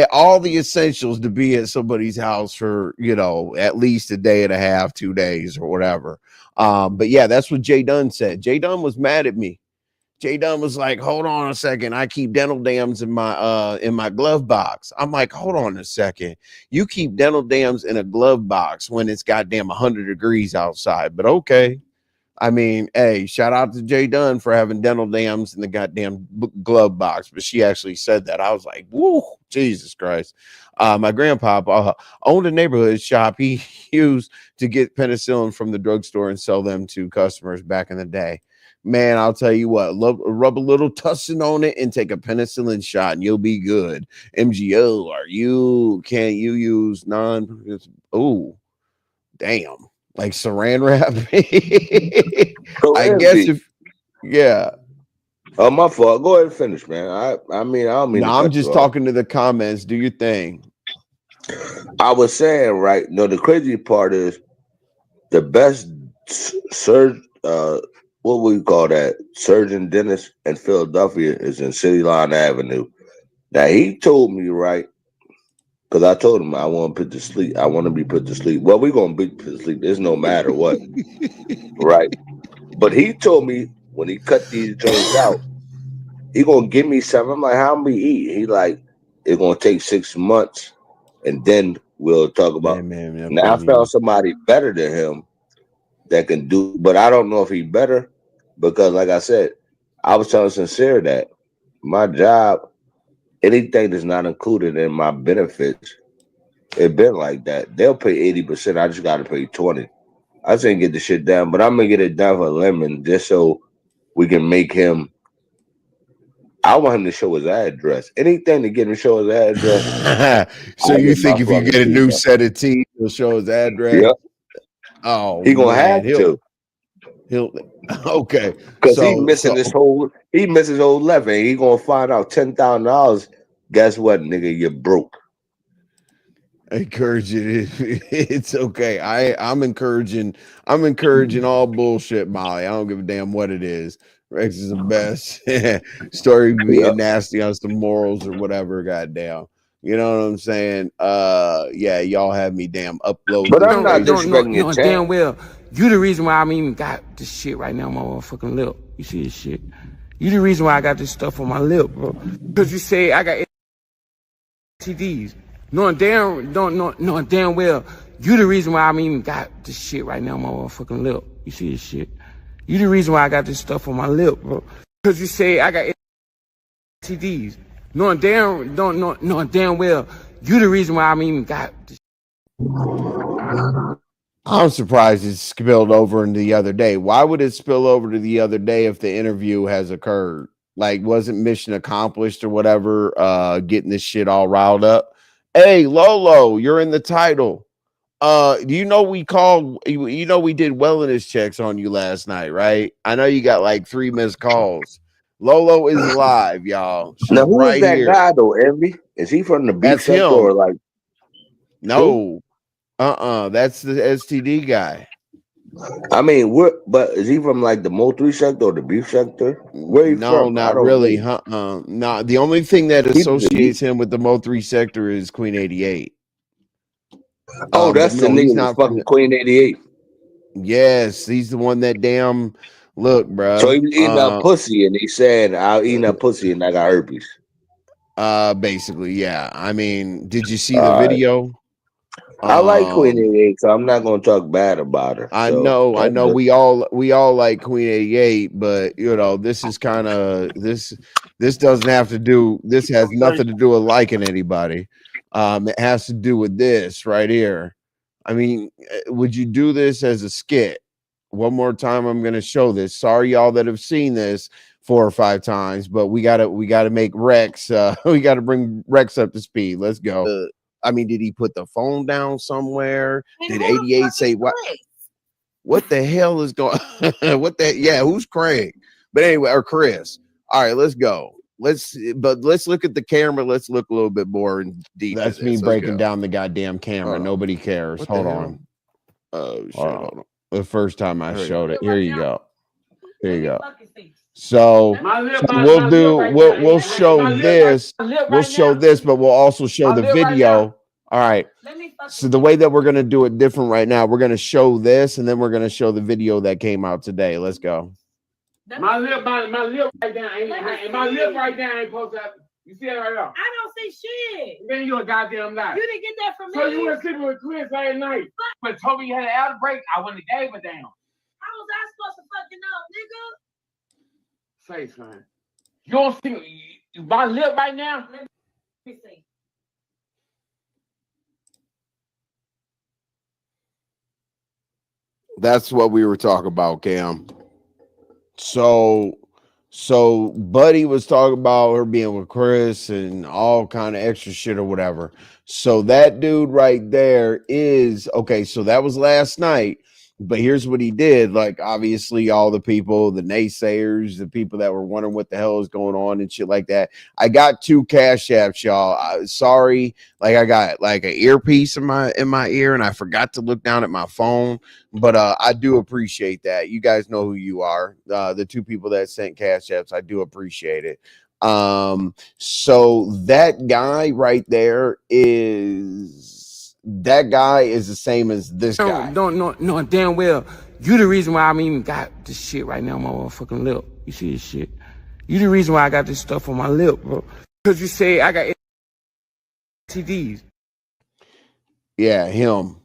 Speaker 2: all the essentials to be at somebody's house for, you know, at least a day and a half, 2 days or whatever. But yeah, that's what Jay Dunn said. Jay Dunn was mad at me. Jay Dunn was like, hold on a second. I keep dental dams in my glove box. I'm like, hold on a second. You keep dental dams in a glove box when it's goddamn 100 degrees outside. But okay. I mean, hey, shout out to Jay Dunn for having dental dams in the goddamn glove box. But she actually said that. I was like, woo, Jesus Christ. My grandpa owned a neighborhood shop he used to get penicillin from the drugstore and sell them to customers back in the day. Man, I'll tell you what, rub a little tussin on it and take a penicillin shot and you'll be good. MGO, can you use oh, damn. Like saran wrap. I guess yeah.
Speaker 10: Oh, my fault. Go ahead and finish, man. I mean, I don't mean.
Speaker 2: No, I'm just talking to the comments. Do your thing.
Speaker 10: I was saying, right? No, the crazy part is the best surgeon. What we call that? Surgeon dentist in Philadelphia is in City Line Avenue. Now he told me, right? Because I told him I want to put to sleep. I want to be put to sleep. Well, we're gonna be put to sleep. It's no matter what, right? But he told me when he cut these joints out, he gonna give me something. I'm like, how many eat? He like, it's gonna take 6 months, and then we'll talk about. Now I found somebody better than him that can do, but I don't know if he better because, like I said, I was telling Sincere that my job. Anything that's not included in my benefits, it been like that. They'll pay 80%. I just got to pay 20. I just ain't get the shit done, but I'm gonna get it done for Lemon just so we can make him. I want him to show his address. Anything to get him to show his address.
Speaker 2: So you think if you get a new set of teeth, he'll show his address?
Speaker 10: Yep.
Speaker 2: Oh,
Speaker 10: he gonna have to.
Speaker 2: He'll okay
Speaker 10: because he missing his whole left, and he gonna find out $10,000 guess what, nigga? You're broke.
Speaker 2: I encourage it. It's okay. I'm encouraging all bullshit, Molly. I don't give a damn what it is. Rex is the best. Story being nasty on some morals or whatever, goddamn. You know what I'm saying? Yeah, y'all have me damn upload.
Speaker 10: But I'm not disrespecting your channel.
Speaker 3: Damn well, you the reason why I'm even got this shit right now on my motherfucking lip. You see this shit? You the reason why I got this stuff on my lip, bro. Because you say I got STDs. Knowing damn well, you the reason why I'm even got this shit right now on my motherfucking lip. You see this shit? You the reason why I got this stuff on my lip, bro. Because you say I got STDs. Knowing damn well, you the reason why I'm even got this.
Speaker 2: I'm surprised it spilled over into the other day. Why would it spill over to the other day if the interview has occurred? Like, wasn't mission accomplished or whatever? Getting this shit all riled up. Hey, Lolo, you're in the title. You know we called, you know we did wellness checks on you last night, right? I know you got like 3 missed calls. Lolo is live, y'all. She's
Speaker 10: now, who
Speaker 2: right
Speaker 10: is that
Speaker 2: here.
Speaker 10: guy though, Envy? Is he from the beef
Speaker 2: That's
Speaker 10: sector
Speaker 2: him.
Speaker 10: or like?
Speaker 2: No, that's the STD guy.
Speaker 10: I mean, but is he from like the Mo 3 sector or the beef sector? Where he
Speaker 2: No,
Speaker 10: from?
Speaker 2: not really. No, the only thing that associates him with the Mo 3 sector is Queen 88.
Speaker 10: Oh, that's the nigga that's fucking Queen 88.
Speaker 2: Yes, he's the one that damn look, bro.
Speaker 10: So he was eating that pussy and he said, I'll eat that pussy and I got herpes.
Speaker 2: Basically, yeah. I mean, did you see the video?
Speaker 10: I like Queen 88, so I'm not gonna talk bad about her.
Speaker 2: I
Speaker 10: So
Speaker 2: know we all like Queen 88, but you know, this is kind of this doesn't have to do, this has nothing to do with liking anybody. It has to do with this right here. I mean, would you do this as a skit? One more time, I'm gonna show this. Sorry, y'all that have seen this 4 or 5 times, but we gotta make Rex we gotta bring Rex up to speed. Let's go. I mean, did he put the phone down somewhere? Did 88 say what? What the hell is going what the who's Craig? But anyway, or Chris. All right, let's go. Let's look at the camera. Let's look a little bit more in deep. That's me breaking down the goddamn camera. Nobody cares. Hold on. Oh shit. Hold on. The first time I showed it. Here you go. Here you go. So we'll show this. We'll show this, but we'll also show the video. All right. So the way that we're gonna do it different right now, we're gonna show this, and then we're gonna show the video that came out today. Let's go.
Speaker 3: My lip right there ain't my lip right there ain't supposed to have, you see it right now?
Speaker 5: I don't see shit.
Speaker 3: Then you a goddamn lie.
Speaker 5: You didn't get that from me.
Speaker 3: So you were sleeping with Chris last night, but told me you had an outbreak. I wouldn't have gave a damn.
Speaker 5: How was I supposed to fucking know, nigga?
Speaker 3: Say, son. You don't see my lip right now?
Speaker 5: Let me see.
Speaker 2: That's what we were talking about, Cam. So Buddy was talking about her being with Chris and all kind of extra shit or whatever. So that dude right there is okay. So that was last night. But here's what he did. Like, obviously, all the people, the naysayers, the people that were wondering what the hell is going on and shit like that. I got 2 cash apps, y'all. Sorry, like I got like an earpiece in my ear, and I forgot to look down at my phone. But I do appreciate that. You guys know who you are. The 2 people that sent cash apps, I do appreciate it. So that guy right there is. That guy is the same as this guy.
Speaker 3: No, damn well, you the reason why I'm even got this shit right now on my motherfucking lip. You see this shit? You the reason why I got this stuff on my lip, bro. Because you say I got STDs.
Speaker 2: Yeah, him.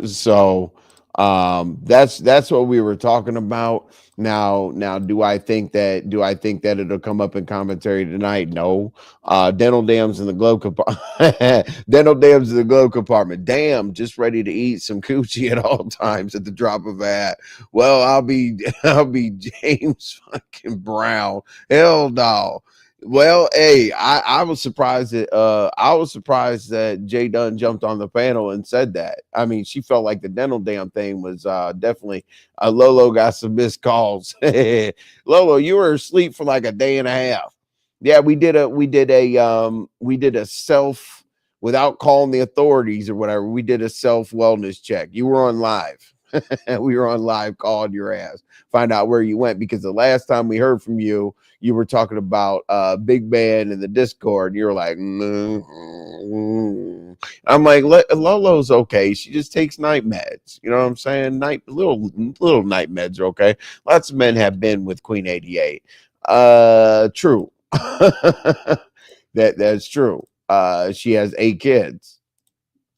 Speaker 2: So that's what we were talking about. Now do I think that it'll come up in commentary tonight? No. Dental dams in the glove compartment. Dental dams in the glove compartment. Damn, just ready to eat some coochie at all times at the drop of a hat. Well, I'll be James fucking Brown. Hell no. Well, hey, I was surprised that Jay Dunn jumped on the panel and said that. I mean, she felt like the dental dam thing was definitely Lolo got some missed calls. Lolo, you were asleep for like a day and a half. Yeah, we did a self without calling the authorities or whatever. We did a self wellness check. You were on live. We were on live calling your ass, find out where you went, because the last time we heard from you, you were talking about Big Man in the Discord. And you were like, I'm like, Lolo's okay. She just takes night meds. You know what I'm saying? Little night meds are okay. Lots of men have been with Queen 88. True. That's true. She has 8 kids.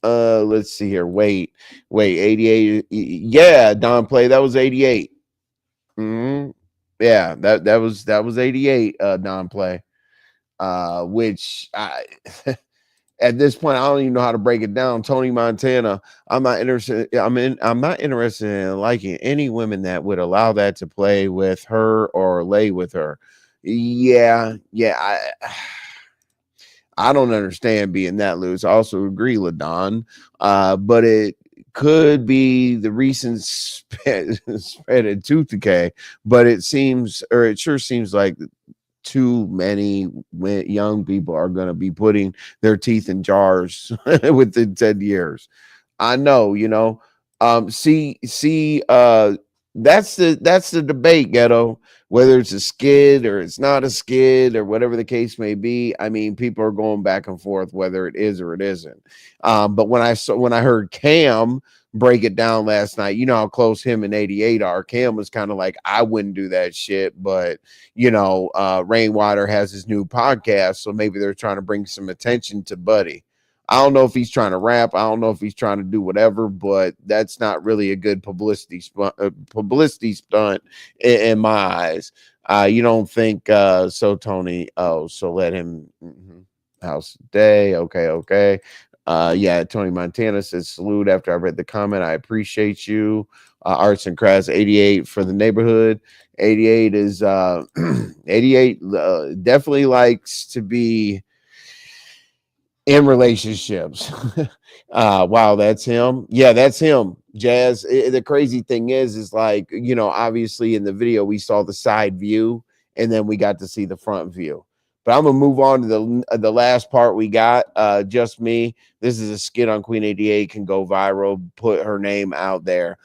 Speaker 2: Let's see here. Wait, 88. Yeah, Don Play, that was 88. Mm-hmm. Yeah, that was 88, Don Play. Which I at this point I don't even know how to break it down. Tony Montana, I'm not interested in liking any women that would allow that to play with her or lay with her. Yeah, I don't understand being that loose. I also agree, LaDon, but it could be the recent spread in tooth decay, but it sure seems like too many young people are going to be putting their teeth in jars within 10 years. I know, that's the debate, Ghetto, whether it's a skid or it's not a skid or whatever the case may be. I mean, people are going back and forth whether it is or it isn't. But when I heard Cam break it down last night, you know how close him and 88 are. Cam was kind of like, I wouldn't do that shit, but Rainwater has his new podcast, so maybe they're trying to bring some attention to Buddy. I don't know if he's trying to rap. I don't know if he's trying to do whatever, but that's not really a good publicity stunt in my eyes. You don't think so, Tony? Oh, so let him. House day. Okay. Yeah, Tony Montana says salute after I read the comment. I appreciate you. Arts and Crafts 88 for the neighborhood. 88 is 88 definitely likes to be in relationships. Wow, that's him. Yeah, that's him. Jazz. The crazy thing is like, obviously in the video we saw the side view and then we got to see the front view. But I'm gonna move on to the last part we got. Just me. This is a skit on Queen 88, can go viral. Put her name out there.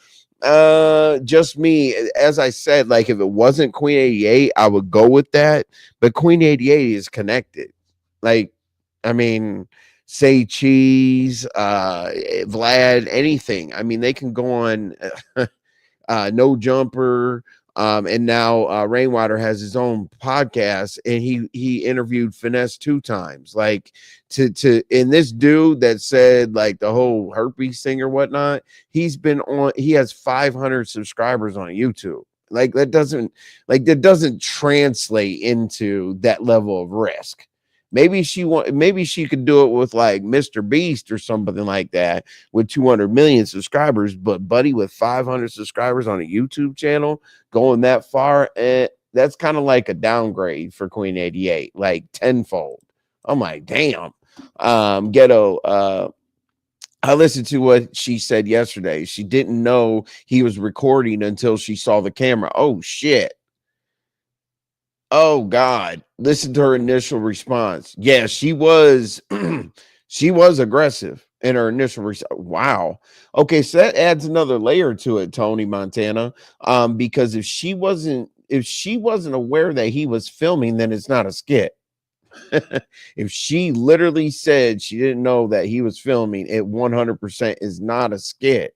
Speaker 2: Just me. As I said, like if it wasn't Queen 88, I would go with that. But Queen 88 is connected. Like, I mean, say cheese, Vlad, anything. I mean, they can go on No Jumper. And now Rainwater has his own podcast, and he interviewed Finesse 2 times. Like and this dude that said like the whole herpes thing or whatnot, he has 500 subscribers on YouTube. Like that doesn't translate into that level of risk. Maybe she could do it with like Mr. Beast or something like that with 200 million subscribers, but Buddy with 500 subscribers on a YouTube channel going that far, that's kind of like a downgrade for Queen 88, like tenfold. I'm like, damn. Ghetto, I listened to what she said yesterday. She didn't know he was recording until she saw the camera. Oh shit. Oh God, listen to her initial response. Yeah, she was she was aggressive in her initial response. Wow. Okay, so that adds another layer to it, Tony Montana. Because if she wasn't aware that he was filming, then it's not a skit. If she literally said she didn't know that he was filming, it 100% is not a skit.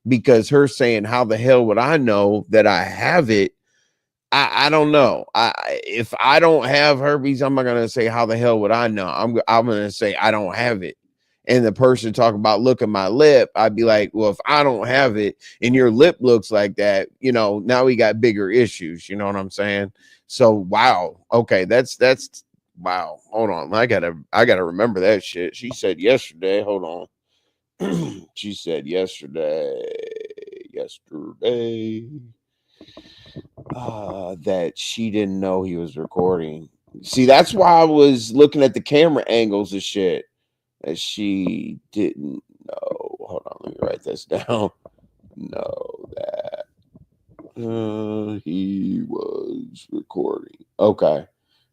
Speaker 2: Because her saying, how the hell would I know that I have it? I don't know. If I don't have herpes, I'm not gonna say how the hell would I know. I'm gonna say I don't have it. And the person talk about look at my lip, I'd be like, well, if I don't have it and your lip looks like that, now we got bigger issues. You know what I'm saying? So wow. Okay, that's wow. Hold on. I gotta remember that shit. She said yesterday. Hold on. She said yesterday. That she didn't know he was recording. See, that's why I was looking at the camera angles and shit. That she didn't know. Hold on, let me write this down. Know that he was recording. Okay.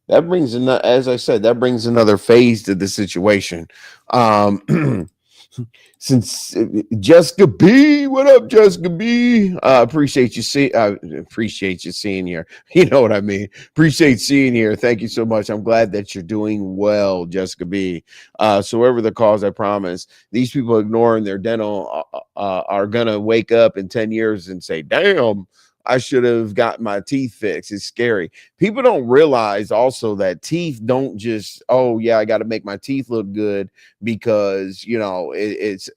Speaker 2: that brings another, as I said, that brings another phase to the situation. Since Jessica B, what up, Jessica B? Appreciate you appreciate you seeing here. You know what I mean. Appreciate seeing here. Thank you so much. I'm glad that you're doing well, Jessica B. So whatever the cause, I promise these people ignoring their dental are gonna wake up in 10 years and say, "Damn, I should have got my teeth fixed." It's scary. People don't realize also that teeth don't just, oh yeah, I got to make my teeth look good because it's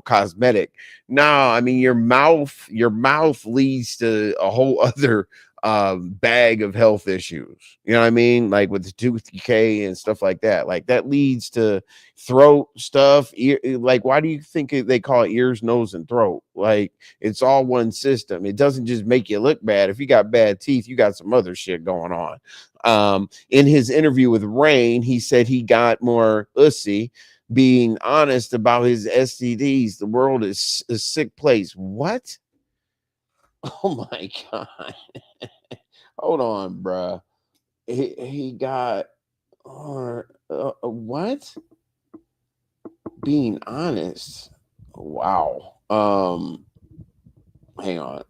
Speaker 2: cosmetic. No, I mean your mouth leads to a whole other bag of health issues. You know what I mean? Like with the tooth decay and stuff like that. Like that leads to throat stuff. Like why do you think they call it ears, nose, and throat? Like it's all one system. It doesn't just make you look bad. If you got bad teeth, you got some other shit going on. In his interview with Rain, he said he got more ussy being honest about his STDs. The world is a sick place. What? Oh my God. Hold on, bruh. He got what? Being honest. Wow. Hang on.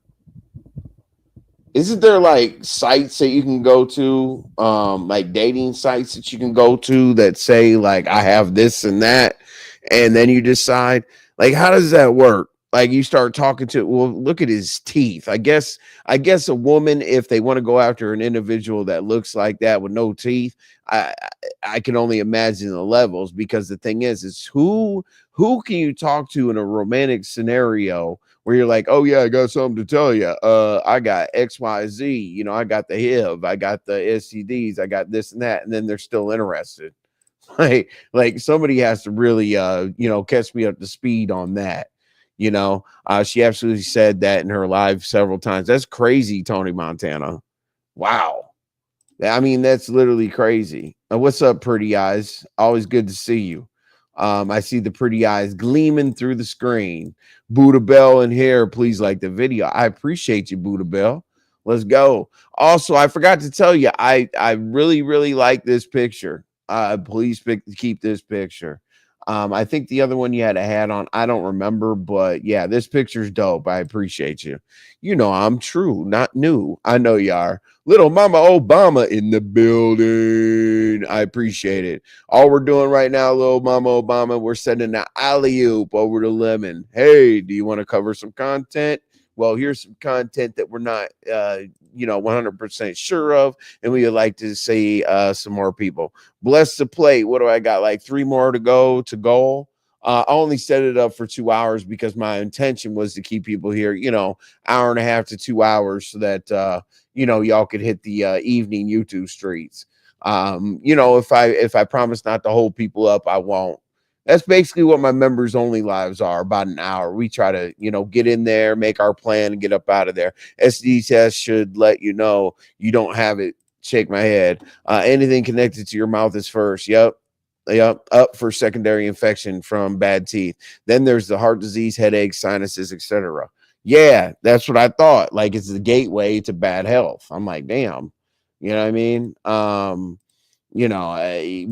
Speaker 2: Isn't there like sites that you can go to, like dating sites that you can go to that say like I have this and that, and then you decide like how does that work? Like you start talking to, well, look at his teeth. I guess a woman, if they want to go after an individual that looks like that with no teeth, I can only imagine the levels, because the thing is who can you talk to in a romantic scenario where you're like, oh yeah, I got something to tell you. I got XYZ, I got the HIV, I got the STDs, I got this and that, and then they're still interested. Like somebody has to really catch me up to speed on that. She absolutely said that in her live several times. That's crazy, Tony Montana. Wow. I mean, that's literally crazy. What's up, pretty eyes? Always good to see you. I see the pretty eyes gleaming through the screen. Buddha Bell in here, please like the video. I appreciate you, Buddha Bell. Let's go. Also, I forgot to tell you, I really, really like this picture. Please keep this picture. I think the other one you had a hat on, I don't remember, but yeah, this picture's dope. I appreciate you. I'm true, not new. I know you are. Little Mama Obama in the building. I appreciate it. All we're doing right now, Little Mama Obama, we're sending an alley-oop over to Lemon. Hey, do you want to cover some content? Well, here's some content that we're not 100% sure of, and we would like to see some more people. Bless the plate. What do I got? Like 3 more to go to goal. I only set it up for 2 hours because my intention was to keep people here, hour and a half to 2 hours, so that y'all could hit the evening YouTube streets. If I promise not to hold people up, I won't. That's basically what my members only lives are, about an hour. We try to, get in there, make our plan, and get up out of there. SD test should let you know you don't have it. Shake my head. Anything connected to your mouth is first. Yep. Up for secondary infection from bad teeth. Then there's the heart disease, headaches, sinuses, etc. Yeah, that's what I thought. Like it's the gateway to bad health. I'm like, damn. You know what I mean?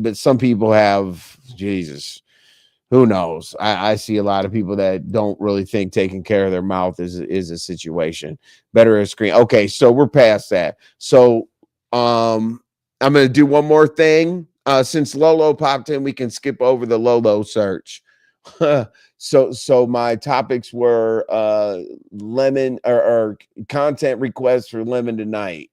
Speaker 2: But some people have, Jesus, who knows? I see a lot of people that don't really think taking care of their mouth is a situation. Better a screen. Okay, so we're past that. So I'm gonna do one more thing. Since Lolo popped in, we can skip over the Lolo search. So my topics were Lemon or content requests for Lemon tonight.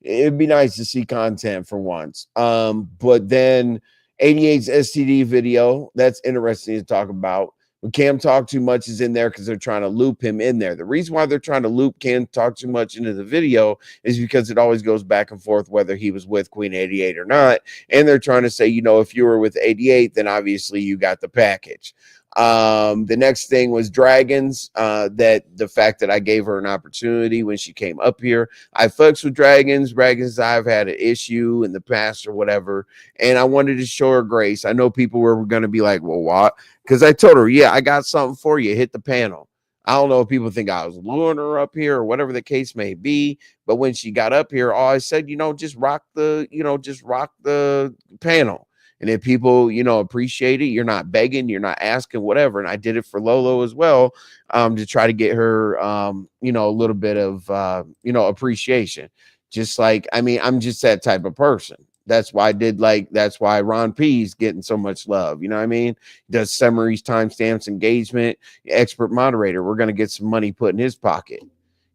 Speaker 2: It'd be nice to see content for once. But then 88's STD video, that's interesting to talk about. When Cam Talk Too Much is in there because they're trying to loop him in there. The reason why they're trying to loop Cam Talk Too Much into the video is because it always goes back and forth whether he was with Queen 88 or not. And they're trying to say, if you were with 88, then obviously you got the package. The next thing was Draggons, that the fact that I gave her an opportunity when she came up here. I fucks with Draggons. I've had an issue in the past or whatever, and I wanted to show her grace. I know people were going to be like, well, what? Because I told her, yeah, I got something for you. Hit the panel. I don't know if people think I was luring her up here or whatever the case may be, but when she got up here, all I said, just rock the panel. And if people, appreciate it, you're not begging, you're not asking, whatever. And I did it for Lolo as well, to try to get her, a little bit of, appreciation. Just like, I'm just that type of person. That's why that's why Ron P's getting so much love. You know what I mean? Does summaries, timestamps, engagement, expert moderator. We're going to get some money put in his pocket.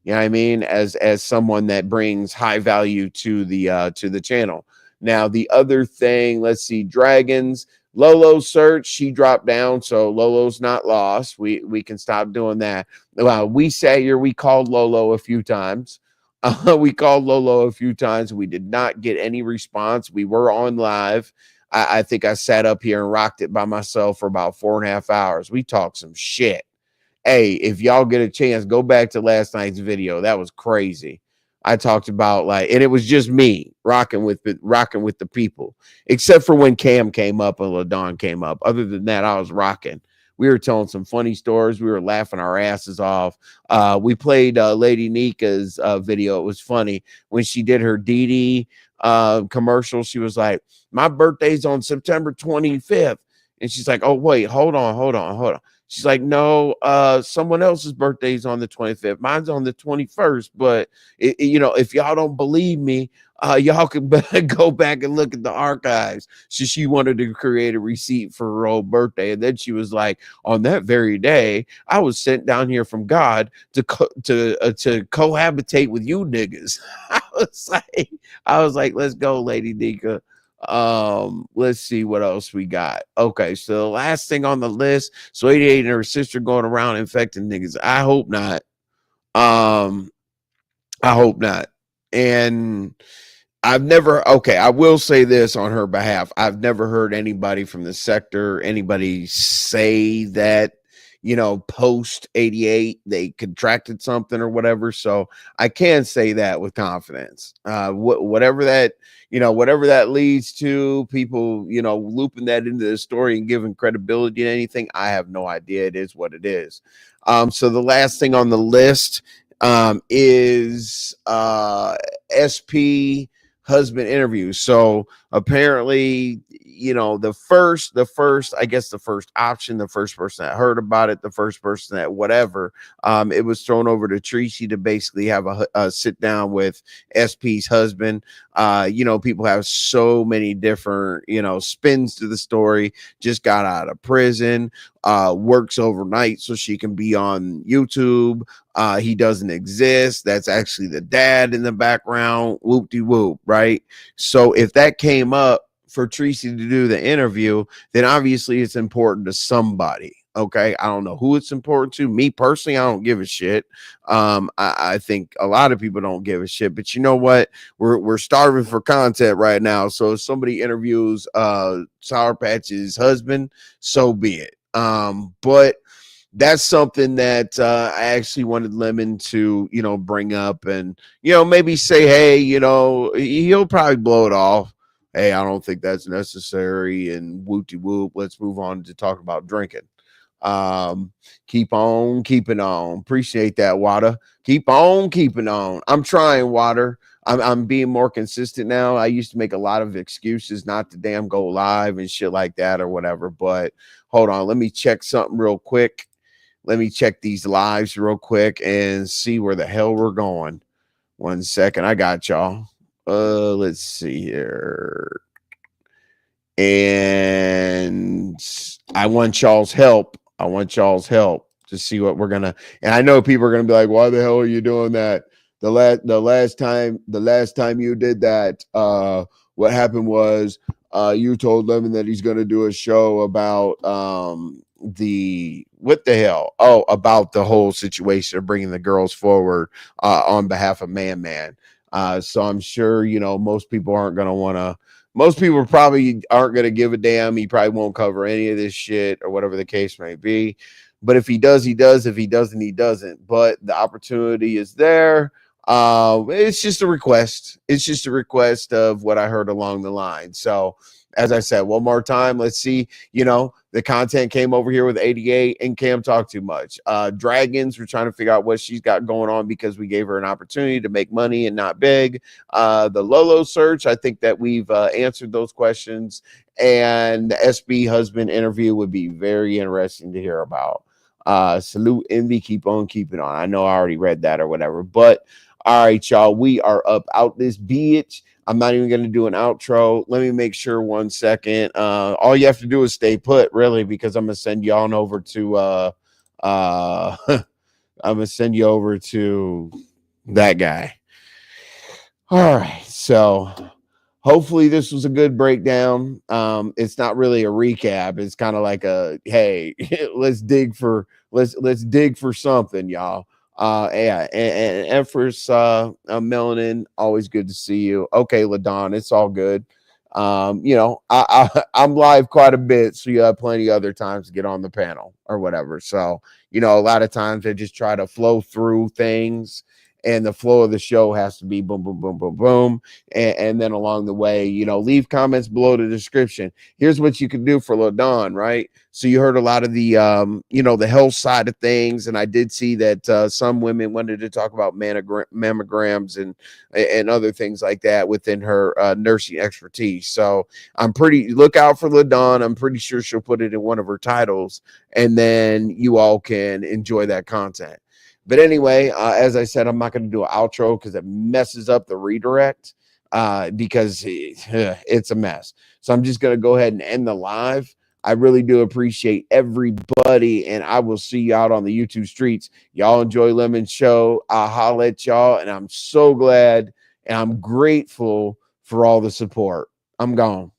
Speaker 2: You know what I mean? As someone that brings high value to the channel. Now, the other thing, let's see, Draggons, Lolo search, she dropped down, so Lolo's not lost. We can stop doing that. We sat here, we called Lolo a few times. We called Lolo a few times. We did not get any response. We were on live. I think I sat up here and rocked it by myself for about 4.5 hours. We talked some shit. Hey, if y'all get a chance, go back to last night's video. That was crazy. I talked about and it was just me rocking with the people, except for when Cam came up and LaDon came up. Other than that, I was rocking. We were telling some funny stories. We were laughing our asses off. We played Lady Nika's video. It was funny when she did her DD commercial. She was like, "My birthday's on September 25th," and she's like, "Oh wait, hold on." She's like, "No, someone else's birthday's on the 25th. Mine's on the 21st. But if y'all don't believe me, y'all can go back and look at the archives." So she wanted to create a receipt for her old birthday, and then she was like, "On that very day, I was sent down here from God to cohabitate with you niggas." I was like, "Let's go, Lady Nika." Let's see what else we got. Okay, so the last thing on the list, so 88 and her sister going around infecting niggas. I hope not. I hope not. And I will say this on her behalf. I've never heard anybody from the sector, anybody say that, post 88, they contracted something or whatever. So I can say that with confidence. Whatever that leads to, people, looping that into the story and giving credibility to anything, I have no idea. It is what it is. So the last thing on the list is SP husband interview. So apparently, the first option, the first person that heard about it, the first person that whatever, it was thrown over to Tracy to basically have a sit down with SP's husband. People have so many different, spins to the story. Just got out of prison, works overnight so she can be on YouTube. He doesn't exist. That's actually the dad in the background. Whoop-de-whoop, right? So if that came up for Tracy to do the interview, then obviously it's important to somebody. Okay, I don't know who it's important to. Me personally, I don't give a shit. I think a lot of people don't give a shit. But you know what? We're starving for content right now. So if somebody interviews Sour Patch's husband, so be it. But that's something that I actually wanted Lemon to, bring up and, maybe say, hey, he'll probably blow it off. Hey, I don't think that's necessary. And whoop-de-whoop, let's move on to talk about drinking. Keep on keeping on. Appreciate that, Water. Keep on keeping on. I'm trying, Water. I'm being more consistent now. I used to make a lot of excuses not to damn go live and shit like that or whatever. But hold on, let me check something real quick. Let me check these lives real quick and see where the hell we're going. 1 second. I got y'all. Let's see here. And I want y'all's help. To see what we're gonna. And I know people are gonna be like, "Why the hell are you doing that?" The last time you did that, what happened was you told Lemon that he's gonna do a show about about the whole situation of bringing the girls forward on behalf of Man. So I'm sure most people aren't gonna want to. Most people probably aren't going to give a damn. He probably won't cover any of this shit or whatever the case may be. But if he does, he does. If he doesn't, he doesn't. But the opportunity is there. It's just a request. It's just a request of what I heard along the line. So as I said, one more time, let's see, you know, the content came over here with 88 and Cam Talk Too Much. Draggons, we're trying to figure out what she's got going on because we gave her an opportunity to make money and not big. The LOLO search, I think that we've answered those questions. And the SB husband interview would be very interesting to hear about. Salute Envy, keep on keeping on. I know I already read that or whatever, but all right, y'all, we are up out this bitch. I'm not even going to do an outro. Let me make sure 1 second. All you have to do is stay put, really, because I'm going to send you on over to I'm going to send you over to that guy. All right. So hopefully this was a good breakdown. It's not really a recap. It's kind of like a, hey, let's dig for something, y'all. Yeah, and Empress Melanin, always good to see you. Okay, LaDon, it's all good. You know, I'm live quite a bit, so you have plenty of other times to get on the panel or whatever. So, you know, a lot of times I just try to flow through things, and the flow of the show has to be boom, boom, boom, boom, boom. And then along the way, you know, leave comments below the description. Here's what you can do for LaDon, right? So you heard a lot of the, you know, the health side of things. And I did see that some women wanted to talk about mammograms and other things like that within her nursing expertise. So look out for LaDon. I'm pretty sure she'll put it in one of her titles, and then you all can enjoy that content. But anyway, as I said, I'm not going to do an outro because it messes up the redirect because it's a mess. So I'm just going to go ahead and end the live. I really do appreciate everybody, and I will see you out on the YouTube streets. Y'all enjoy Lemon's show. I'll holla at y'all, and I'm so glad and I'm grateful for all the support. I'm gone.